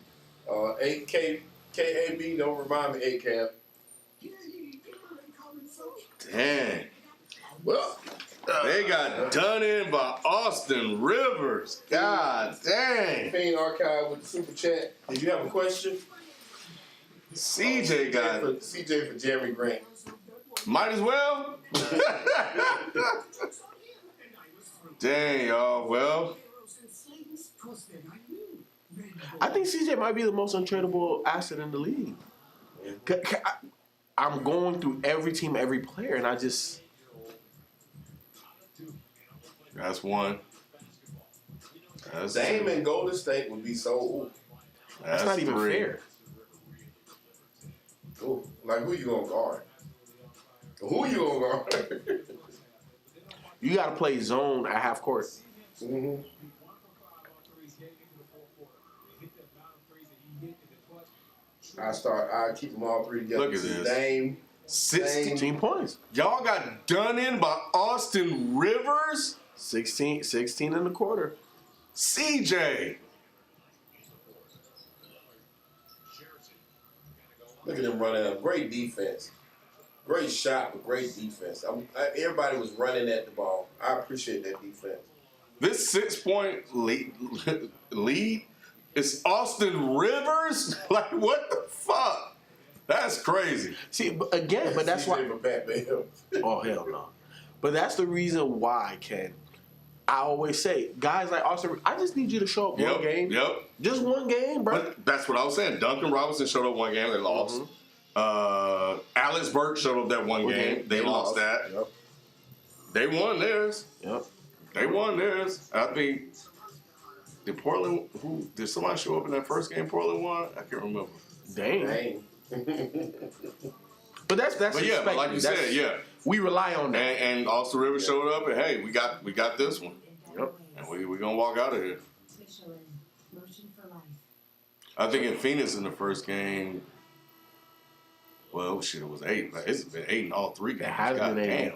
8K KAB, don't remind me 8 Dang. Well, They got done in by Austin Rivers. God dang. Fiend Archive with the super chat. Did you have a question? CJ got CJ for Jeremy Grant. might as well. Dang, y'all. Well, I think CJ might be the most untradeable asset in the league. I'm going through every team, every player, and I just That's one. That's Dame two. and Golden State would be so. that's not even three. fair. Ooh, like who you gonna guard? Who you gonna guard? You got to play zone at half court. Mm-hmm. I keep them all three together. Look at this. Dame. 16 points. Y'all got done in by Austin Rivers? 16 in the quarter. CJ. Look at them running up. Great defense. Great shot, but great defense. Everybody was running at the ball. I appreciate that defense. This 6-point lead is Austin Rivers? Like, what the fuck? That's crazy. See, but that's why. CJ for Pat Bell. Oh, hell no. But that's the reason why, Ken. I always say, guys like Austin, I just need you to show up one game. Yep. Just one game, bro. But that's what I was saying. Duncan Robinson showed up one game. They lost. Alex Burke showed up that one game. They lost that. Yep. They won theirs. Yep. They won theirs. I think did somebody show up in that first game Portland won? I can't remember. Dang. Dang. But that's But yeah, but like you expected. said, yeah. We rely on that. And Austin Rivers showed up and hey, we got this one. Yep. And we're gonna walk out of here. Michelin, motion for life. I think in Phoenix in the first game, well shit, it was 8. Like, it's been 8 in all 3 games. It has God been 8. damn.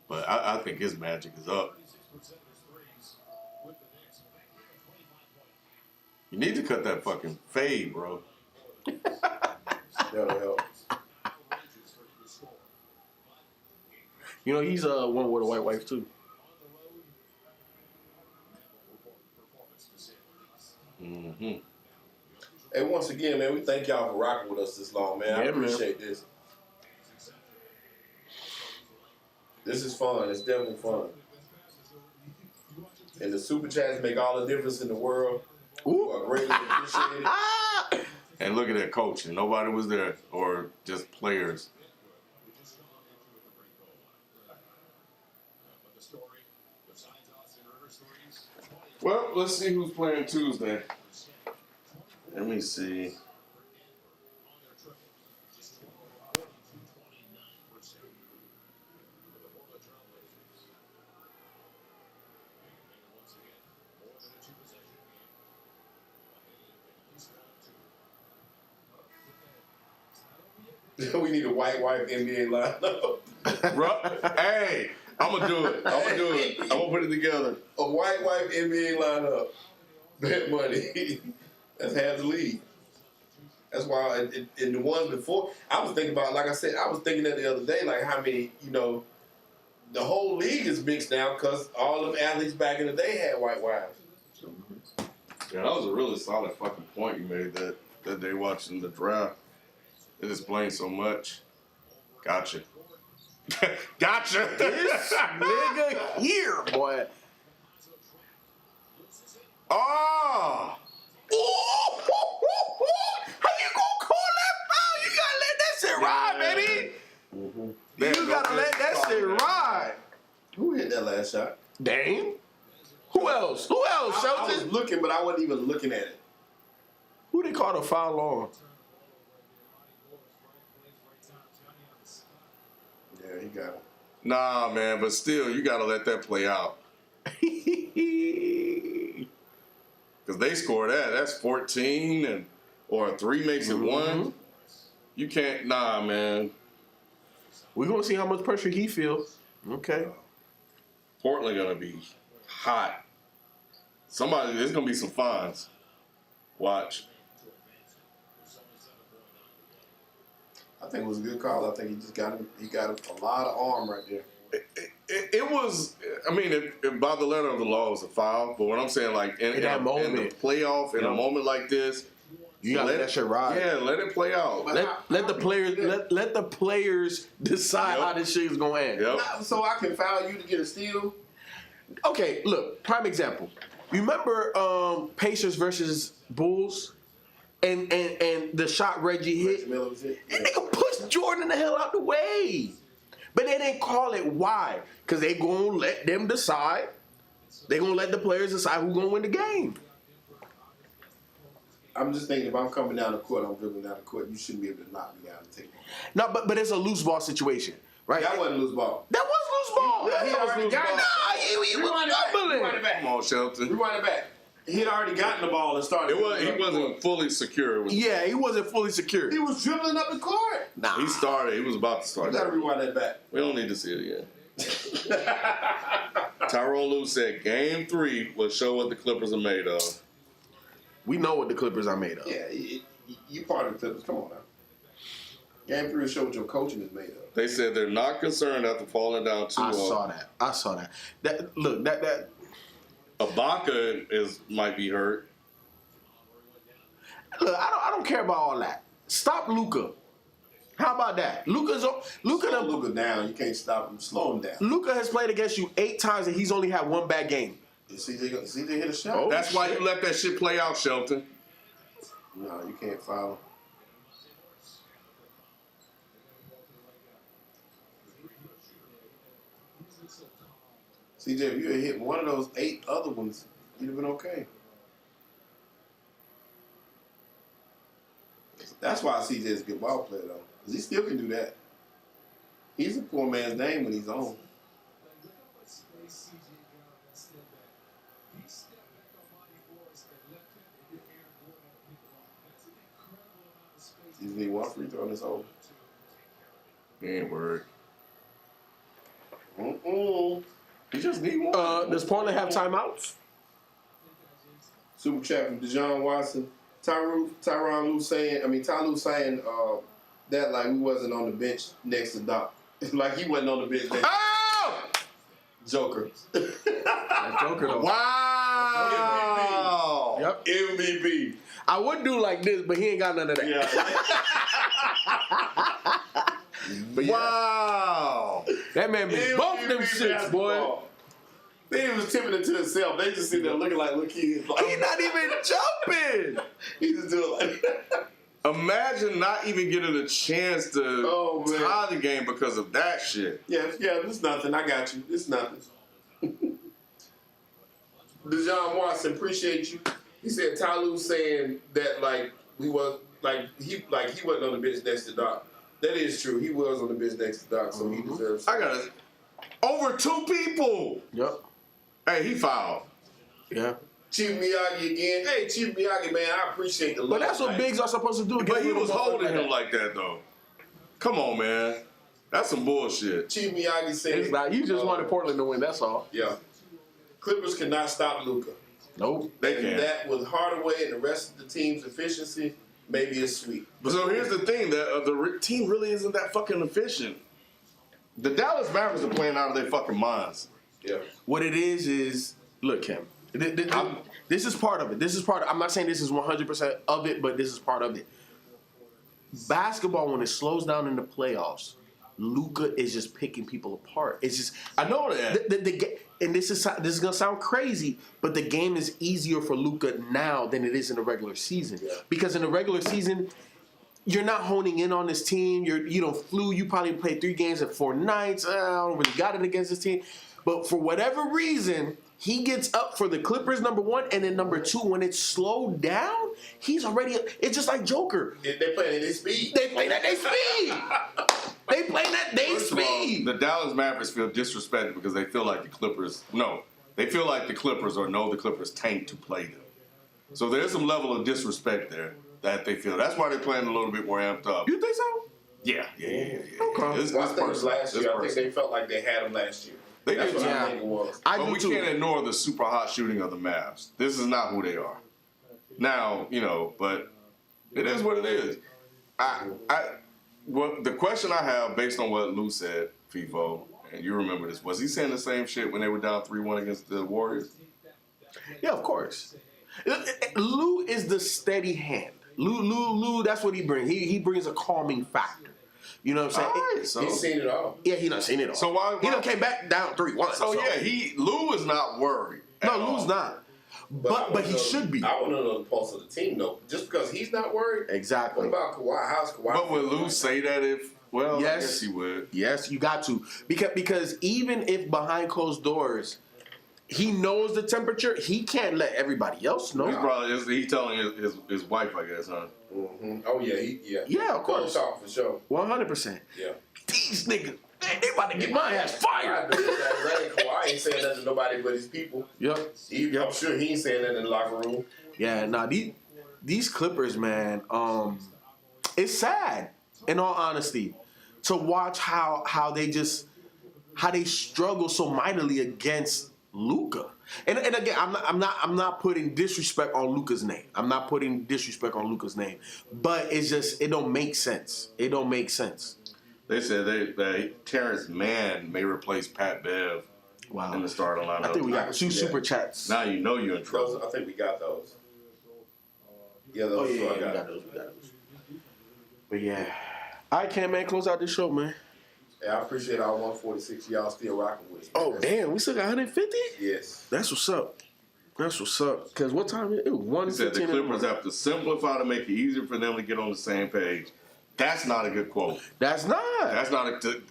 But I think his magic is up. You need to cut that fucking fade, bro. That'll help. You know, he's one with a white wife, too. Mm-hmm. Hey, once again, man, we thank y'all for rocking with us this long, man. I Yeah, man. appreciate this. This is fun. It's definitely fun. And the super chats make all the difference in the world. Ooh. I greatly appreciate it. And look at that coaching. Nobody was there, or just players. Well, let's see who's playing Tuesday. Let me see. We need a white wife NBA lineup. Hey, I'm gonna do it. I'm gonna put it together. A white wife NBA lineup. Bet money. That's half the league. That's why in the ones before, I was thinking about, like I said, I was thinking that the other day, like how many, the whole league is mixed now because all them athletes back in the day had white wives. Yeah, that was a really solid fucking point you made that day watching the draft. It explains so much. Gotcha. Gotcha. This nigga here, boy. Oh! How you gonna call that foul? You gotta let that shit ride, baby. You gotta let that shit ride. Who hit that last shot? Dame? Who else? Who else? I was Shelton? looking, but I wasn't even looking at it. Who they called a foul on? Yeah, he got it. Nah, man, but still, you gotta let that play out. Because they score that. That's 14, or a 3 makes it 1. You can't, nah, man. We're gonna see how much pressure he feels. Okay. Portland gonna be hot. There's gonna be some fines. Watch. I think it was a good call. I think he got a lot of arm right there. It was, I mean, by the letter of the law, it was a foul. But what I'm saying, like, in that the moment. playoff, in a moment like this, You gotta let that shit ride. Yeah, let it play out. Let the players decide how this shit is gonna end. Yep. So I can foul you to get a steal? Okay, look, prime example. Remember Pacers versus Bulls, and the shot Reggie hit. Miller was it. And nigga pushed Jordan the hell out the way. But they didn't call it. Why? Because they gonna let them decide. They gonna let the players decide who's gonna win the game. I'm just thinking if I'm coming down the court, I'm dribbling down the court. You shouldn't be able to knock me down and take me. No, but it's a loose ball situation, right? That wasn't loose ball. That was loose ball. Yeah, he That was already loose got ball. it. Nah, he was Rewind it back. stumbling. Rewind it back. Come on, Shelton. Rewind it back. He had already gotten the ball and started. He wasn't fully secure. Yeah, he wasn't fully secure. He was dribbling up the court. Nah. He started. He was about to You start. gotta rewind that back. We don't need to see it again. Tyronn Lue said Game 3 will show what the Clippers are made of. We know what the Clippers are made of. Yeah, you part of the Clippers. Come on now. Game 3 will show what your coaching is made of. They said they're not concerned after falling down 2-0. I saw that. That Ibaka might be hurt. look, I don't care about all that. Stop Luka. How about that? Luka Slow Luka down. You can't stop him. Slow him down. Luka has played against you 8 times and he's only had one bad game. CJ hit a shot. Oh. That's why you let that shit play out, Shelton. No, you can't foul. CJ, if you had hit one of those 8 other ones, you'd have been okay. That's why CJ is a good ball player, though. Because he still can do that. He's a poor man's name when he's on. You need one free throw in this over. He ain't worried. Mm-mm. He just need one. Does Portland have timeouts? Super chat from Deshaun Watson. Ty Lue saying that like we wasn't on the bench next to Doc. Like he wasn't on the bench next to Oh! Joker. Joker though. Wow! Yep. MVP. I would do like this, but he ain't got none of that. Yeah. But yeah, Wow! that man missed both them shits, boy. They even was tipping it to himself. They just sitting there looking like, look, he's like, He not even jumping. he just doing like, Imagine not even getting a chance to Oh, man. tie the game because of that shit. yeah, it's nothing. I got you. It's nothing. Deshaun Watson, appreciate you. He said Ty Lue saying that like he wasn't on the bench next to Doc. That is true. He was on the bench next to Doc, so he deserves. I got over 2 people. Yep. Hey, he fouled. Yeah. Chief Miyagi again. Hey, Chief Miyagi, man, I appreciate the love. But that's what man. bigs are supposed to do. But he was holding him like like that, though. Come on, man. That's some bullshit. Chief Miyagi said. it's not. You just wanted Portland to win. That's all. Yeah. Clippers cannot stop Luka. Nope. They And can't. that with Hardaway and the rest of the team's efficiency, maybe it's sweet. But so here's the thing: that the team really isn't that fucking efficient. The Dallas Mavericks are playing out of their fucking minds. Yeah. What it is look, Kim. This is part of it. I'm not saying this is 100% of it, but this is part of it. Basketball, when it slows down in the playoffs, Luka is just picking people apart. It's just I know that. and this is gonna sound crazy, but the game is easier for Luka now than it is in the regular season. Yeah. Because in the regular season, you're not honing in on this team. You flew. You probably played 3 games in 4 nights. I don't really got it against this team, but for whatever reason, he gets up for the Clippers, number 1, and then number 2, when it's slowed down, he's already. It's just like Joker. They playing at their speed. They play at their speed. They play at their First of all, speed. the Dallas Mavericks feel disrespected because they feel like the Clippers. No, they feel like the Clippers or know the Clippers tanked to play them. So there's some level of disrespect there that they feel. That's why they're playing a little bit more amped up. You think so? Yeah. Okay. This I think it was person. last This year. I think person. they felt like they had him last year. They That's did, what yeah. I think it was. I But do we too. can't ignore the super hot shooting of the Mavs. This is not who they are. Now, but it is what it is. The question I have, based on what Lou said, FIFO, and you remember this, was he saying the same shit when they were down 3-1 against the Warriors? Yeah, of course. Lou is the steady hand. Lou, that's what he brings. He brings a calming factor. You know what I'm saying? Alright, so He's seen it all. Yeah, he done seen it all. So why- he done came back down 3-1. so yeah, Lou is not worried. no, at all. Lou's not. I But wanna he know- should be. I want to know the pulse of the team, though. Just because he's not worried. Exactly. What about Kawhi? How's Kawhi? But would Lou say that if? Well, Yes. I guess he would. Yes, you got to because even if behind closed doors, he knows the temperature. He can't let everybody else know. He's probably he telling his wife, I guess, huh? Mm-hmm. Oh yeah, Yeah, of course. Talk for sure. 100%. Yeah. These niggas, man, they about to get my ass fired. Kawhi ain't saying nothing to nobody but his people. Yep. I'm sure he ain't saying that in the locker room. Yeah. Nah. These Clippers, man. It's sad. In all honesty, to watch how they struggle so mightily against Luka. And again, I'm not putting disrespect on Luka's name. But it's just it don't make sense. It don't make sense. They said that Terrence Mann may replace Pat Bev Wow. in the starting lineup. I think we got 2 Yeah. super chats. Now you know you're in trouble. Those, I think we got those. Yeah, Oh those yeah, two I we got. got those. But yeah, all right, Cam, man, close out this show, man. Yeah, I appreciate all 146 y'all still rocking with me. Oh damn, we still got 150. Yes. That's what's up. Cause what time is it? It was He said the 1:15 in Clippers have to simplify to make it easier for them to get on the same page. That's not a good quote. That's not. That's not a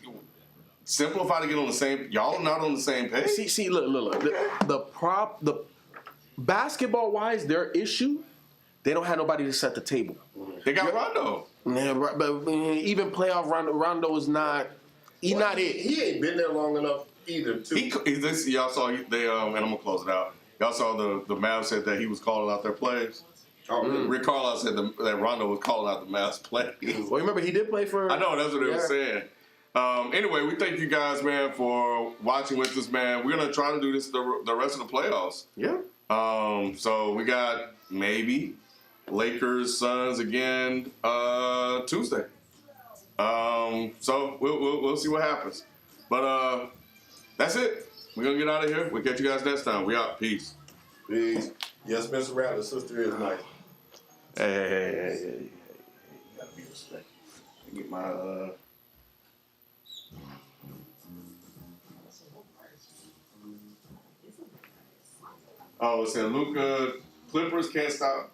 simplify to get on the same. Y'all are not on the same page. See, look. The basketball wise, their issue, they don't have nobody to set the table. They got Rondo. Yeah, but even playoff Rondo is not. He's not it. He ain't been there long enough either. Too. Y'all saw they and I'm gonna close it out. Y'all saw the Mavs said that he was calling out their players. Oh, really? Rick Carlisle said that Rondo was calling out the Mavs players. Well, remember he did play for. I know that's what they Yeah. were saying. Anyway, we thank you guys, man, for watching with us, man. We're gonna try to do this the rest of the playoffs. Yeah. So we got maybe Lakers Suns again Tuesday. So we'll see what happens. But that's it. We're gonna get out of here. We'll catch you guys next time. We out. Peace. Peace. Yes, Mr. Rattler, sister is nice. Hey. You gotta be respectful. Get my Oh, it said Luka Clippers can't stop